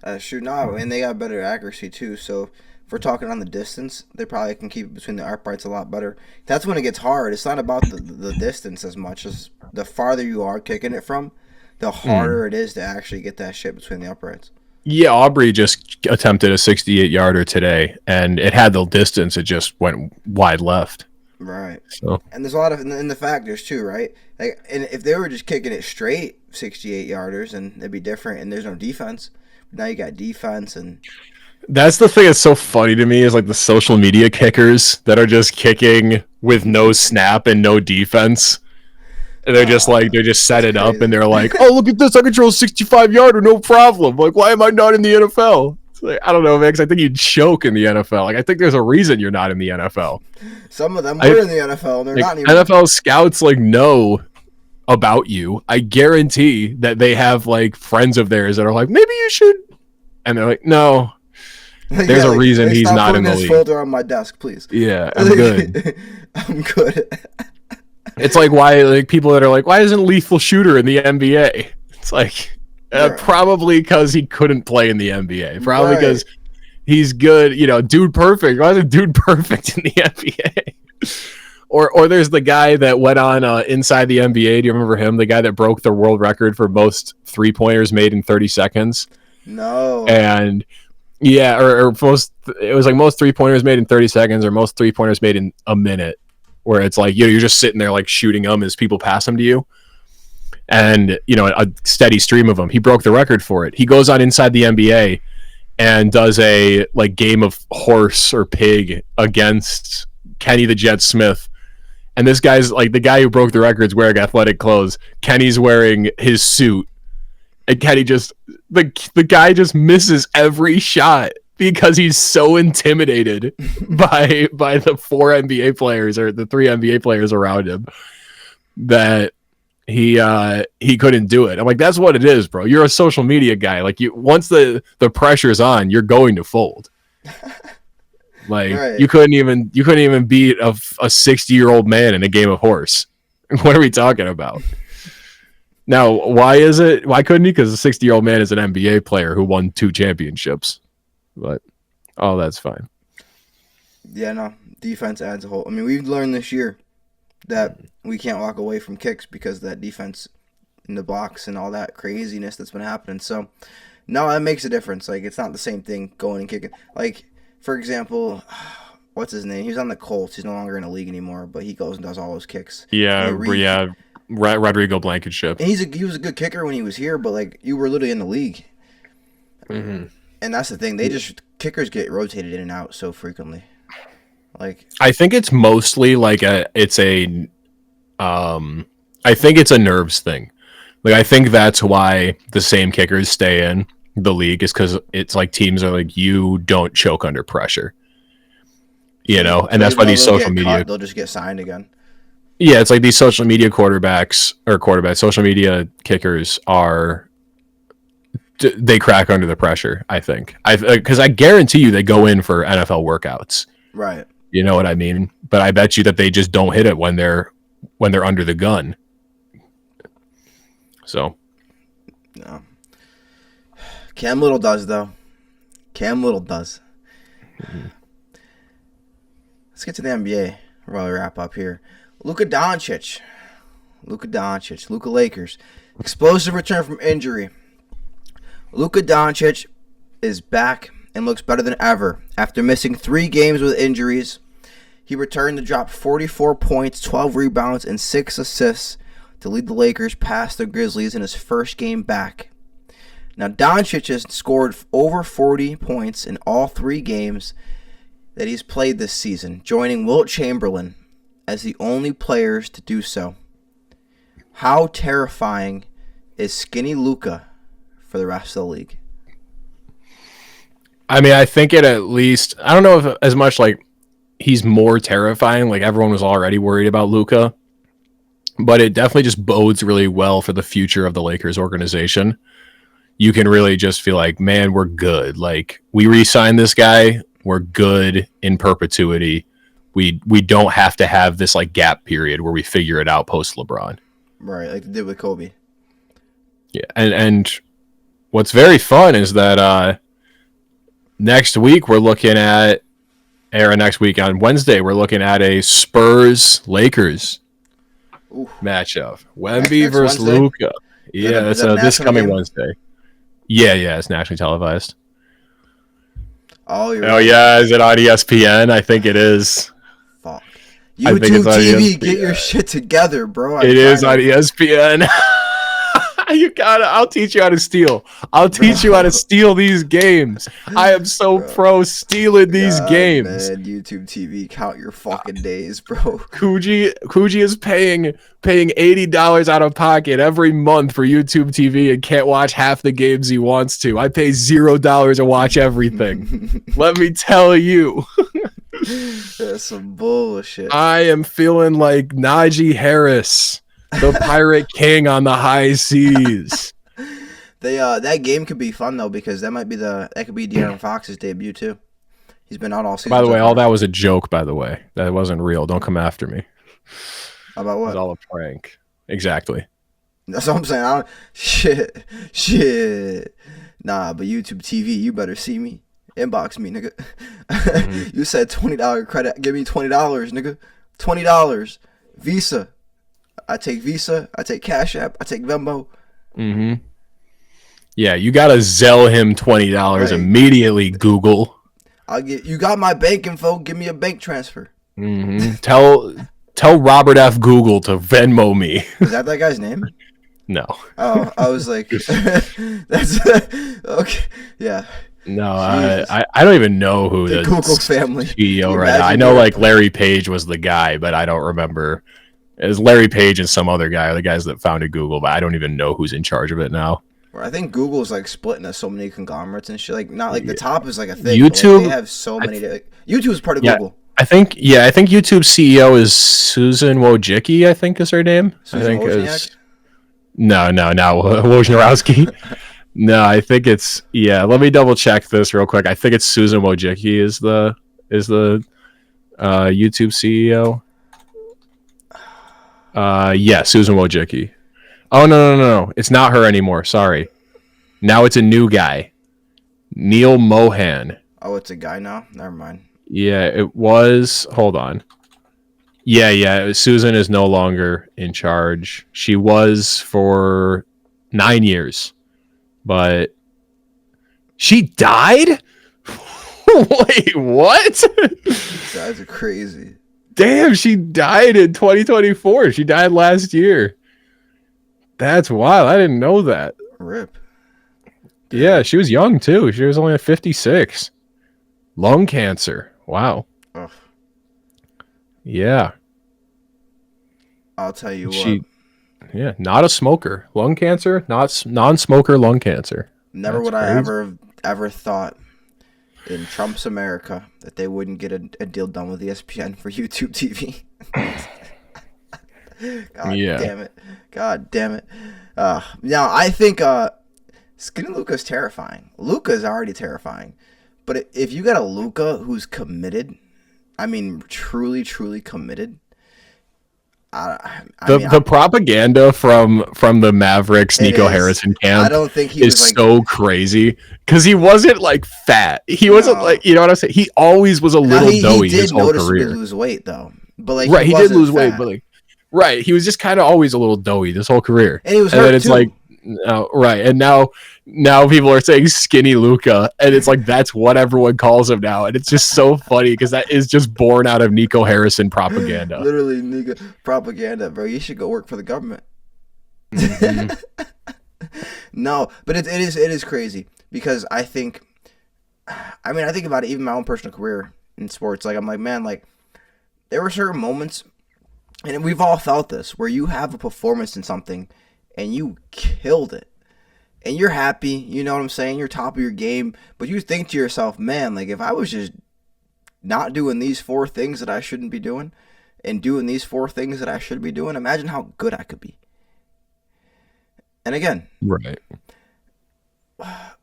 No, and they got better accuracy too. So if we're talking on the distance, they probably can keep it between the uprights a lot better. That's when it gets hard. It's not about the distance as much as the farther you are kicking it from, the harder it is to actually get that shit between the uprights.
Yeah, Aubrey just attempted a 68-yarder today, and it had the distance. It just went wide left.
Right.
So.
And there's a lot of in the factors too, right? Like, and if they were just kicking it straight 68-yarders, and it'd be different. And there's no defense. But now you got defense, and
that's the thing that's so funny to me is the social media kickers that are just kicking with no snap and no defense. And they're just they just set it up, and they're like, oh, look at this, I control a 65-yarder, no problem. Like, why am I not in the NFL? It's like, I don't know, man, because I think you'd choke in the NFL. I think there's a reason you're not in the NFL.
Some of them were in the NFL, and they're not even.
NFL scouts know about you. I guarantee that they have friends of theirs that are like, maybe you should, and they're like, no. There's a reason he's not in the league.
Folder on my desk, please.
Yeah, I'm good.
I'm good.
It's why people that are like, why isn't Lethal Shooter in the NBA? It's probably because he couldn't play in the NBA. Probably because he's good. Dude Perfect. Why isn't Dude Perfect in the NBA? Or there's the guy that went on Inside the NBA. Do you remember him? The guy that broke the world record for most 3-pointers made in 30 seconds.
No.
And yeah, or most, it was most 3-pointers made in 30 seconds, or most 3-pointers made in a minute. Where it's you're just sitting there shooting them as people pass them to you, and a steady stream of them. He broke the record for it. He goes on Inside the NBA and does a game of horse or pig against Kenny the Jet Smith, and this guy's the guy who broke the record's wearing athletic clothes. Kenny's wearing his suit, and Kenny just the guy just misses every shot. Because he's so intimidated by the 4 NBA players or the 3 NBA players around him that he couldn't do it. I'm like, that's what it is, bro. You're a social media guy. Once the pressure's on, you're going to fold. You couldn't even beat a 60-year-old man in a game of horse. What are we talking about? Now, why couldn't he? Because a 60-year-old man is an NBA player who won 2 championships. But that's fine.
Yeah, no. Defense adds a whole. I mean, we've learned this year that we can't walk away from kicks because of that defense in the box and all that craziness that's been happening. So No, that makes a difference. Like, it's not the same thing going and kicking. Like, for example, what's his name? He was on the Colts. He's no longer in the league anymore, but he goes and does all those kicks.
Yeah, yeah. Rodrigo Blankenship.
And he was a good kicker when he was here, but like you were literally in the league.
Mm-hmm.
And that's the thing. Kickers get rotated in and out so frequently. Like,
I think it's mostly like I think it's a nerves thing. Like, I think that's why the same kickers stay in the league, is because it's like teams are like, you don't choke under pressure, you know, and that's why these social media,
they'll just get signed again.
Yeah, it's like these social media social media kickers they crack under the pressure. I think because I guarantee you they go in for NFL workouts,
right?
You know what I mean? But I bet you that they just don't hit it when they're under the gun. So,
no. Cam Little does though. Cam Little does. Mm-hmm. Let's get to the NBA while we wrap up here. Luka Doncic, Luka Lakers, explosive return from injury. Luka Doncic is back and looks better than ever after missing 3 games with injuries. He returned to drop 44 points, 12 rebounds, and 6 assists to lead the Lakers past the Grizzlies in his first game back. Now, Doncic has scored over 40 points in all 3 games that he's played this season, joining Wilt Chamberlain as the only players to do so. How terrifying is skinny Luka for the rest of the league?
I mean, I think it at least, I don't know if as much like he's more terrifying, like everyone was already worried about Luka, but it definitely just bodes really well for the future of the Lakers organization. You can really just feel like, man, we're good. Like, we re-signed this guy, we're good in perpetuity. We don't have to have this like gap period where we figure it out post LeBron.
Right, like they did with Kobe.
Yeah, and what's very fun is that next week on Wednesday we're looking at a Spurs-Lakers matchup. Wemby versus Luka. Yeah, that's this coming Wednesday. Yeah, it's nationally televised.
Oh,
yeah, is it on ESPN? I think it is.
Fuck. YouTube TV, get your shit together, bro.
It is on ESPN. I'll teach you how to steal. I'll teach you how to steal these games. I am so pro stealing these games.
Man, YouTube TV, count your fucking days, bro.
Coogee is paying $80 out of pocket every month for YouTube TV and can't watch half the games he wants to. I pay $0 to watch everything. Let me tell you.
That's some bullshit.
I am feeling like Najee Harris, the Pirate King on the high seas.
That game could be fun though, because that could be De'Aaron Fox's debut too. He's been out all season.
By the way, all that was a joke. By the way, that wasn't real. Don't come after me.
About what?
It was all a prank. Exactly.
That's what I'm saying. Shit. Nah, but YouTube TV, you better see me. Inbox me, nigga. Mm-hmm. You said $20 credit. Give me $20, nigga. $20. Visa. I take Visa. I take Cash App. I take Venmo.
Mm-hmm. Yeah, you gotta Zelle him $20 immediately, Google.
You got my bank info. Give me a bank transfer.
Mm-hmm. Tell Robert F. Google to Venmo me.
Is that guy's name?
No.
Oh, I was like, that's okay. Yeah.
No, I don't even know who the
Google family
CEO right now. I know like Larry Page was the guy, but I don't remember. It was Larry Page and some other guy, the guys that founded Google, but I don't even know who's in charge of it now.
I think Google's like split into so many conglomerates and shit. Like, not like the top is like a thing.
YouTube,
like, they have so many. YouTube is part of Google.
I think YouTube's CEO is Susan Wojcicki. I think is her name.
Susan Wojcicki?
No, Wojnarowski. No, I think it's Let me double check this real quick. I think it's Susan Wojcicki is the YouTube CEO. Susan Wojcicki. Oh no, it's not her anymore. Sorry. Now it's a new guy, Neil Mohan.
Oh, it's a guy now. Never mind.
Yeah, it was. Hold on. Yeah. Susan is no longer in charge. She was for 9 years, but She died? Wait, what?
Guys are crazy.
Damn, she died in 2024. She died last year. That's wild. I didn't know that.
Rip.
Damn. Yeah, she was young too. She was only 56. Lung cancer. Wow.
Ugh.
Yeah.
I'll tell you what.
Yeah, not a smoker. Lung cancer, not non-smoker lung cancer.
Never would I ever thought in Trump's America that they wouldn't get a deal done with ESPN for YouTube TV. God damn it. Now, I think Skinny Luka's terrifying. Luka's already terrifying. But if you got a Luka who's committed, I mean, truly, truly committed,
the propaganda from the Mavericks Nico Harrison camp,
I don't think he was
so crazy because he wasn't like fat. He wasn't like, you know what I'm saying. He always was a little doughy his whole career.
He did lose weight though, but like
right, he did lose weight, but like right, he was just kind of always a little doughy this whole career.
And he was hurt too. It's
like right, and now people are saying skinny Luka, and it's like that's what everyone calls him now, and it's just so funny because that is just born out of Nico Harrison propaganda.
Literally, Nico propaganda, bro. You should go work for the government.
Mm-hmm.
No, but it is crazy because I think about it, even my own personal career in sports. Like I'm like, man, like there were certain moments, and we've all felt this, where you have a performance in something and you killed it. And you're happy, you know what I'm saying? You're top of your game, but you think to yourself, man, like if I was just not doing these 4 things that I shouldn't be doing and doing these 4 things that I should be doing, imagine how good I could be. And again,
right.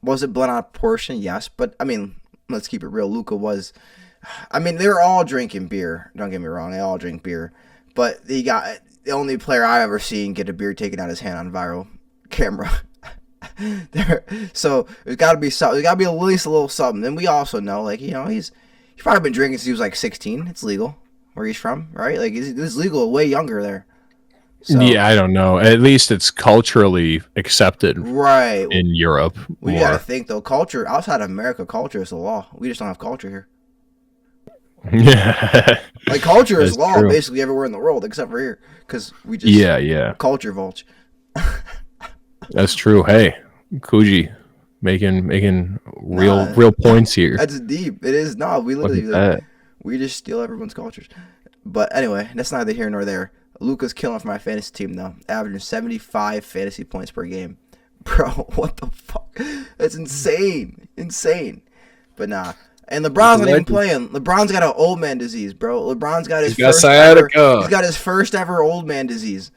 Was it blown out of proportion? Yes, but I mean, let's keep it real. Luka was, I mean, they were all drinking beer. Don't get me wrong, they all drink beer. But he got the only player I've ever seen get a beer taken out of his hand on viral camera. So there's got to be something. There's got to be at least a little something. And we also know, like, you know, he's probably been drinking since he was like 16. It's legal where he's from, right? Like, it's legal way younger there. So,
yeah, I don't know. At least it's culturally accepted,
right,
in Europe.
We got to think though. Culture outside of America, culture is the law. We just don't have culture here.
Yeah,
like culture is law basically everywhere in the world except for here because we just culture vulture. That's
true. Hey, Kuji, making real points here.
That's deep. It is not. We literally we just steal everyone's cultures. But anyway, that's neither here nor there. Luka's killing for my fantasy team though, averaging 75 fantasy points per game. Bro, what the fuck? That's insane. But nah. And LeBron's not even playing. LeBron's got an old man disease, bro. LeBron's got his first sciatica. He's got his first ever old man disease.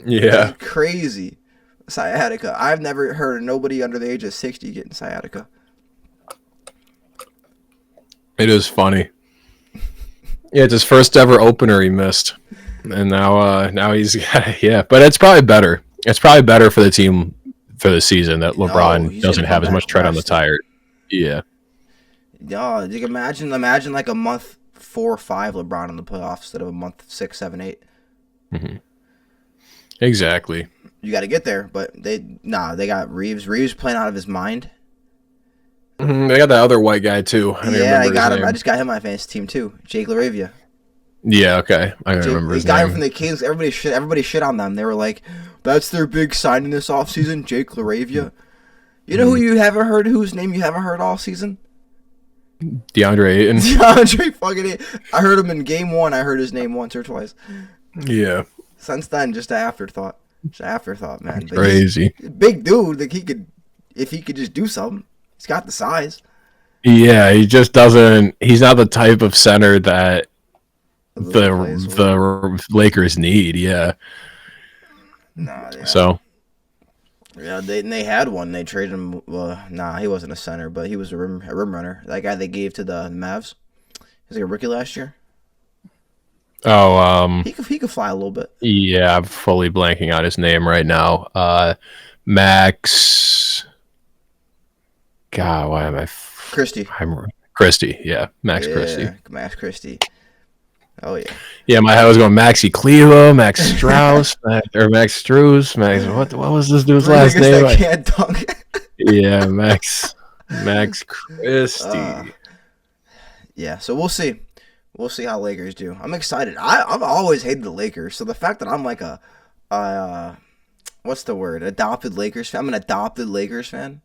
Yeah.
That's crazy. Sciatica. I've never heard of nobody under the age of 60 getting sciatica.
It is funny. Yeah, it's his first ever opener he missed. And now he's but it's probably better. It's probably better for the team for the season that LeBron doesn't have as much tread on the tire. Yeah.
Yeah, you can imagine like a month 4 or 5 LeBron in the playoffs instead of a month 6, 7, 8.
Mm-hmm. Exactly.
You got to get there, but they got Reeves. Reeves playing out of his mind.
Mm-hmm. They got that other white guy too.
I got him. I just got him on my fantasy team too. Jake LaRavia.
Yeah, okay. I remember his name.
Guy from the Kings. Everybody shit on them. They were like, "That's their big signing this offseason, Jake LaRavia." You know who you haven't heard? Whose name you haven't heard all season?
DeAndre Ayton.
DeAndre fucking Ayton. I heard him in game 1. I heard his name once or twice.
Yeah.
Since then, just an afterthought. Man. But
crazy.
Big dude. Like if he could just do something. He's got the size.
Yeah, he just doesn't. He's not the type of center that the Lakers need. Yeah.
Nah. Yeah.
So.
Yeah, they had one. They traded him. He wasn't a center, but he was a rim runner. That guy they gave to the Mavs. He was like a rookie last year.
Oh,
he could fly a little bit.
Yeah, I'm fully blanking on his name right now. Max. God, why am I?
Christie.
Christie, yeah, Max Christie.
Max Christie. Oh yeah.
Yeah, my head was going Maxi Clevo, Max Strauss, Max Struz, Max. What was this dude's last name?
I can't dunk.
Yeah, Max. Max Christie.
Yeah, so we'll see. We'll see how Lakers do. I'm excited. I've always hated the Lakers, so the fact that I'm like what's the word? Adopted Lakers fan. I'm an adopted Lakers fan.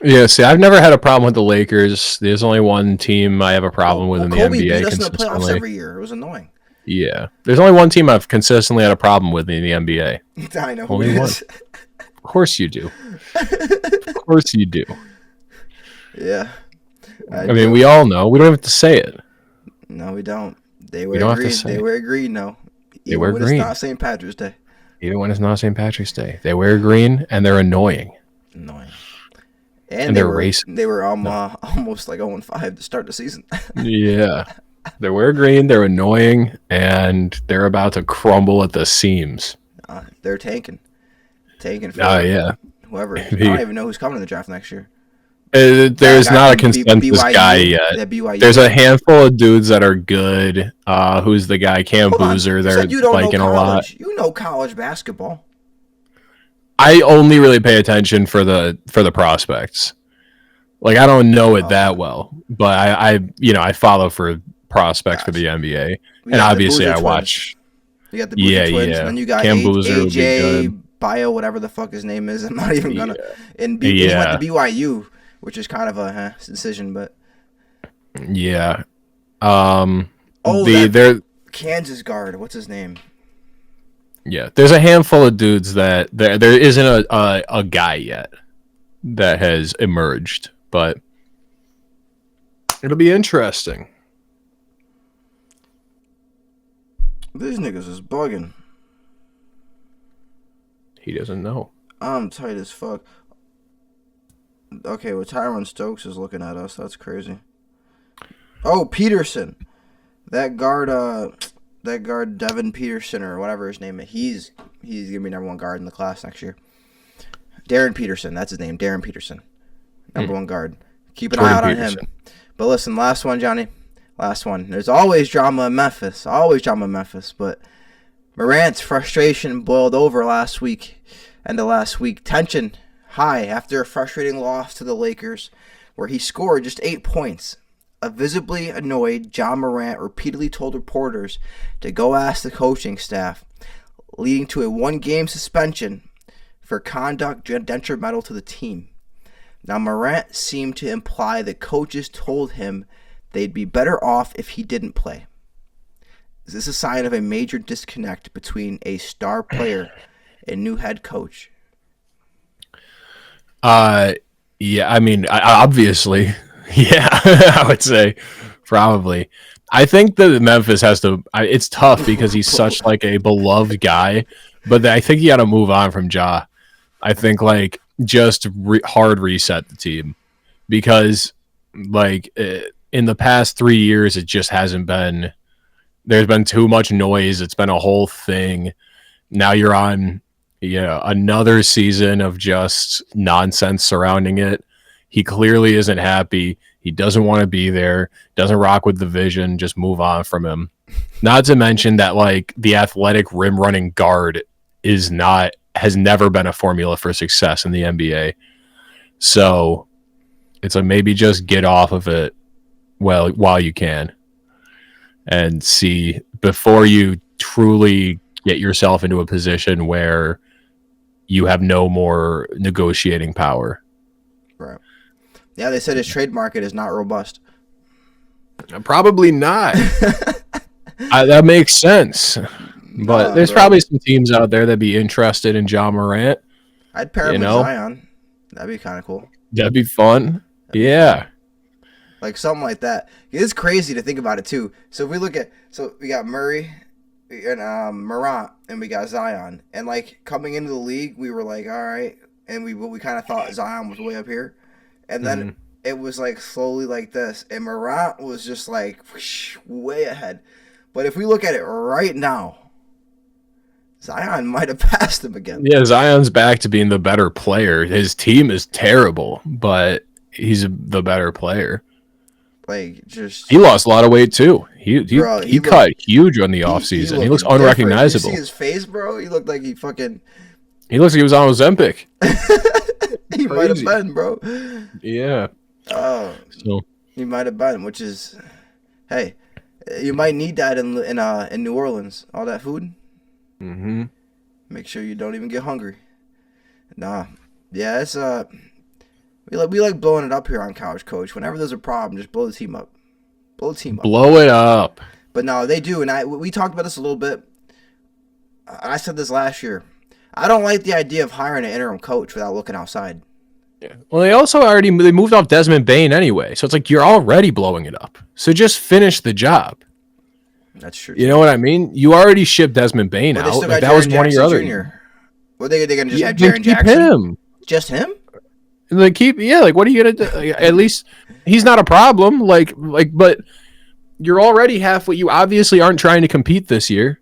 Yeah, see, I've never had a problem with the Lakers. There's only one team I have a problem with in the
Kobe
NBA
beat us in the playoffs
consistently.
every year. It was annoying.
Yeah, there's only one team I've consistently had a problem with in the NBA.
I know who
Only
it
one.
is.
Of course you do. Of course you do.
Yeah.
I mean, we all know. We don't have to say it.
No, we don't. They
We
wear
don't have to
green.
say
They
it.
wear green. No,
They wear
when
green.
It's not St. Patrick's Day.
Even when it's not St. Patrick's Day. They wear green, and they're annoying.
Annoying.
And they're racist.
They were almost like 0-5 to start the season.
Yeah. They wear green, they're annoying, and they're about to crumble at the seams.
They're tanking. Tanking for
Yeah.
whoever. I don't even know who's coming to the draft next year.
There's
That
not a
guy from
consensus
BYU,
guy yet.
that BYU
There's a
guy.
handful of dudes that are good. Who's the guy? Cam
Hold on.
Boozer.
You
They're
said you don't
liking
know
a lot.
college. You know college basketball.
I only really pay attention for the prospects. Like, I don't know it that well, but I follow for prospects for the NBA, and obviously I watch.
You got the Boozer twins,
yeah.
and then you got
Cam Boozer would be
AJ
good.
Bio, whatever the fuck his name is. I'm not even gonna. And he went to BYU, which is kind of a decision, but
yeah.
They're Kansas guard. What's his name?
Yeah, there's a handful of dudes that there isn't a guy yet that has emerged, but it'll be interesting.
These niggas is bugging.
He doesn't know.
I'm tight as fuck. Okay, well, Tyron Stokes is looking at us. That's crazy. Oh, Peterson. That guard Devin Peterson or whatever his name is. He's gonna be number one guard in the class next year. Darren Peterson, that's his name. Darren Peterson, number one guard. Keep an eye out on him. But listen, last one, Johnny. Last one. There's always drama in Memphis. But Morant's frustration boiled over last week. Tension high after a frustrating loss to the Lakers, where he scored just 8 points. A visibly annoyed Ja Morant repeatedly told reporters to go ask the coaching staff, leading to a 1-game suspension for conduct detrimental to the team. Now, Morant seemed to imply that coaches told him they'd be better off if he didn't play. Is this a sign of a major disconnect between a star player and new head coach?
Yeah, I mean, obviously, yeah, I would say probably. I think that Memphis has to. It's tough because he's such like a beloved guy, but I think you got to move on from Ja. I think like just hard reset the team because like in the past 3 years it just hasn't been. There's been too much noise. It's been a whole thing. Now you're on another season of just nonsense surrounding it. He clearly isn't happy. He doesn't want to be there. Doesn't rock with the vision. Just move on from him. Not to mention that like the athletic rim running guard has never been a formula for success in the NBA. So it's like maybe just get off of it while you can and see before you truly get yourself into a position where you have no more negotiating power.
Right. Yeah, they said his trade market is not robust.
Probably not. That makes sense. But there's probably some teams out there that'd be interested in Ja Morant.
I'd pair him with Zion. That'd be kind of cool.
That'd be fun. Yeah.
Like something like that. It's crazy to think about it too. So if we look at, we got Murray and Morant, and we got Zion. And like coming into the league, we were like, all right, and we kind of thought Zion was way up here, and then it was like slowly like this, and Morant was just like whoosh, way ahead. But if we look at it right now, Zion might have passed him again.
Yeah, Zion's back to being the better player. His team is terrible, but he's the better player.
Like just
he lost a lot of weight too. He cut huge on the offseason. He looks unrecognizable.
You see his face, bro? He looked like he looks like he was on
Ozempic.
He might have been, bro.
Yeah.
Oh,
So
he might have been, which is, hey, you might need that in New Orleans. All that food.
mm-hmm.
Make sure you don't even get hungry. Nah, yeah, it's we like blowing it up here on Couch Coach. Whenever there's a problem, just blow the team up. Blow the team up.
Blow it up.
But no, they do, and we talked about this a little bit. I said this last year. I don't like the idea of hiring an interim coach without looking outside.
Yeah. Well, they moved off Desmond Bain anyway, so it's like you're already blowing it up. So just finish the job.
That's true.
You know what I mean? You already shipped Desmond Bain out. Like, that was one of your other.
Well, they're gonna just have Jaren Jackson.
Him.
Just him?
Like like what are you gonna do? Like, at least he's not a problem. But you're already halfway. You obviously aren't trying to compete this year.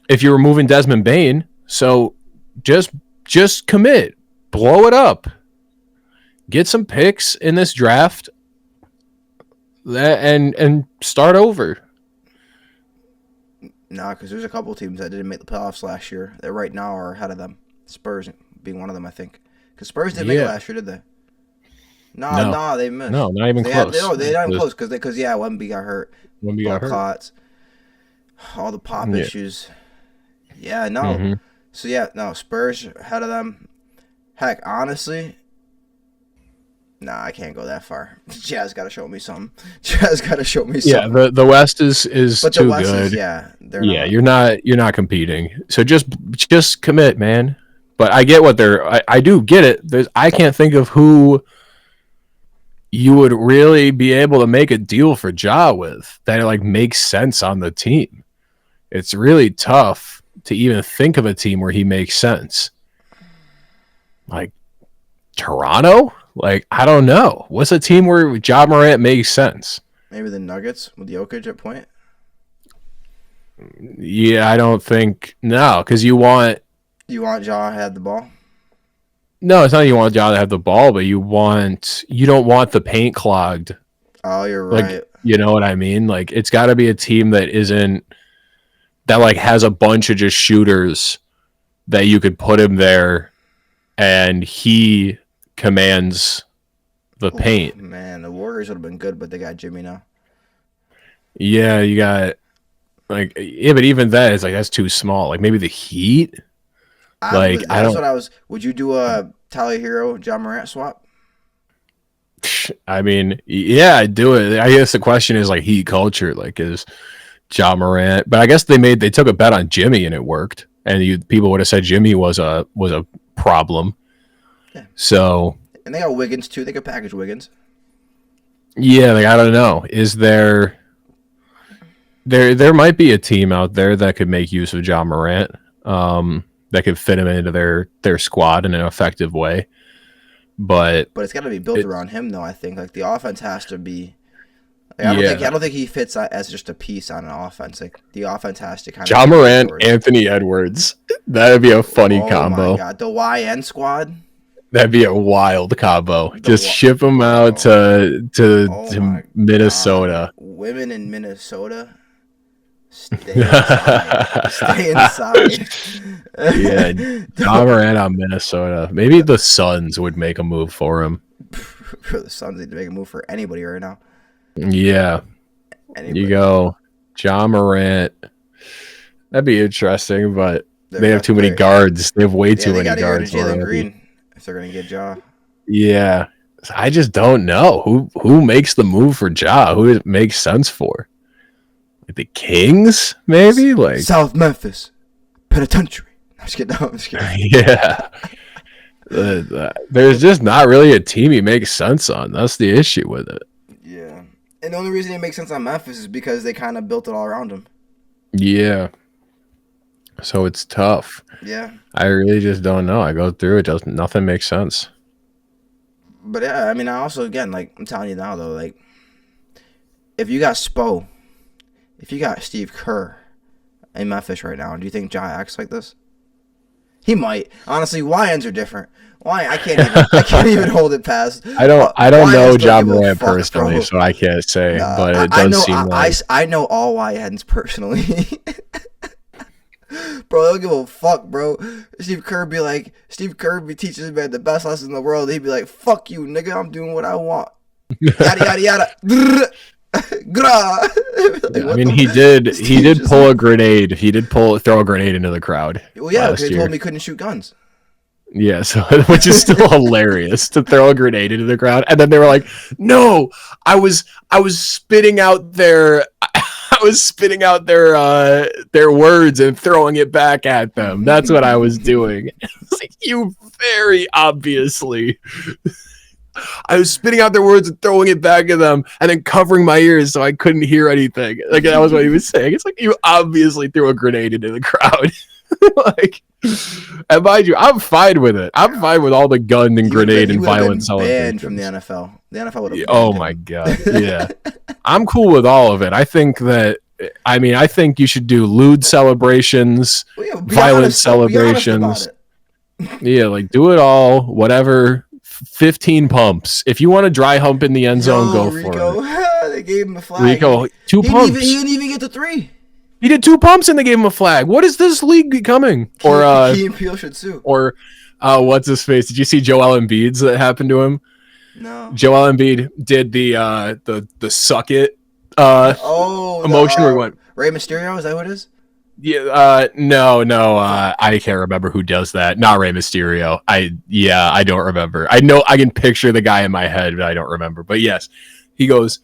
If you're removing Desmond Bain, so just commit, blow it up, get some picks in this draft, and start over.
Nah, because there's a couple teams that didn't make the playoffs last year that right now are ahead of them. Spurs being one of them, I think. Because Spurs didn't make it last year, did they? No, they missed.
No, not even close.
They're not even close because Wemby got hurt. Clots, all the pop issues. Yeah, no.
Mm-hmm.
So yeah, no, Spurs ahead of them. Heck, honestly, I can't go that far. Jazz got to show me something.
Yeah, the West is but too the West good. You're not competing. So just commit, man. But I get what I do get it. I can't think of who you would really be able to make a deal for Ja with that like makes sense on the team. It's really tough to even think of a team where he makes sense. Like Toronto? Like, I don't know. What's a team where Ja Morant makes sense?
Maybe the Nuggets with Jokic at point?
Yeah, I don't think... No, because you want...
You want Ja to have the ball?
No, it's not you want Ja to have the ball, but you don't want the paint clogged.
Oh, you're right.
Like, you know what I mean? Like, it's got to be a team that isn't... That, like, has a bunch of just shooters that you could put him there and he commands the paint.
Man, the Warriors would have been good, but they got Jimmy now.
Yeah, you got... Like, yeah, but even that is like, that's too small. Like, maybe the Heat... Would you do a Tyler Hero, Ja Morant swap? I mean, yeah, I'd do it. I guess the question is like Heat culture, like is Ja Morant. But I guess they took a bet on Jimmy and it worked. And people would have said Jimmy was a problem.
Yeah.
So
and they got Wiggins too. They could package Wiggins.
Yeah, like I don't know. Is there might be a team out there that could make use of Ja Morant. That could fit him into their squad in an effective way. But
it's got to be built around him, though, I think. Like, the offense has to be... Like, I don't think he fits as just a piece on an offense. Like, the offense has to kind of...
Ja Morant, Anthony Edwards. That would be a funny combo. Oh, my
God. The YN squad?
That'd be a wild combo. Just ship them out to Minnesota.
God. Women in Minnesota? Stay inside.
Yeah, Ja Morant on Minnesota. Maybe the Suns would make a move for him.
The Suns need to make a move for anybody right now.
Yeah. Anybody. You go Ja Morant. That'd be interesting, but they have too many guards. They have way too many guards.
Go to Jalen Green if they're going to get Ja.
Yeah. I just don't know. Who makes the move for Ja? Who it makes sense for? Like the Kings, maybe? Like
South Memphis Penitentiary. I'm just kidding.
Yeah. There's just not really a team he makes sense on. That's the issue with it.
Yeah. And the only reason he makes sense on Memphis is because they kind of built it all around him.
Yeah. So it's tough.
Yeah.
I really just don't know. I go through it. Nothing makes sense.
But yeah, I mean, I also, again, like, I'm telling you now, though, like, if you got Spo, if you got Steve Kerr in Memphis right now, do you think Ja acts like this? He might. Honestly, YNs are different. I can't even hold it past.
I don't know Ja Morant personally, so I can't say. But it does seem like
I know all YNs personally. Bro, don't give a fuck, bro. Steve Kerr be teaches man the best lesson in the world. He'd be like, fuck you, nigga. I'm doing what I want. Yada, yada, yada.
I mean, he did pull a grenade. He did throw a grenade into the crowd.
Well, yeah, because they told me he couldn't shoot guns.
Yeah, so which is still hilarious to throw a grenade into the crowd, and then they were like, "No, I was spitting out their their words and throwing it back at them. That's what I was doing." It's like, you very obviously. I was spitting out their words and throwing it back at them, and then covering my ears so I couldn't hear anything. Like, that was what he was saying. It's like, you obviously threw a grenade into the crowd. Like, and mind you, I'm fine with it. I'm fine with all the gun and grenade and violent celebrations.
Banned from the NFL. The NFL would have.
Oh my god! Yeah, I'm cool with all of it. I think you should do lewd celebrations, violent celebrations. Yeah, like, do it all. Whatever. 15 pumps. If you want to dry hump in the end zone, go for it.
They gave him a flag.
Rico, pumps.
He didn't even get to 3.
He did 2 pumps and they gave him a flag. What is this league becoming?
Key and Peele should sue.
Or what's his face? Did you see Joel Embiid's that happened to him?
No.
Joel Embiid did the suck it emotion where he went.
Rey Mysterio, is that what it is?
Yeah, no. I can't remember who does that. Not Rey Mysterio. I don't remember. I know I can picture the guy in my head, but I don't remember. But yes, he goes.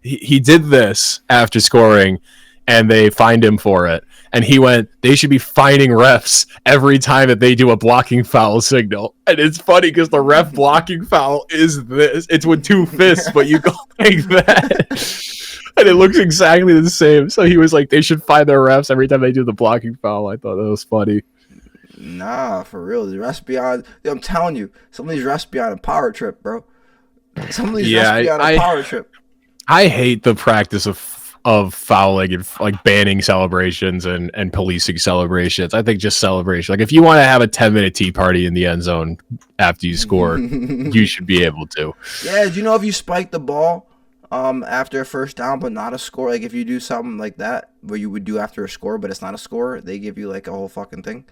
He did this after scoring, and they fined him for it. And he went, they should be fining refs every time that they do a blocking foul signal. And it's funny because the ref blocking foul is this. It's with 2 fists, but you go like that. And it looks exactly the same. So he was like, they should fine their refs every time they do the blocking foul. I thought that was funny.
Nah, for real. The refs be on. I'm telling you, some of these refs be on a power trip, bro. Some of these refs be on a power trip.
I hate the practice of fouling and like banning celebrations and policing celebrations. I think just celebration. Like, if you want to have a 10-minute tea party in the end zone after you score, you should be able to.
Yeah, do you know if you spike the ball after a first down but not a score, like if you do something like that where you would do after a score but it's not a score, they give you like a whole fucking thing,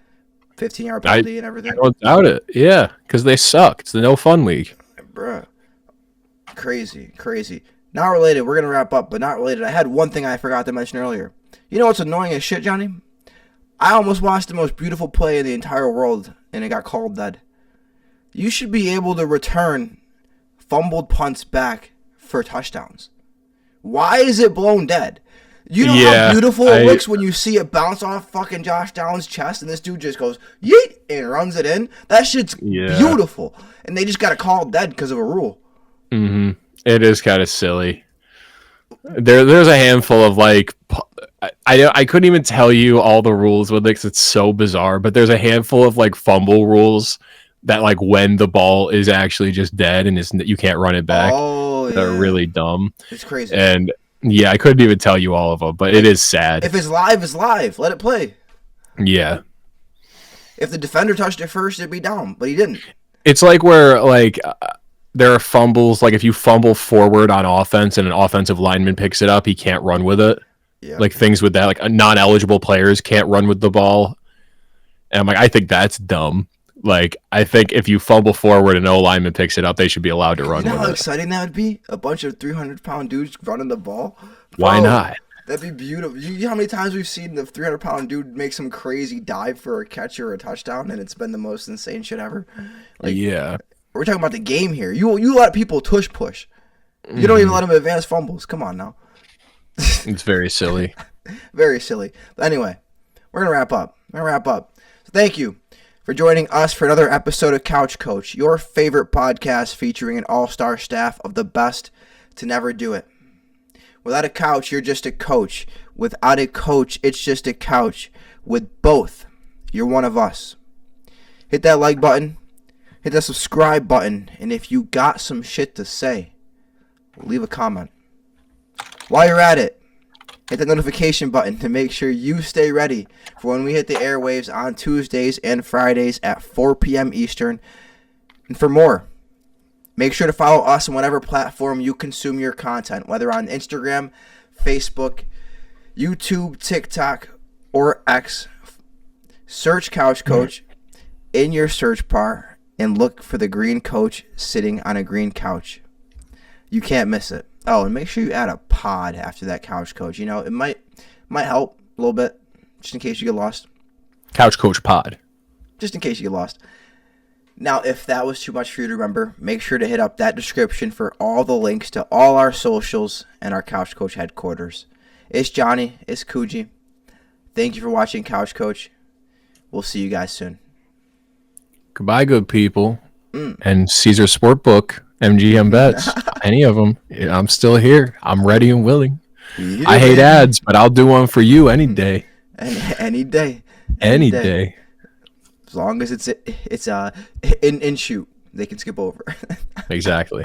15-yard penalty and everything.
I don't doubt it. Yeah, because they suck. It's the no fun league.
Bruh. Crazy. Not related. We're going to wrap up, but not related. I had one thing I forgot to mention earlier. You know what's annoying as shit, Johnny? I almost watched the most beautiful play in the entire world, and it got called dead. You should be able to return fumbled punts back for touchdowns. Why is it blown dead? You know how beautiful it looks when you see it bounce off fucking Josh Downs' chest, and this dude just goes, yeet, and runs it in? That shit's beautiful. And they just got it called dead because of a rule.
Mm-hmm. It is kind of silly. There's a handful of like, I couldn't even tell you all the rules with it because it's so bizarre. But there's a handful of like fumble rules that like when the ball is actually just dead and you can't run it back.
Oh, yeah.
They're really dumb.
It's crazy.
And yeah, I couldn't even tell you all of them, but it is sad.
If it's live, it's live. Let it play.
Yeah.
If the defender touched it first, it'd be down, but he didn't.
It's like where like. There are fumbles, like if you fumble forward on offense and an offensive lineman picks it up, he can't run with it. Yeah. Like things with that, like non-eligible players can't run with the ball. And I'm like, I think that's dumb. Like, I think if you fumble forward and no lineman picks it up, they should be allowed to run with it.
You know how exciting that would be? A bunch of 300-pound dudes running the ball?
Why not?
That'd be beautiful. You know how many times we've seen the 300-pound dude make some crazy dive for a catch or a touchdown, and it's been the most insane shit ever? Like, yeah. We're talking about the game here. You let people tush push. You don't even let them advance fumbles. Come on now.
It's very silly.
Very silly. But anyway, we're going to wrap up. So thank you for joining us for another episode of Couch Coach, your favorite podcast featuring an all-star staff of the best to never do it. Without a couch, you're just a coach. Without a coach, it's just a couch. With both, you're one of us. Hit that like button. Hit that subscribe button, and if you got some shit to say, leave a comment. While you're at it, hit the notification button to make sure you stay ready for when we hit the airwaves on Tuesdays and Fridays at 4 p.m. Eastern. And for more, make sure to follow us on whatever platform you consume your content, whether on Instagram, Facebook, YouTube, TikTok, or X. Search Couch Coach in your search bar and look for the green coach sitting on a green couch. You can't miss it. Oh, and make sure you add a pod after that Couch Coach. You know, it might help a little bit, just in case you get lost.
Couch Coach Pod.
Just in case you get lost. Now, if that was too much for you to remember, make sure to hit up that description for all the links to all our socials and our Couch Coach headquarters. It's Johnny. It's Kuji. Thank you for watching Couch Coach. We'll see you guys soon.
Goodbye, good people. And Caesar Sportbook, MGM Bets, any of them. I'm still here. I'm ready and willing. I hate ads, but I'll do one for you any day.
Any day.
Any day.
As long as it's in shoot, they can skip over.
Exactly.